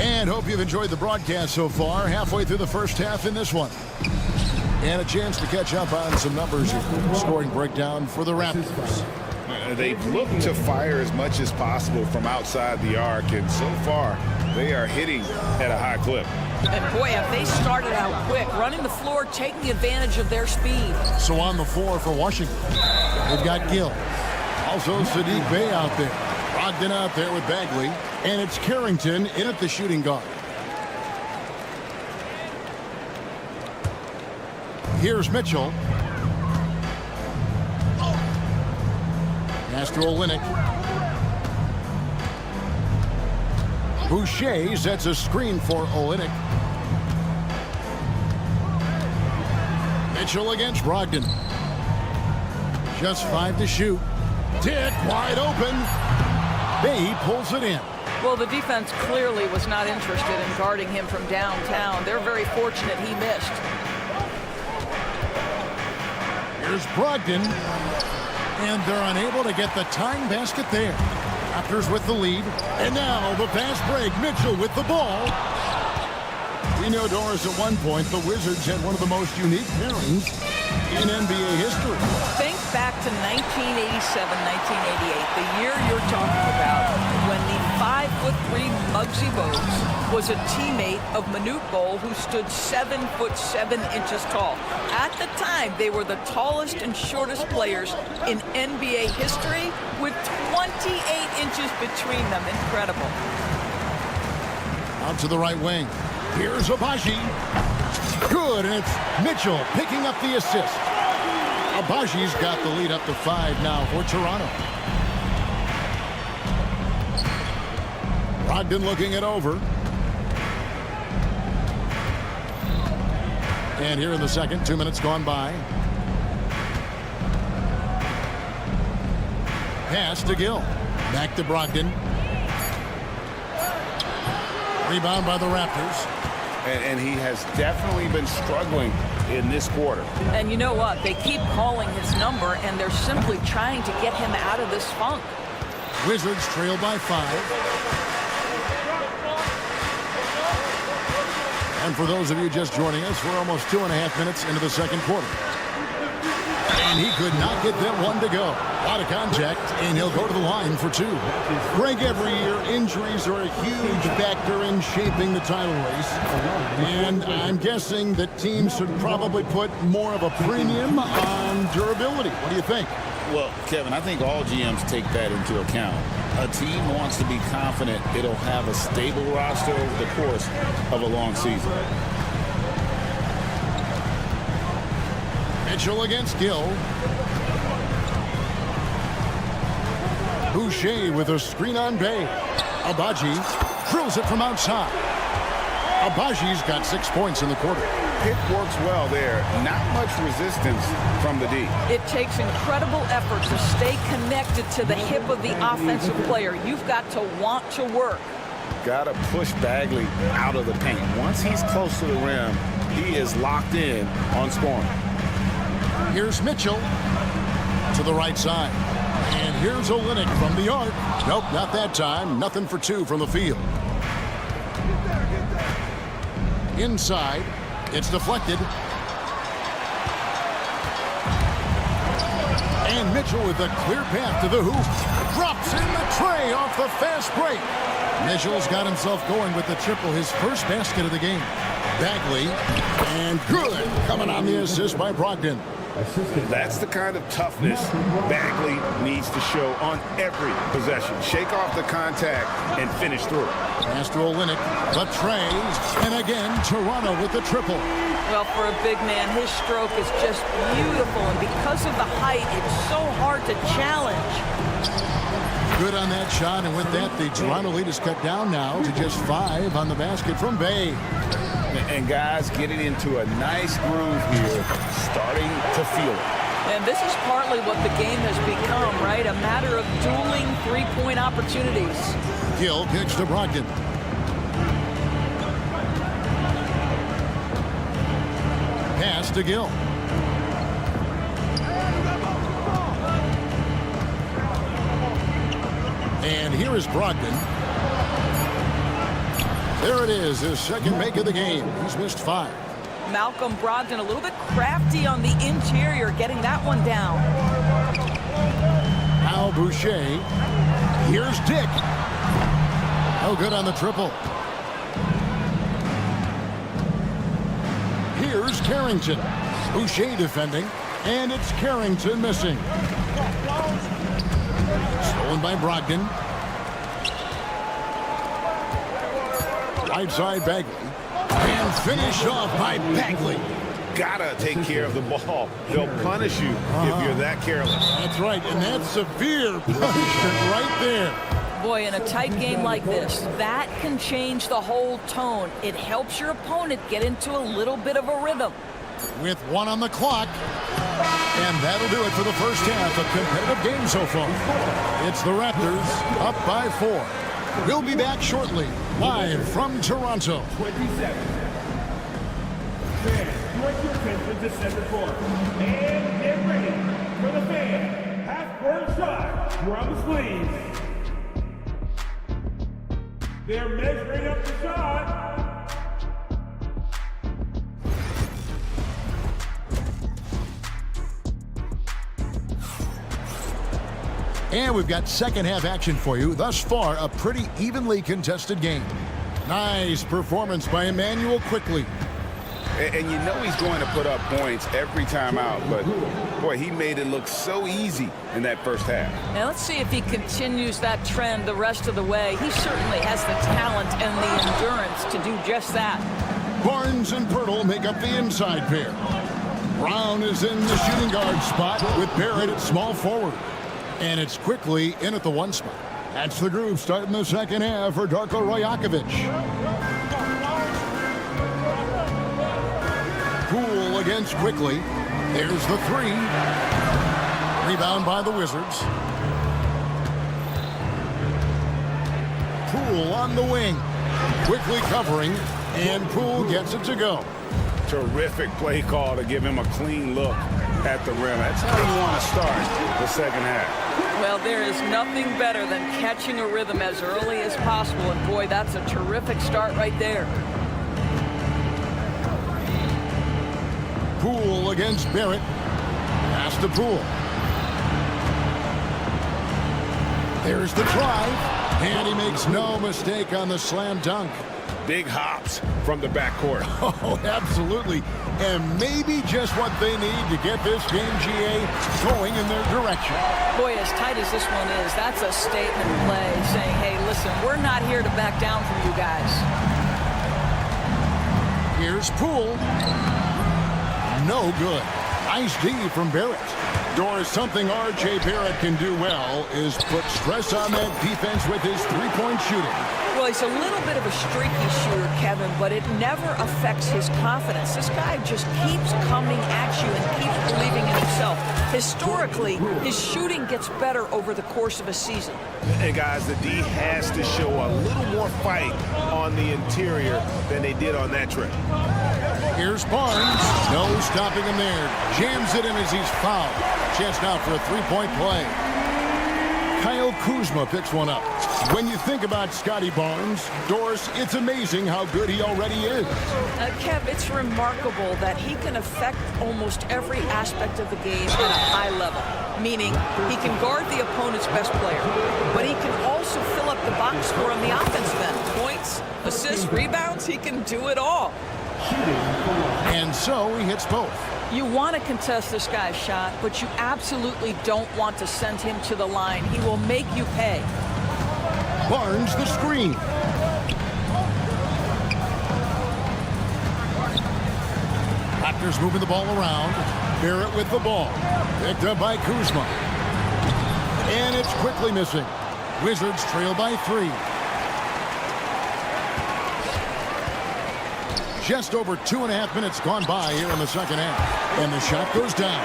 [SPEAKER 1] And hope you've enjoyed the broadcast so far. Halfway through the first half in this one. And a chance to catch up on some numbers here. Scoring breakdown for the Raptors.
[SPEAKER 2] They've looked to fire as much as possible from outside the arc, and so far they are hitting at a high clip.
[SPEAKER 9] And boy, have they started out quick, running the floor, taking advantage of their speed.
[SPEAKER 1] So on the floor for Washington, they've got Gill. Also Sadiq Bey out there. Brogdon out there with Bagley. And it's Carrington in at the shooting guard. Here's Mitchell. Pass to Olynyk. Boucher sets a screen for Olynyk. Mitchell against Brogdon. Just 5 to shoot. Dick wide open. Bey pulls it in.
[SPEAKER 9] Well, the defense clearly was not interested in guarding him from downtown. They're very fortunate he missed.
[SPEAKER 1] Here's Brogdon. And they're unable to get the tying basket there. Raptors with the lead. And now the fast break. Mitchell with the ball. We know, Doris, at one point the Wizards had one of the most unique pairings in NBA history.
[SPEAKER 9] Think back to 1987, 1988, the year you're talking about, when the 5'3" Muggsy Bogues was a teammate of Manute Bol, who stood 7'7" tall. At the time, they were the tallest and shortest players in NBA history, with 28 inches between them. Incredible.
[SPEAKER 1] Out to the right wing. Here's Abaji. Good, and it's Mitchell picking up the assist. Abaji's got the lead up to 5 now for Toronto. Brogdon looking it over. And here in the second, 2 minutes gone by. Pass to Gill. Back to Brogdon. Rebound by the Raptors.
[SPEAKER 2] And he has definitely been struggling in this quarter.
[SPEAKER 9] And you know what? They keep calling his number, and they're simply trying to get him out of this funk.
[SPEAKER 1] Wizards trail by 5. And for those of you just joining us, we're almost 2.5 minutes into the second quarter. And he could not get that one to go. A lot of contact, and he'll go to the line for 2. Greg, every year, injuries are a huge factor in shaping the title race. And I'm guessing that teams should probably put more of a premium on durability. What do you think?
[SPEAKER 2] Well, Kevin, I think all GMs take that into account. A team wants to be confident it'll have a stable roster over the course of a long season.
[SPEAKER 1] Mitchell against Gill. Boucher with a screen on Bey. Abaji drills it from outside. Abaji's got 6 points in the quarter.
[SPEAKER 2] Pick works well there. Not much resistance from the D.
[SPEAKER 9] It takes incredible effort to stay connected to the hip of the offensive player. You've got to want to work.
[SPEAKER 2] Got to push Bagley out of the paint. Once he's close to the rim, he is locked in on scoring.
[SPEAKER 1] Here's Mitchell to the right side. And here's Olynyk from the arc. Nope, not that time. Nothing for 2 from the field. Inside. It's deflected. And Mitchell with a clear path to the hoop. Drops in the tray off the fast break. Mitchell's got himself going with the triple, his first basket of the game. Bagley. And good. Coming on the assist by Brogdon.
[SPEAKER 6] That's the kind of toughness Bagley needs to show on every possession. Shake off the contact and finish through.
[SPEAKER 1] Pass to Olynyk, the trays, and again Toronto with the triple.
[SPEAKER 9] Well, for a big man, his stroke is just beautiful, and because of the height, it's so hard to challenge.
[SPEAKER 1] Good on that shot, and with that, the Toronto lead is cut down now to just 5 on the basket from Bay.
[SPEAKER 6] And guys getting into a nice groove here, starting to feel it.
[SPEAKER 9] And this is partly what the game has become, right? A matter of dueling three-point opportunities.
[SPEAKER 1] Gill kicks to Brogdon. Pass to Gill. And here is Brogdon. There it is, his second make of the game. He's missed 5.
[SPEAKER 9] Malcolm Brogdon a little bit crafty on the interior, getting that one down.
[SPEAKER 1] Al Boucher. Here's Dick. No good on the triple. Here's Carrington. Boucher defending, and it's Carrington missing. Stolen by Brogdon. Right side Bagley. And finished off by Bagley.
[SPEAKER 6] Gotta take care of the ball. They'll punish you if you're that careless.
[SPEAKER 1] That's right, and that's severe punishment right there.
[SPEAKER 9] Boy, in a tight game like this, that can change the whole tone. It helps your opponent get into a little bit of a rhythm.
[SPEAKER 1] With 1 on the clock. And that'll do it for the first half. A competitive game so far. It's the Raptors up by 4. We'll be back shortly, live from Toronto.
[SPEAKER 5] 27. Fans, direct your attention to center court. And get ready for the fan half-court shot. Drum the sleeves. They're measuring up the shot.
[SPEAKER 1] And we've got second half action for you. Thus far, a pretty evenly contested game. Nice performance by Emmanuel Quickly.
[SPEAKER 6] And you know he's going to put up points every time out, but boy, he made it look so easy in that first half.
[SPEAKER 9] Now let's see if he continues that trend the rest of the way. He certainly has the talent and the endurance to do just that.
[SPEAKER 1] Barnes and Pirtle make up the inside pair. Brown is in the shooting guard spot with Barrett at small forward. And it's Quickly in at the 1 spot. That's the groove starting the second half for Darko Rajakovic. Poole against Quickly. There's the 3. Rebound by the Wizards. Poole on the wing. Quickly covering, and Poole gets it to go.
[SPEAKER 6] Terrific play call to give him a clean look at the rim. That's how you want to start the second half.
[SPEAKER 9] Well, there is nothing better than catching a rhythm as early as possible, and boy, that's a terrific start right there.
[SPEAKER 1] Poole against Barrett. Pass to Poole. There's the drive, and he makes no mistake on the slam dunk.
[SPEAKER 6] Big hops from the backcourt.
[SPEAKER 1] Oh, absolutely. And maybe just what they need to get this game, GA, going in their direction.
[SPEAKER 9] Boy, as tight as this one is, that's a statement play saying, hey, listen, we're not here to back down from you guys.
[SPEAKER 1] Here's Poole. No good. Nice D from Barrett. Doris, something R.J. Barrett can do well is put stress on that defense with his three-point shooting.
[SPEAKER 9] Well, he's a little bit of a streaky shooter, Kevin, but it never affects his confidence. This guy just keeps coming at you and keeps believing in himself. Historically, his shooting gets better over the course of a season.
[SPEAKER 6] And guys, the D has to show a little more fight on the interior than they did on that trip.
[SPEAKER 1] Here's Barnes. No stopping him there. Jams it in as he's fouled. Chance now for a three-point play. Kyle Kuzma picks one up. When you think about Scotty Barnes, Doris, it's amazing how good he already is.
[SPEAKER 9] Kev, it's remarkable that he can affect almost every aspect of the game at a high level, meaning he can guard the opponent's best player, but he can also fill up the box score on the offensive end. Points, assists, rebounds, he can do it all.
[SPEAKER 1] And so he hits both.
[SPEAKER 9] You want to contest this guy's shot, but you absolutely don't want to send him to the line. He will make you pay.
[SPEAKER 1] Barnes the screen. Raptors moving the ball around. Barrett with the ball. Picked up by Kuzma. And it's quickly missing. Wizards trail by 3. Just over 2.5 minutes gone by here in the second half. And the shot goes down.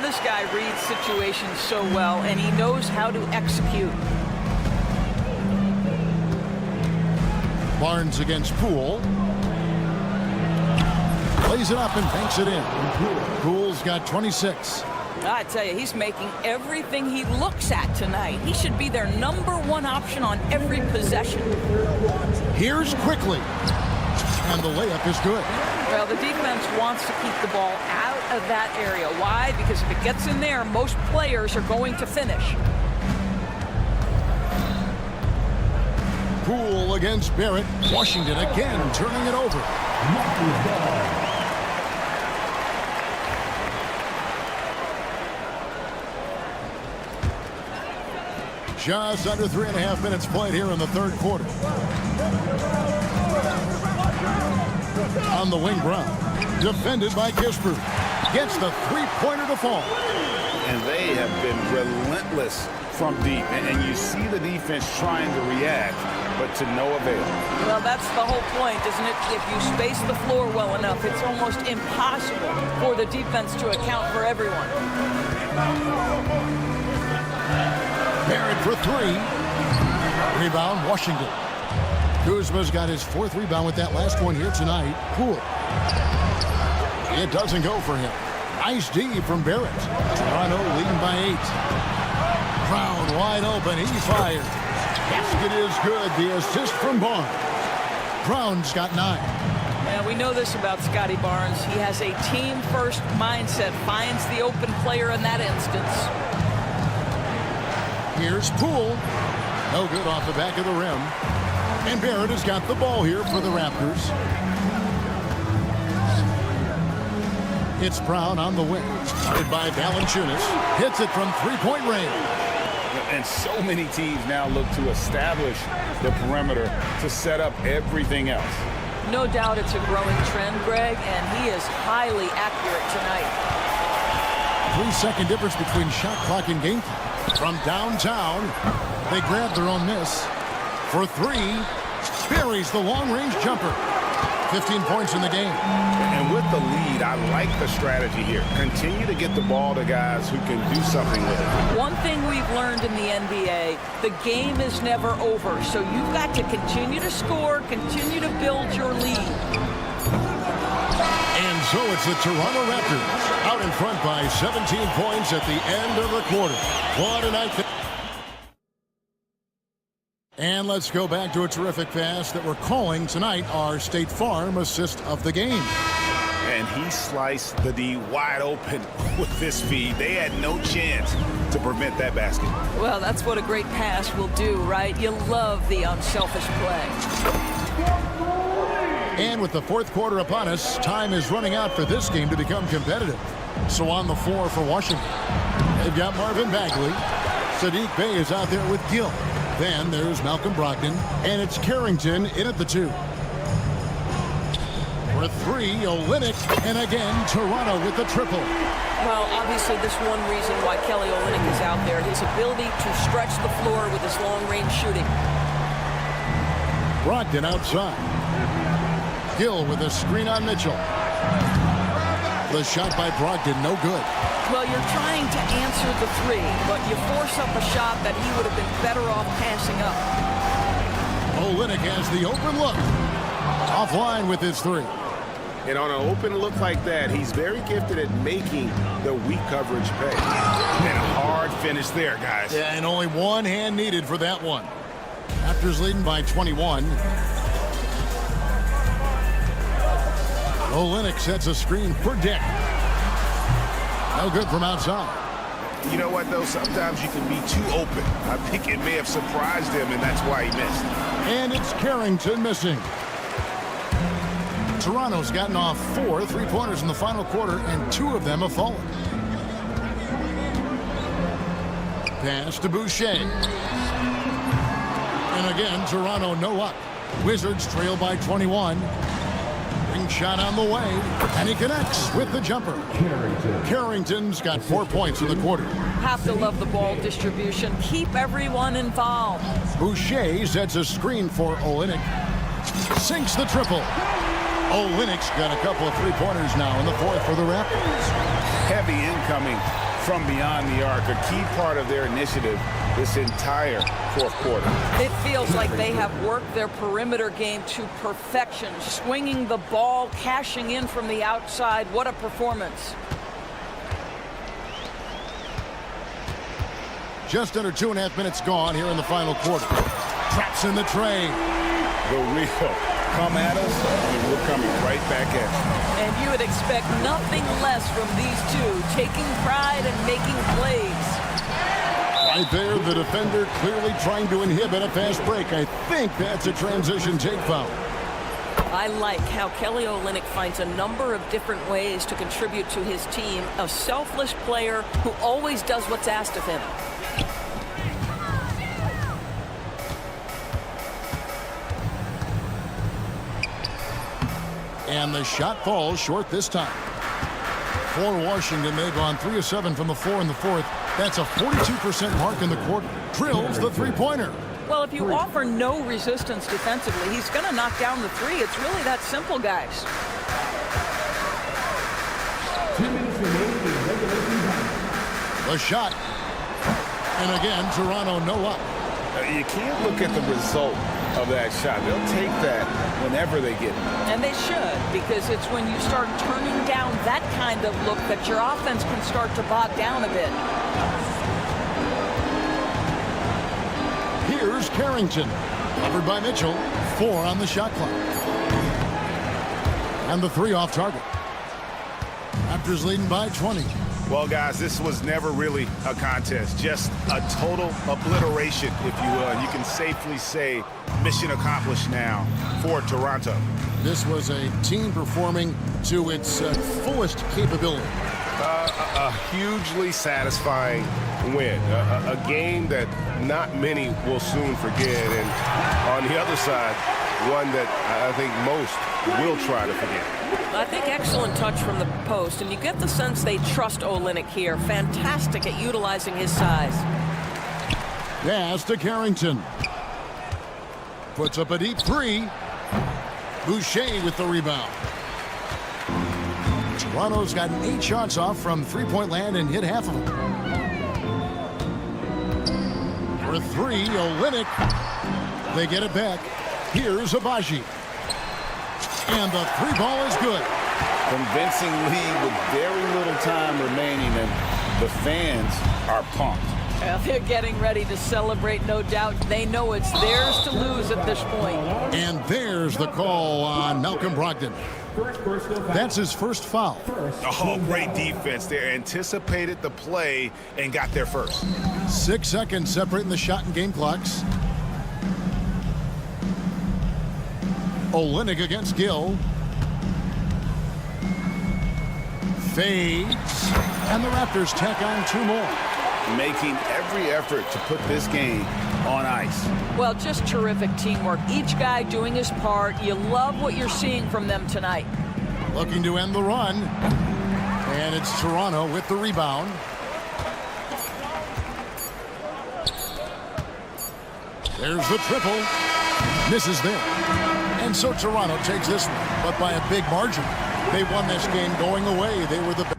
[SPEAKER 9] This guy reads situations so well, and he knows how to execute.
[SPEAKER 1] Barnes against Poole. Plays it up and banks it in. Poole's got 26.
[SPEAKER 9] I tell you, he's making everything he looks at tonight. He should be their #1 option on every possession.
[SPEAKER 1] Here's quickly. And the layup is good.
[SPEAKER 9] Well, the defense wants to keep the ball out of that area. Why? Because if it gets in there, most players are going to finish.
[SPEAKER 1] Poole against Barrett. Washington again turning it over. Just under 3.5 minutes played here in the third quarter. On the wing, Brown. Defended by Kisper. Gets the three-pointer to fall.
[SPEAKER 2] And they have been relentless from deep. And you see the defense trying to react, but to no avail.
[SPEAKER 9] Well, that's the whole point, isn't it? If you space the floor well enough, it's almost impossible for the defense to account for everyone.
[SPEAKER 1] Barrett for 3. Rebound, Washington. Kuzma's got his 4th rebound with that last one here tonight. Poole. It doesn't go for him. Nice D from Barrett. Toronto leading by 8. Brown wide open. He fired. Basket is good. The assist from Barnes. Brown's got 9.
[SPEAKER 9] Yeah, we know this about Scotty Barnes. He has a team-first mindset. Finds the open player in that instance.
[SPEAKER 1] Here's Poole. No good off the back of the rim. And Barrett has got the ball here for the Raptors. It's Brown on the wing. Started by Valanciunas. Hits it from three-point range.
[SPEAKER 2] And so many teams now look to establish the perimeter to set up everything else.
[SPEAKER 9] No doubt it's a growing trend, Greg, and he is highly accurate tonight.
[SPEAKER 1] 3-second difference between shot clock and game clock. From downtown, they grab their own miss. For 3, buries the long-range jumper. 15 points in the game.
[SPEAKER 2] And with the lead, I like the strategy here. Continue to get the ball to guys who can do something with it.
[SPEAKER 9] One thing we've learned in the NBA, the game is never over. So you've got to continue to score, continue to build your lead.
[SPEAKER 1] And so it's the Toronto Raptors out in front by 17 points at the end of the quarter. What a night. And let's go back to a terrific pass that we're calling tonight our State Farm assist of the game.
[SPEAKER 2] And he sliced the D wide open with this feed. They had no chance to prevent that basket.
[SPEAKER 9] Well, that's what a great pass will do, right? You love the unselfish play.
[SPEAKER 1] And with the fourth quarter upon us, time is running out for this game to become competitive. So on the floor for Washington, they've got Marvin Bagley. Saddiq Bey is out there with Gill. Then there's Malcolm Brogdon, and it's Carrington in at the 2. For 3, Olynyk, and again, Toronto with the triple.
[SPEAKER 9] Well, obviously, this one reason why Kelly Olynyk is out there, his ability to stretch the floor with his long-range shooting.
[SPEAKER 1] Brogdon outside. Gill with a screen on Mitchell. The shot by Brogdon, no good.
[SPEAKER 9] Well, you're trying to answer the 3, but you force up a shot that he would have been better off passing up.
[SPEAKER 1] Olynyk has the open look. Offline with his 3.
[SPEAKER 2] And on an open look like that, he's very gifted at making the weak coverage pay. And a hard finish there, guys.
[SPEAKER 1] Yeah, and only one hand needed for that one. Raptors leading by 21. Olynyk sets a screen for Dick. No good from outside.
[SPEAKER 2] You know what, though? Sometimes you can be too open. I think it may have surprised him, and that's why he missed.
[SPEAKER 1] And it's Carrington missing. Toronto's gotten off 4 3-pointers in the final quarter, and 2 of them have fallen. Pass to Boucher. And again, Toronto no luck. Wizards trail by 21. Ring shot on the way, and he connects with the jumper. Carrington's got 4 points in the quarter.
[SPEAKER 9] Have to love the ball distribution. Keep everyone involved.
[SPEAKER 1] Boucher sets a screen for Olynyk. Sinks the triple. Olynyk's got a couple of 3-pointers now in the fourth for the Raptors.
[SPEAKER 2] Heavy incoming from beyond the arc, a key part of their initiative this entire fourth quarter.
[SPEAKER 9] It feels like they have worked their perimeter game to perfection, swinging the ball, cashing in from the outside. What a performance.
[SPEAKER 1] Just under 2.5 minutes gone here in the final quarter. Traps in the tray.
[SPEAKER 2] The real come at us, and we're coming right back at you.
[SPEAKER 9] And you would expect nothing less from these two, taking pride and making plays.
[SPEAKER 1] Right there, the defender clearly trying to inhibit a fast break. I think that's a transition take foul.
[SPEAKER 13] I like how Kelly Olynyk finds a number of different ways to contribute to his team. A selfless player who always does what's asked of him.
[SPEAKER 1] And the shot falls short this time. For Washington, they've gone 3 of 7 from the floor in the fourth. That's a 42% mark in the quarter. Drills the 3-pointer.
[SPEAKER 9] Well, if you offer no resistance defensively, he's going to knock down the 3. It's really that simple, guys.
[SPEAKER 5] 2 minutes remaining in regulation time.
[SPEAKER 1] The shot. And again, Toronto no up.
[SPEAKER 2] You can't look at the result of that shot. They'll take that whenever they get it.
[SPEAKER 9] And they should, because it's when you start turning down that kind of look that your offense can start to bog down a bit.
[SPEAKER 1] Here's Carrington. Covered by Mitchell. 4 on the shot clock. And the 3 off target. Raptors leading by 20.
[SPEAKER 6] Well, guys, this was never really a contest. Just a total obliteration, if you will. And you can safely say mission accomplished now for Toronto.
[SPEAKER 1] This was a team performing to its fullest capability.
[SPEAKER 14] A hugely satisfying win. A game that not many will soon forget. And on the other side, one that I think most will try to forget.
[SPEAKER 13] I think excellent touch from the post, and you get the sense they trust Olynyk here. Fantastic at utilizing his size.
[SPEAKER 1] Pass to Carrington. Puts up a deep 3. Boucher with the rebound. Toronto's gotten 8 shots off from 3-point land and hit half of them. For 3, Olynyk. They get it back. Here's Abaji. And the 3 ball is good.
[SPEAKER 2] Convincing lead with very little time remaining, and the fans are pumped.
[SPEAKER 9] Well, they're getting ready to celebrate, no doubt. They know it's theirs to lose at this point.
[SPEAKER 1] And there's the call on Malcolm Brogdon. That's his first foul.
[SPEAKER 6] Oh, great defense there. Anticipated the play and got there first.
[SPEAKER 1] 6 seconds separating the shot and game clocks. Olynyk against Gill. Fades. And the Raptors tack on 2 more.
[SPEAKER 2] Making every effort to put this game on ice.
[SPEAKER 9] Well, just terrific teamwork. Each guy doing his part. You love what you're seeing from them tonight.
[SPEAKER 1] Looking to end the run. And it's Toronto with the rebound. There's the triple. Misses there. And so Toronto takes this one, but by a big margin. They won this game going away. They were the best.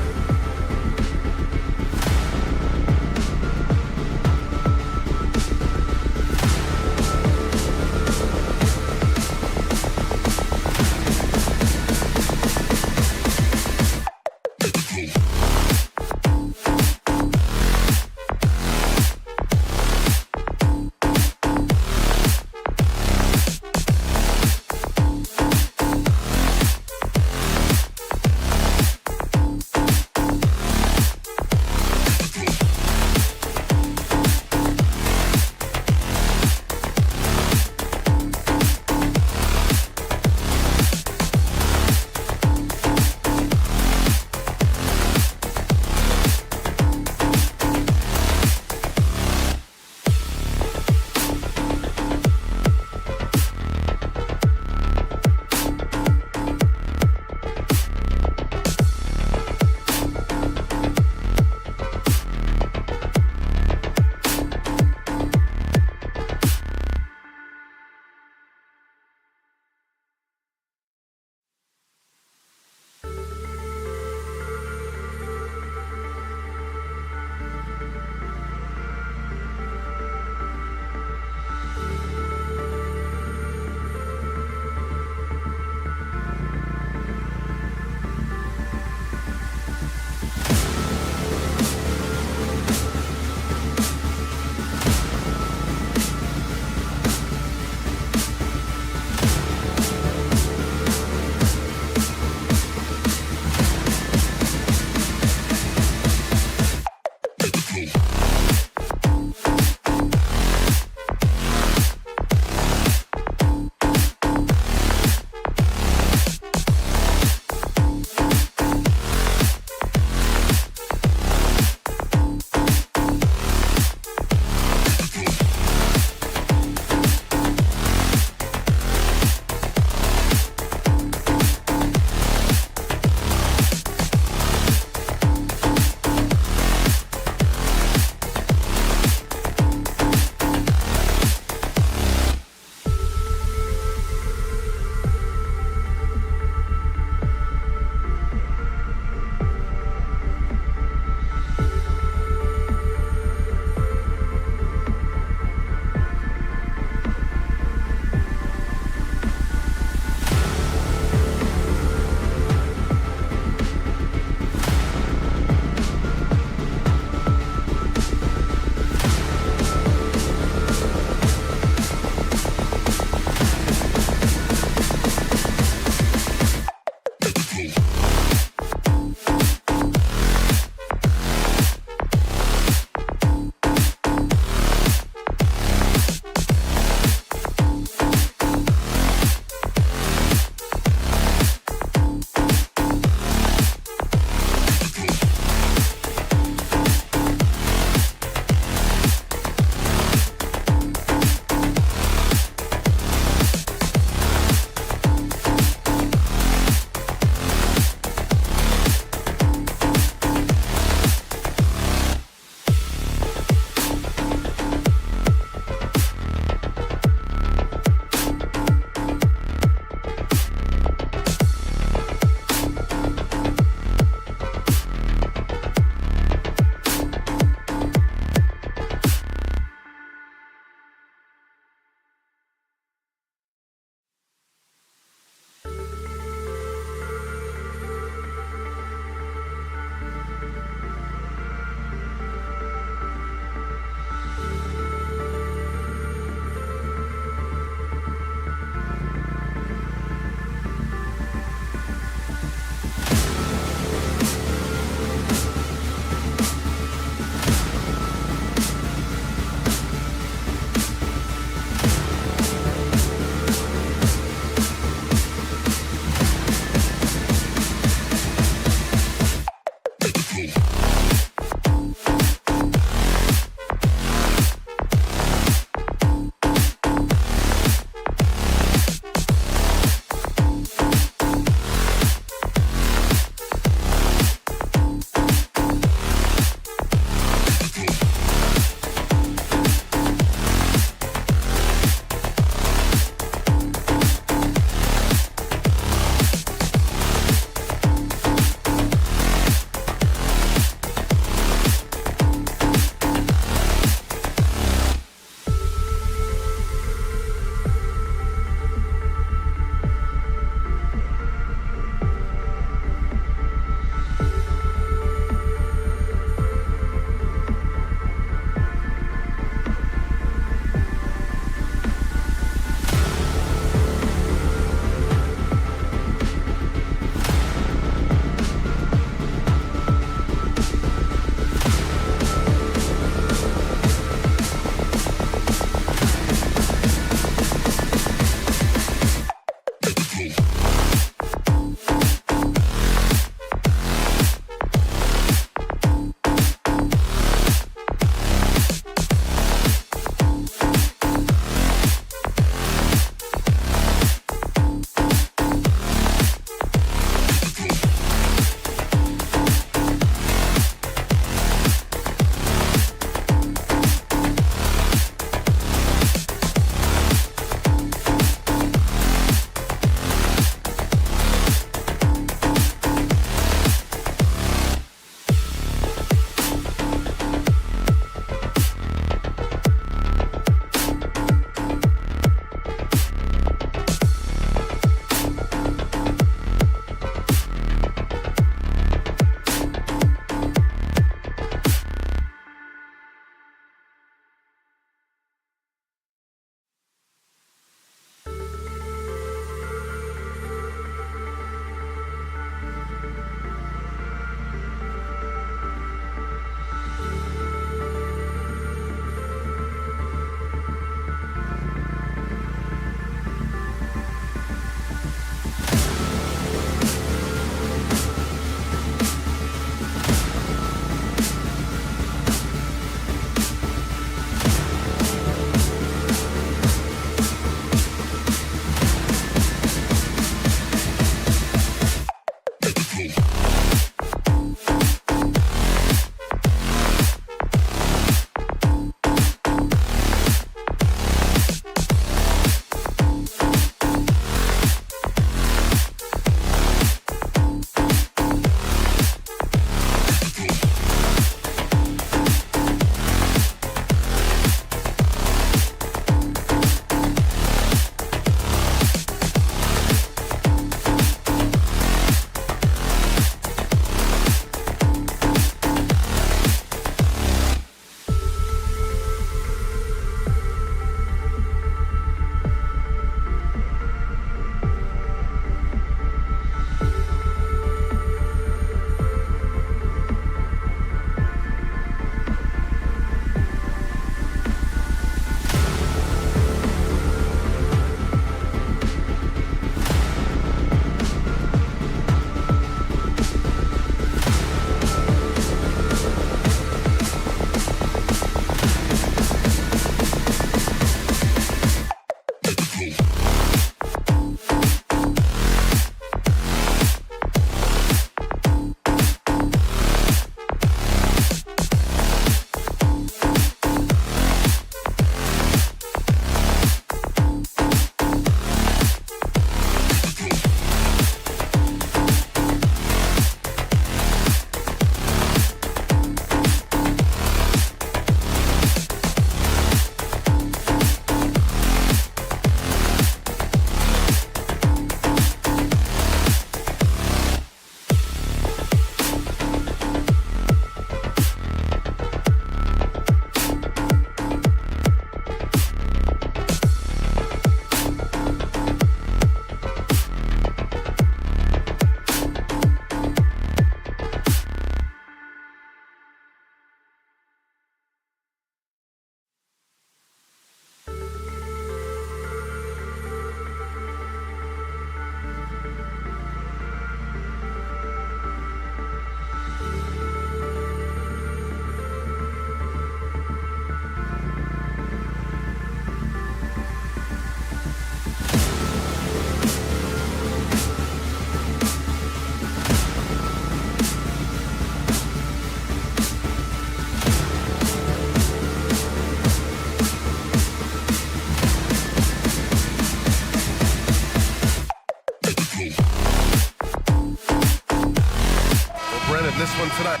[SPEAKER 8] one tonight.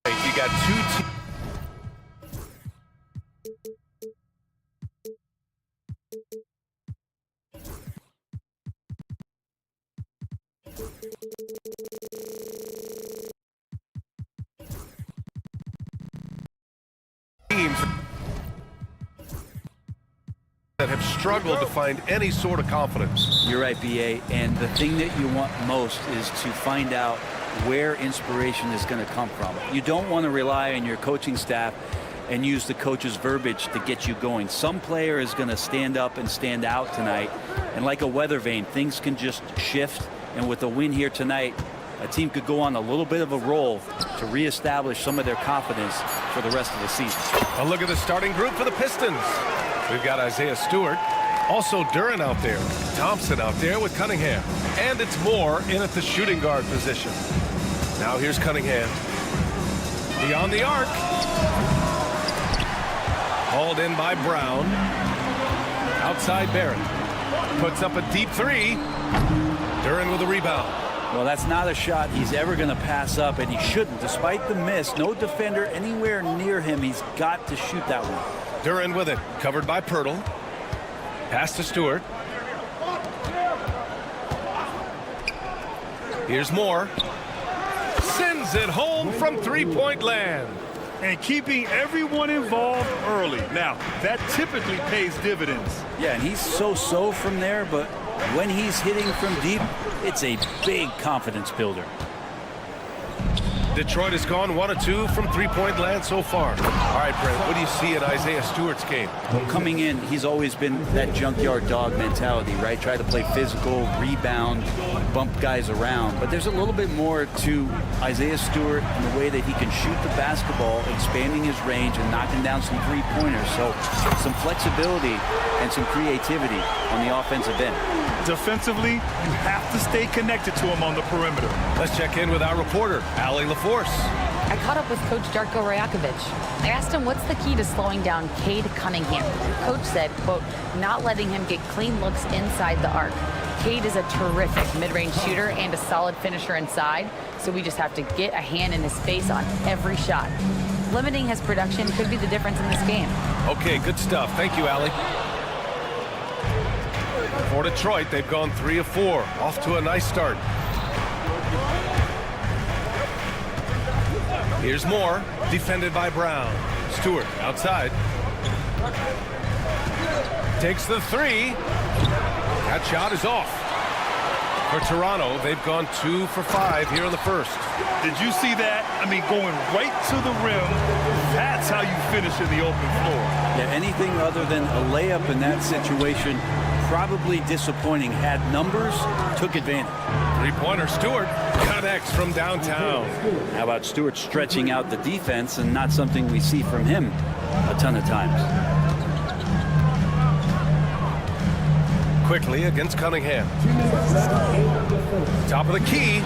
[SPEAKER 8] You got two teams that have struggled to find any sort of confidence.
[SPEAKER 11] You're right, BA, and the thing that you want most is to find out where inspiration is going to come from. You don't want to rely on your coaching staff and use the coach's verbiage to get you going. Some player is going to stand up and stand out tonight, and like a weather vane, things can just shift, and with a win here tonight, a team could go on a little bit of a roll to reestablish some of their confidence for the rest of the season.
[SPEAKER 8] A look at the starting group for the Pistons. We've got Isaiah Stewart, also Duren out there, Thompson out there with Cunningham, and it's Moore in at the shooting guard position. Now here's Cunningham. Beyond the arc. Hauled in by Brown. Outside Barrett. Puts up a deep three. Duren with a rebound.
[SPEAKER 11] Well, that's not a shot he's ever going to pass up, and he shouldn't. Despite the miss, no defender anywhere near him. He's got to shoot that one.
[SPEAKER 8] Duren with it, covered by Pirtle. Pass to Stewart. Here's Moore. Sends it home from three-point land.
[SPEAKER 7] And keeping everyone involved early. Now, that typically pays dividends.
[SPEAKER 11] Yeah, and he's so-so from there, but when he's hitting from deep, it's a big confidence builder.
[SPEAKER 8] Detroit has gone 1 of 2 from three-point land so far. All right, Brent, what do you see in Isaiah Stewart's game?
[SPEAKER 11] Well, coming in, he's always been that junkyard dog mentality, right? Try to play physical, rebound, bump guys around. But there's a little bit more to Isaiah Stewart and the way that he can shoot the basketball, expanding his range and knocking down some three-pointers. So some flexibility and some creativity on the offensive end.
[SPEAKER 7] Defensively, you have to stay connected to him on the perimeter.
[SPEAKER 8] Let's check in with our reporter, Allie LaForce.
[SPEAKER 12] I caught up with Coach Darko Rajakovic. I asked him what's the key to slowing down Cade Cunningham. Coach said, quote, not letting him get clean looks inside the arc. Cade is a terrific mid-range shooter and a solid finisher inside, so we just have to get a hand in his face on every shot. Limiting his production could be the difference in this game.
[SPEAKER 8] Okay, good stuff. Thank you, Allie. For Detroit, they've gone 3 of 4. Off to a nice start. Here's Moore, defended by Brown. Stewart outside. Takes the three. That shot is off. For Toronto, they've gone 2 for 5 here in the first.
[SPEAKER 7] Did you see that? I mean, going right to the rim. That's how you finish in the open floor.
[SPEAKER 11] Yeah, anything other than a layup in that situation, probably disappointing. Had numbers, took advantage.
[SPEAKER 8] Three-pointer, Stewart connects from downtown.
[SPEAKER 11] How about Stewart stretching out the defense, and not something we see from him a ton of times.
[SPEAKER 8] Quickly against Cunningham. Top of the key.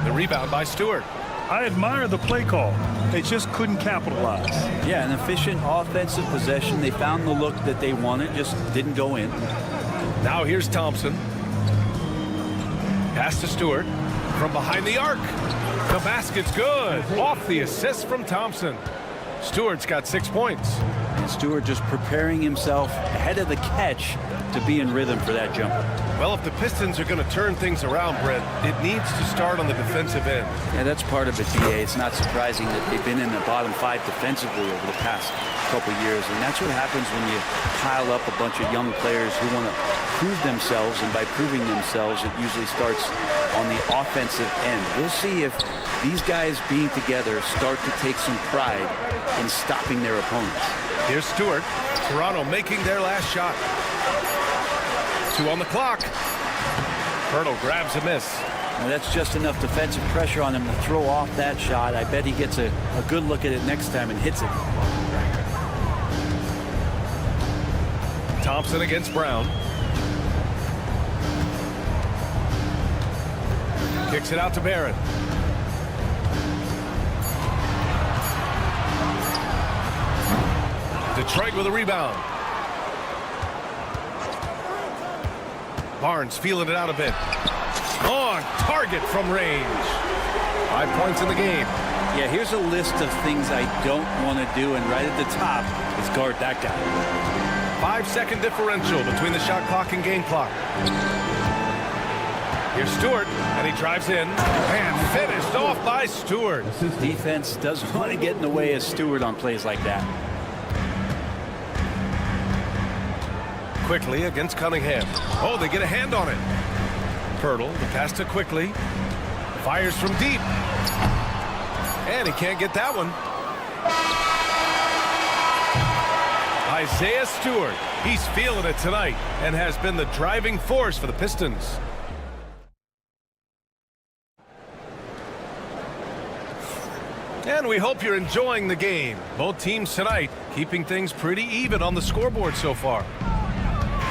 [SPEAKER 8] The rebound by Stewart.
[SPEAKER 7] I admire the play call. They just couldn't capitalize.
[SPEAKER 11] Yeah, an efficient offensive possession. They found the look that they wanted, just didn't go in.
[SPEAKER 8] Now here's Thompson. Pass to Stewart. From behind the arc. The basket's good. Off the assist from Thompson. Stewart's got 6 points.
[SPEAKER 11] And Stewart just preparing himself ahead of the catch to be in rhythm for that jumper.
[SPEAKER 8] Well, if the Pistons are going to turn things around, Brent, it needs to start on the defensive end.
[SPEAKER 11] Yeah, that's part of it, BA. It's not surprising that they've been in the bottom 5 defensively over the past couple years, and that's what happens when you pile up a bunch of young players who want to prove themselves, and by proving themselves, it usually starts on the offensive end. We'll see if these guys being together start to take some pride in stopping their opponents.
[SPEAKER 8] Here's Stewart. Toronto making their last shot. 2 on the clock. Pirtle grabs a miss.
[SPEAKER 11] Well, that's just enough defensive pressure on him to throw off that shot. I bet he gets a good look at it next time and hits it.
[SPEAKER 8] Thompson against Brown. Kicks it out to Barrett. Detroit with a rebound. Barnes feeling it out a bit. On target from range. 5 points in the game.
[SPEAKER 11] Yeah, here's a list of things I don't want to do, and right at the top is guard that guy.
[SPEAKER 8] 5-second differential between the shot clock and game clock. Here's Stewart, and he drives in, and finished off by Stewart.
[SPEAKER 11] Defense doesn't want to get in the way of Stewart on plays like that.
[SPEAKER 8] Quickly against Cunningham. Oh, they get a hand on it. Pirtle, the pass to Quickly. Fires from deep. And he can't get that one. Isaiah Stewart. He's feeling it tonight and has been the driving force for the Pistons. And we hope you're enjoying the game. Both teams tonight keeping things pretty even on the scoreboard so far.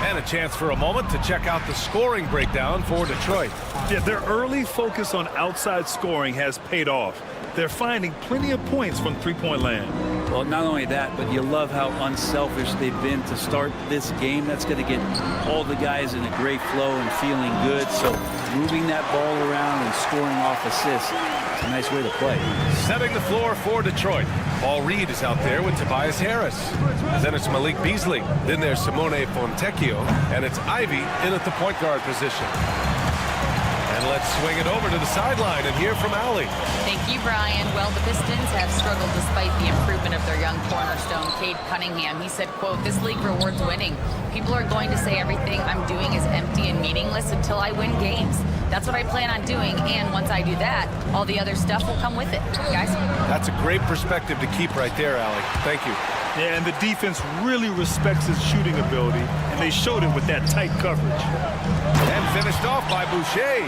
[SPEAKER 8] And a chance for a moment to check out the scoring breakdown for Detroit.
[SPEAKER 7] Yeah, their early focus on outside scoring has paid off. They're finding plenty of points from three-point land.
[SPEAKER 11] Well, not only that, but you love how unselfish they've been to start this game. That's going to get all the guys in a great flow and feeling good. So moving that ball around and scoring off assists, it's a nice way to play.
[SPEAKER 8] Setting the floor for Detroit. Paul Reed is out there with Tobias Harris. Then it's Malik Beasley. Then there's Simone Fontecchio. And it's Ivy in at the point guard position. And let's swing it over to the sideline and hear from Allie.
[SPEAKER 12] Thank you, Brian. Well, the Pistons have struggled despite the improvement of their young cornerstone, Cade Cunningham. He said, quote, "This league rewards winning. People are going to say everything I'm doing is empty and meaningless until I win games. That's what I plan on doing, and once I do that, all the other stuff will come with it." Guys?
[SPEAKER 8] That's a great perspective to keep right there, Allie. Thank you.
[SPEAKER 7] Yeah, and the defense really respects his shooting ability, and they showed it with that tight coverage.
[SPEAKER 8] And finished off by Boucher.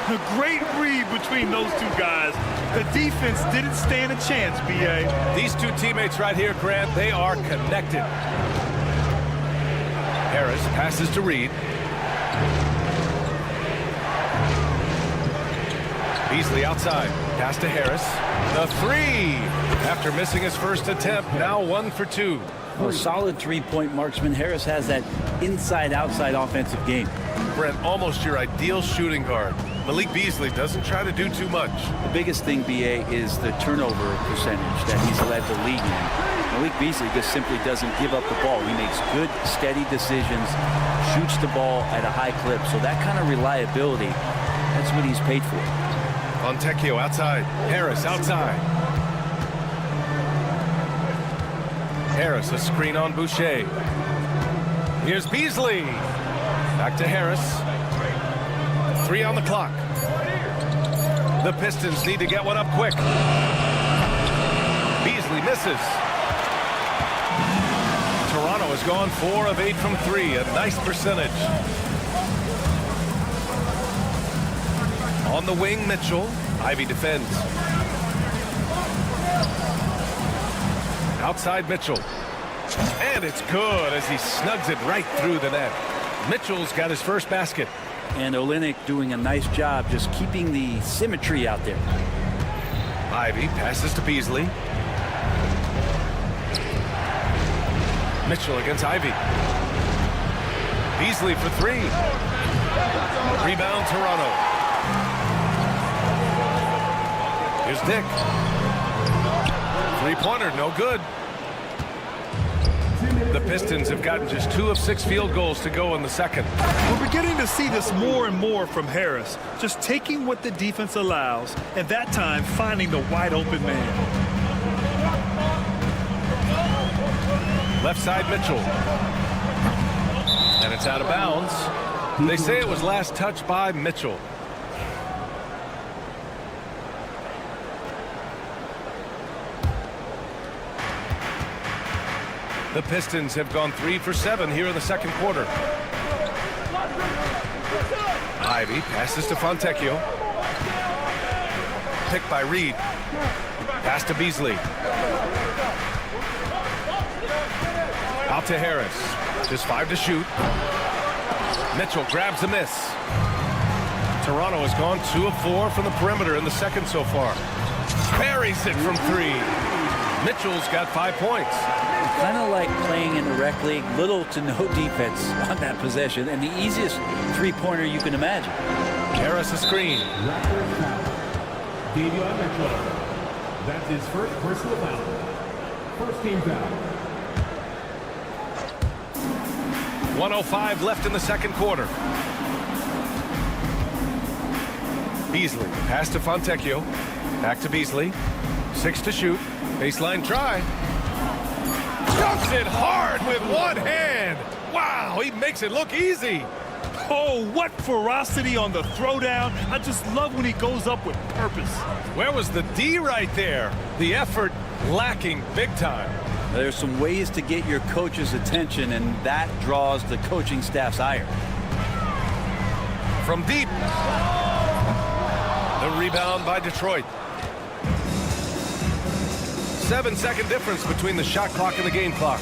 [SPEAKER 7] A great read between those two guys. The defense didn't stand a chance, B.A.
[SPEAKER 8] These two teammates right here, Grant, they are connected. Harris passes to Reed. Beasley outside. Pass to Harris. The three. After missing his first attempt, now 1 for 2.
[SPEAKER 11] A solid three-point marksman. Harris has that inside-outside offensive game.
[SPEAKER 8] Brent, almost your ideal shooting guard. Malik Beasley doesn't try to do too much.
[SPEAKER 11] The biggest thing, B.A., is the turnover percentage that he's led the league in. Malik Beasley just simply doesn't give up the ball. He makes good, steady decisions, shoots the ball at a high clip. So that kind of reliability, that's what he's paid for.
[SPEAKER 8] Fontecchio outside. Harris outside. Harris, a screen on Boucher. Here's Beasley. Back to Harris. 3 on the clock. The Pistons need to get one up quick. Beasley misses. Toronto has gone 4 of 8 from 3. A nice percentage. On the wing, Mitchell. Ivy defends. Outside Mitchell. And it's good as he snugs it right through the net. Mitchell's got his first basket.
[SPEAKER 11] And Olynyk doing a nice job just keeping the symmetry out there.
[SPEAKER 8] Ivy passes to Beasley. Mitchell against Ivy. Beasley for 3. Rebound Toronto. Here's Dick. Three-pointer, no good. The Pistons have gotten just 2 of 6 field goals to go in the second.
[SPEAKER 7] We're beginning to see this more and more from Harris, just taking what the defense allows, and that time finding the wide open man.
[SPEAKER 8] Left side Mitchell. And it's out of bounds. They say it was last touched by Mitchell. The Pistons have gone 3 for 7 here in the second quarter. Ivy passes to Fontecchio. Picked by Reed. Pass to Beasley. Out to Harris. Just 5 to shoot. Mitchell grabs a miss. Toronto has gone 2 of 4 from the perimeter in the second so far. Buries it from 3. Mitchell's got 5 points.
[SPEAKER 11] Kind of like playing in the rec league, little to no defense on that possession, and the easiest three-pointer you can imagine.
[SPEAKER 8] Harris a screen.
[SPEAKER 5] Davion Mitchell. That's his first personal foul. First team foul.
[SPEAKER 8] 1:05 left in the second quarter. Beasley, pass to Fontecchio. Back to Beasley. 6 to shoot. Baseline try. Dumps it hard with one hand. Wow, he makes it look easy.
[SPEAKER 7] Oh, what ferocity on the throwdown. I just love when he goes up with purpose.
[SPEAKER 8] Where was the D right there? The effort lacking big time.
[SPEAKER 11] There's some ways to get your coach's attention, and that draws the coaching staff's ire.
[SPEAKER 8] From deep. The rebound by Detroit. 7-second difference between the shot clock and the game clock.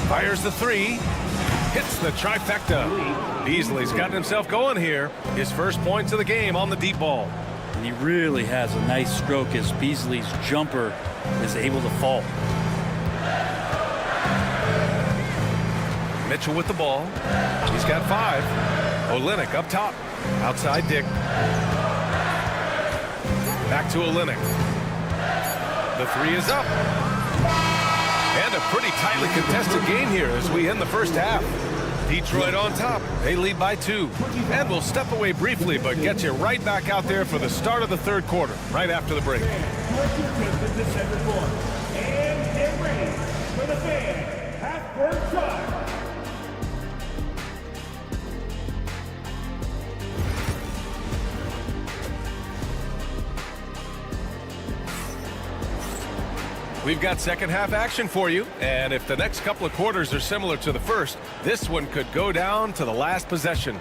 [SPEAKER 8] Fires the three. Hits the trifecta. Beasley's gotten himself going here. His first points of the game on the deep ball.
[SPEAKER 11] And he really has a nice stroke as Beasley's jumper is able to fall.
[SPEAKER 8] Mitchell with the ball. He's got 5. Olynyk up top. Outside Dick. Back to Olynyk. The three is up. And a pretty tightly contested game here as we end the first half. Detroit on top. They lead by 2. And we'll step away briefly, but get you right back out there for the start of the third quarter, right after the break.
[SPEAKER 5] And get ready for the fan half-court shot.
[SPEAKER 8] We've got second half action for you, and if the next couple of quarters are similar to the first, this one could go down to the last possession.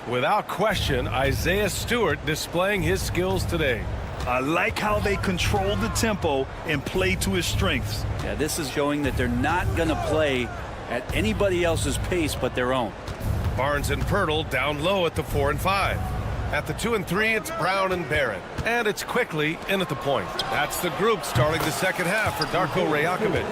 [SPEAKER 8] Without question, Isaiah Stewart displaying his skills today.
[SPEAKER 7] I like how they control the tempo and play to his strengths.
[SPEAKER 11] Yeah, this is showing that they're not going to play at anybody else's pace but their own.
[SPEAKER 8] Barnes and Pirtle down low at the 4 and 5. At the 2 and 3, it's Brown and Barrett. And it's quickly in at the point. That's the group starting the second half for Darko Rajakovic.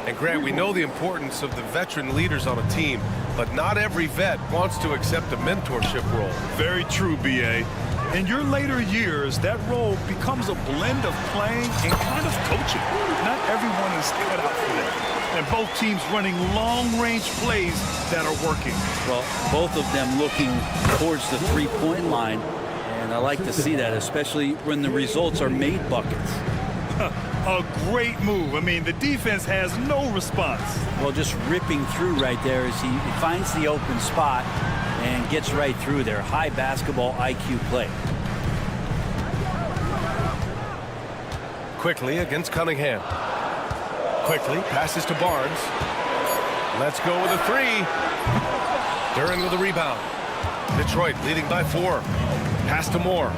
[SPEAKER 8] And Grant, we know the importance of the veteran leaders on a team, but not every vet wants to accept a mentorship role.
[SPEAKER 7] Very true, B.A. In your later years, that role becomes a blend of playing and kind of coaching. Not everyone is cut out for that. And both teams running long-range plays that are working.
[SPEAKER 11] Well, both of them looking towards the three-point line, and I like to see that, especially when the results are made buckets.
[SPEAKER 7] A great move. I mean, the defense has no response.
[SPEAKER 11] Well, just ripping through right there as he finds the open spot and gets right through there. High basketball IQ play.
[SPEAKER 8] Quickly against Cunningham. Quickly passes to Barnes. Let's go with a 3. Duren with a rebound. Detroit leading by 4. Pass to Moore.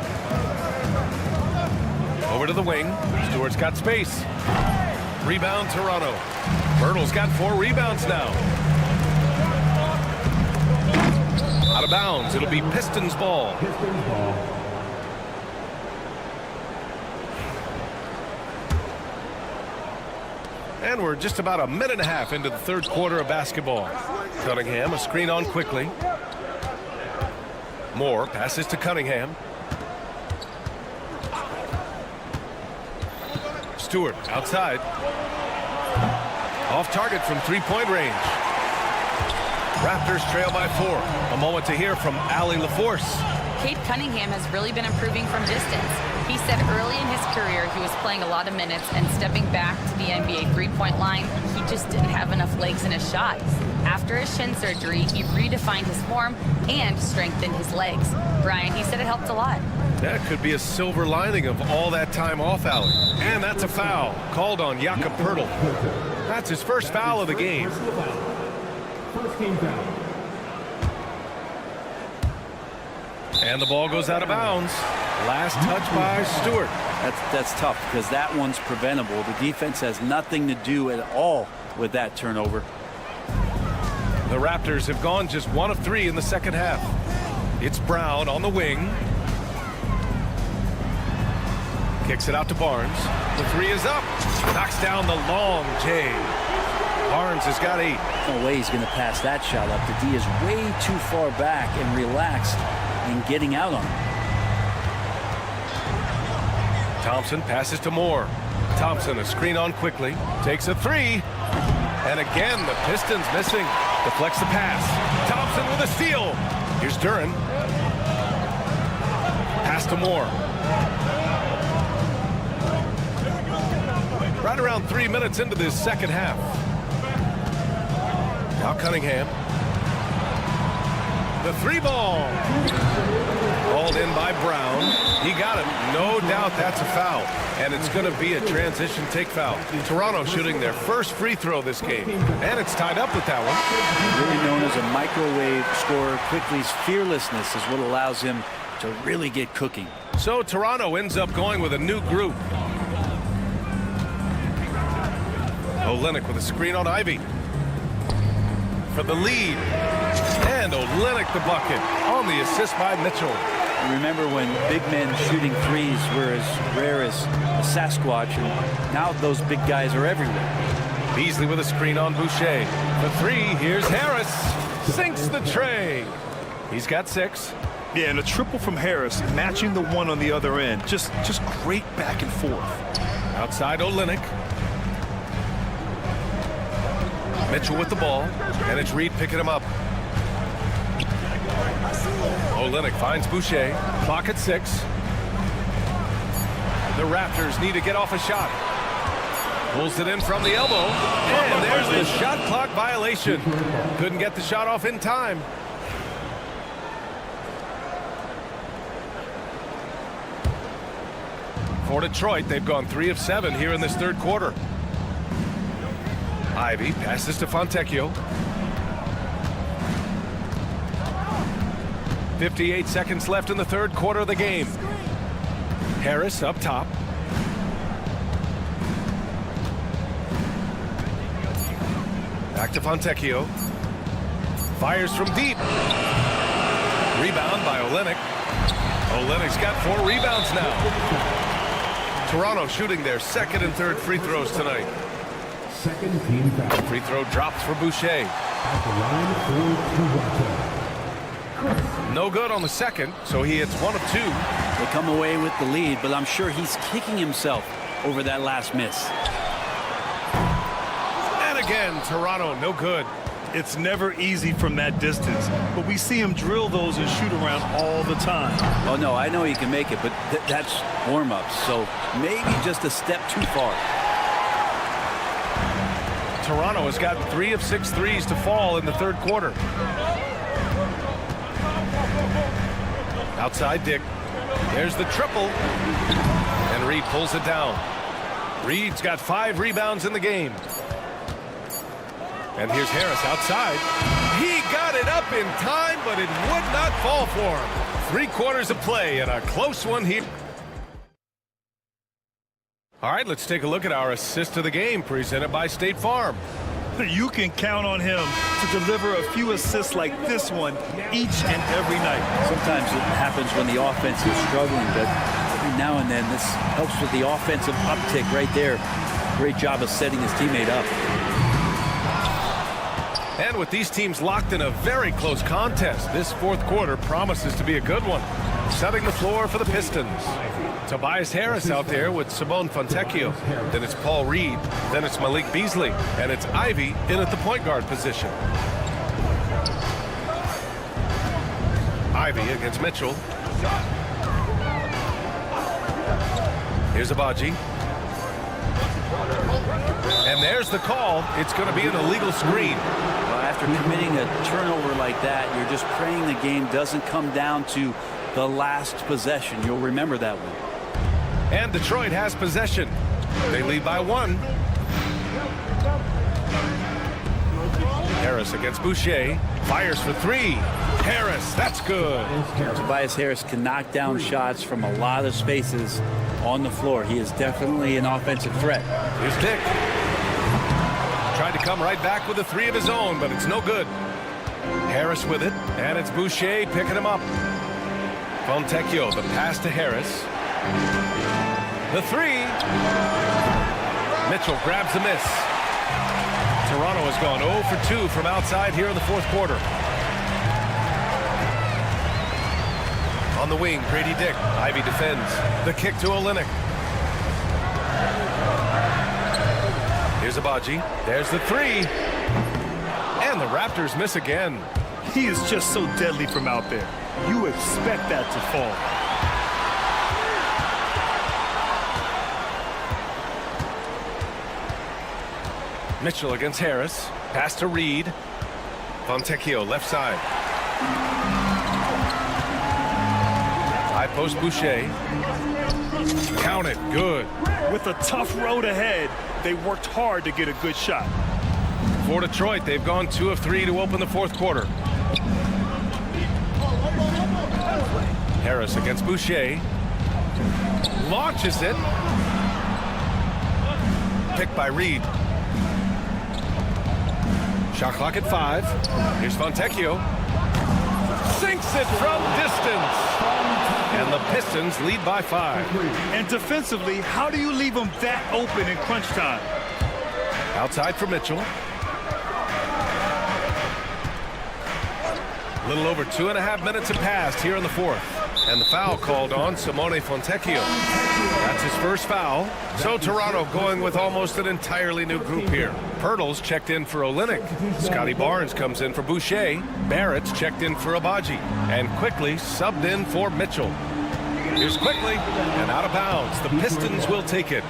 [SPEAKER 8] Over to the wing. Stewart's got space. Rebound Toronto. Myrtle's got 4 rebounds now. Out of bounds. It'll be Pistons ball. And we're just about a minute and a half into the third quarter of basketball. Cunningham, a screen on quickly. Moore passes to Cunningham. Stewart outside. Off target from three-point range. Raptors trail by 4. A moment to hear from Allie LaForce.
[SPEAKER 12] Cade Cunningham has really been improving from distance. He said early in his career he was playing a lot of minutes and stepping back to the NBA three-point line, he just didn't have enough legs in his shot. After his shin surgery, he redefined his form and strengthened his legs. Brian, he said it helped a lot.
[SPEAKER 8] That could be a silver lining of all that time off, Allie. And that's a foul called on Jakob Poeltl. That's his first foul of the game.
[SPEAKER 5] First team foul.
[SPEAKER 8] And the ball goes out of bounds. Last touch by Stewart.
[SPEAKER 11] That's tough because that one's preventable. The defense has nothing to do at all with that turnover.
[SPEAKER 8] The Raptors have gone just 1 of 3 in the second half. It's Brown on the wing. Kicks it out to Barnes. The three is up. Knocks down the long J. Barnes has got 8.
[SPEAKER 11] No way he's going to pass that shot up. The D is way too far back and relaxed in getting out on him.
[SPEAKER 8] Thompson passes to Moore. Thompson, a screen on quickly. Takes a 3. And again, the Pistons missing. Deflects the pass. Thompson with a steal. Here's Duren. Pass to Moore. Right around 3 minutes into this second half. Now Cunningham. The 3 ball. Hauled in by Brown. He got it. No doubt that's a foul. And it's going to be a transition take foul. Toronto shooting their first free throw this game. And it's tied up with that one.
[SPEAKER 11] Really known as a microwave scorer, Quickly's fearlessness is what allows him to really get cooking.
[SPEAKER 8] So Toronto ends up going with a new group. Olynyk with a screen on Ivy. For the lead. And Olynyk the bucket on the assist by Mitchell.
[SPEAKER 11] Remember when big men shooting threes were as rare as a Sasquatch, and now those big guys are everywhere.
[SPEAKER 8] Beasley with a screen on Boucher. The 3, here's Harris. Sinks the tray. He's got 6.
[SPEAKER 7] Yeah, and a triple from Harris, matching the 1 on the other end. Just great back and forth.
[SPEAKER 8] Outside Olynyk. Mitchell with the ball, and it's Reed picking him up. Olynyk finds Boucher. Clock at 6. The Raptors need to get off a shot. Pulls it in from the elbow. And there's the shot clock violation. Couldn't get the shot off in time. For Detroit, they've gone 3 of 7 here in this third quarter. Ivy passes to Fontecchio. 58 seconds left in the third quarter of the game. Harris up top. Back to Fontecchio. Fires from deep. Rebound by Olynyk. Olynyk's got 4 rebounds now. Toronto shooting their second and third free throws tonight.
[SPEAKER 5] Second team foul.
[SPEAKER 8] Free throw drops for Boucher.
[SPEAKER 5] At the line for Toronto.
[SPEAKER 8] No good on the second, so he hits 1 of 2.
[SPEAKER 11] They come away with the lead, but I'm sure he's kicking himself over that last miss.
[SPEAKER 8] And again, Toronto, no good.
[SPEAKER 7] It's never easy from that distance, but we see him drill those and shoot around all the time.
[SPEAKER 11] Oh, no, I know he can make it, but that's warm-ups, so maybe just a step too far.
[SPEAKER 8] Toronto has gotten 3 of 6 threes to fall in the third quarter. Outside Dick. There's the triple. And Reed pulls it down. Reed's got 5 rebounds in the game. And here's Harris outside. He got it up in time, but it would not fall for him. 3 quarters of play and a close one here. All right, let's take a look at our assist of the game presented by State Farm.
[SPEAKER 7] You can count on him to deliver a few assists like this one each and every night.
[SPEAKER 11] Sometimes it happens when the offense is struggling, but every now and then this helps with the offensive uptick right there. Great job of setting his teammate up.
[SPEAKER 8] And with these teams locked in a very close contest, this fourth quarter promises to be a good one. Setting the floor for the Pistons. Tobias Harris out there with Simone Fontecchio. Then it's Paul Reed. Then it's Malik Beasley. And it's Ivy in at the point guard position. Ivy against Mitchell. Here's Abaji. And there's the call. It's going to be an illegal screen.
[SPEAKER 11] Well, after committing a turnover like that, you're just praying the game doesn't come down to the last possession. You'll remember that one.
[SPEAKER 8] And Detroit has possession. They lead by 1. Harris against Boucher. Fires for 3. Harris, that's good.
[SPEAKER 11] Tobias Harris can knock down shots from a lot of spaces on the floor. He is definitely an offensive threat.
[SPEAKER 8] Here's Dick. Tried to come right back with a 3 of his own, but it's no good. Harris with it, and it's Boucher picking him up. Fontecchio, the pass to Harris. The three. Mitchell grabs the miss. Toronto has gone 0 for 2 from outside here in the fourth quarter. On the wing, Grady Dick. Ivy defends. The kick to Olynyk. Here's Abaji. There's the three. And the Raptors miss again.
[SPEAKER 7] He is just so deadly from out there. You expect that to fall.
[SPEAKER 8] Mitchell against Harris. Pass to Reed. Fontecchio left side. High post Boucher. Count it. Good.
[SPEAKER 7] With a tough road ahead, they worked hard to get a good shot.
[SPEAKER 8] For Detroit, they've gone 2 of 3 to open the fourth quarter. Harris against Boucher. Launches it. Picked by Reed. Shot clock at 5. Here's Fontecchio. Sinks it from distance. And the Pistons lead by 5.
[SPEAKER 7] And defensively, how do you leave them that open in crunch time?
[SPEAKER 8] Outside for Mitchell. A little over 2.5 minutes have passed here in the fourth. And the foul called on Simone Fontecchio. That's his first foul. So Toronto going with almost an entirely new group here. Pirtle's checked in for Olynyk. Scotty Barnes comes in for Boucher. Barrett's checked in for Abaji. And Quickly subbed in for Mitchell. Here's Quickly, and out of bounds. The Pistons will take it.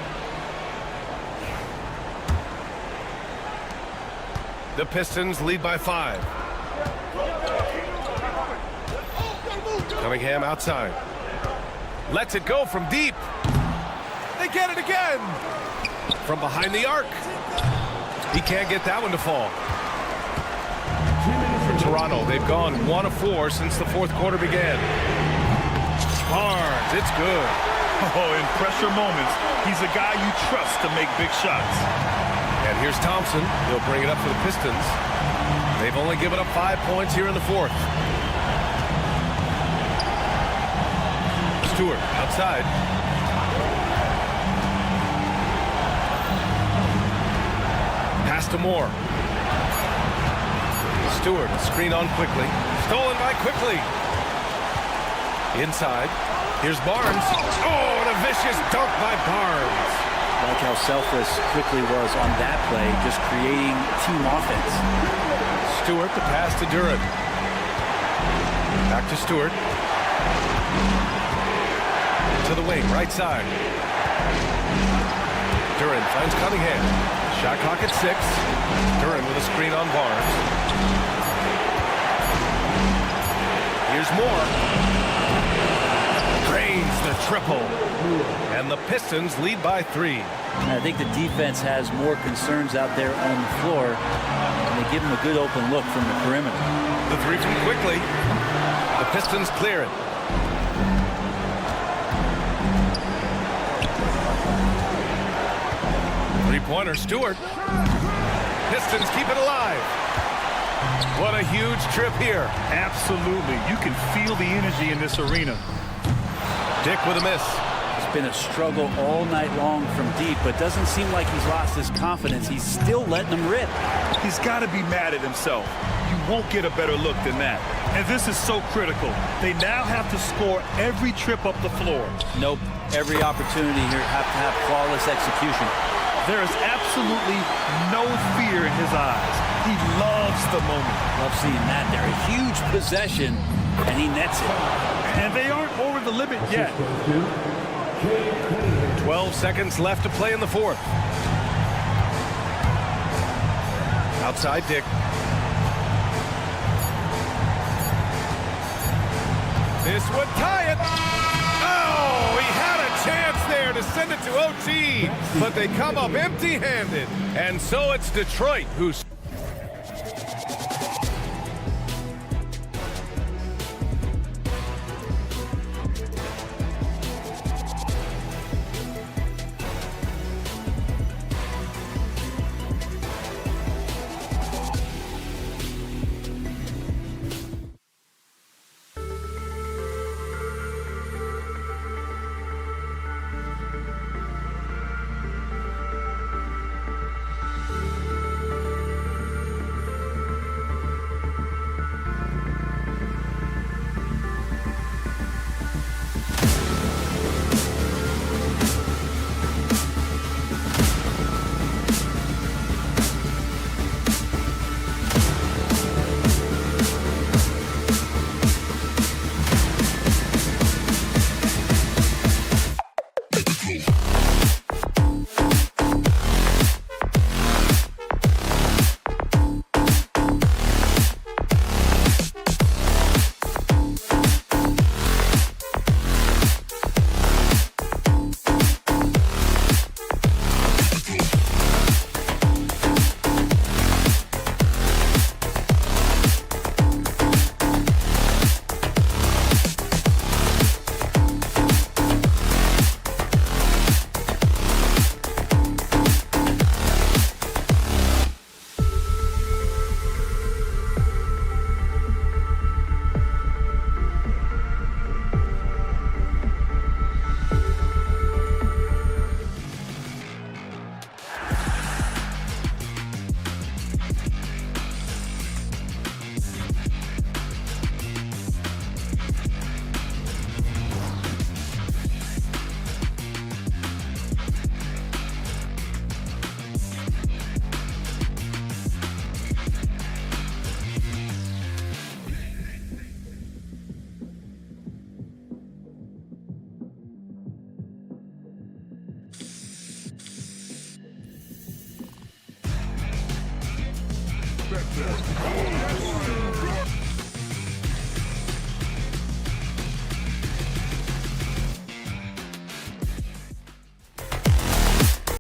[SPEAKER 8] The Pistons lead by 5. Cunningham outside. Lets it go from deep. They get it again. From behind the arc. He can't get that one to fall. For Toronto, they've gone 1 of 4 since the fourth quarter began. Barnes, it's good.
[SPEAKER 7] Oh, in pressure moments, he's a guy you trust to make big shots.
[SPEAKER 8] And here's Thompson. He'll bring it up for the Pistons. They've only given up 5 points here in the fourth. Stewart outside. Pass to Moore. Stewart, screen on Quickly. Stolen by Quickly. Inside. Here's Barnes. Oh, and a vicious dunk by Barnes.
[SPEAKER 11] Like how selfless Quickly was on that play, just creating team offense.
[SPEAKER 8] Stewart, the pass to Duran. Back to Stewart. To the wing, right side. Duran finds Cunningham. Shot clock at 6. Duran with a screen on Barnes. Here's Moore. Drains the triple. And the Pistons lead by 3.
[SPEAKER 11] I think the defense has more concerns out there on the floor, and they give them a good open look from the perimeter.
[SPEAKER 8] The three from Quickly. The Pistons clear it. Three-pointer, Stewart. Pistons keep it alive. What a huge trip here.
[SPEAKER 7] Absolutely. You can feel the energy in this arena.
[SPEAKER 8] Dick with a miss.
[SPEAKER 11] It's been a struggle all night long from deep, but doesn't seem like he's lost his confidence. He's still letting them rip.
[SPEAKER 7] He's got to be mad at himself. You won't get a better look than that. And this is so critical. They now have to score every trip up the floor.
[SPEAKER 11] Nope. Every opportunity here have to have flawless execution.
[SPEAKER 7] There is absolutely no fear in his eyes. He loves the moment.
[SPEAKER 11] Love seeing that there. A huge possession, and he nets it.
[SPEAKER 7] And they aren't over the limit yet.
[SPEAKER 8] 12 seconds left to play in the fourth. Outside Dick. This would tie it. Oh, he had a chance there to send it to OT, but they come up empty-handed. And so it's Detroit who's...
[SPEAKER 5] expected.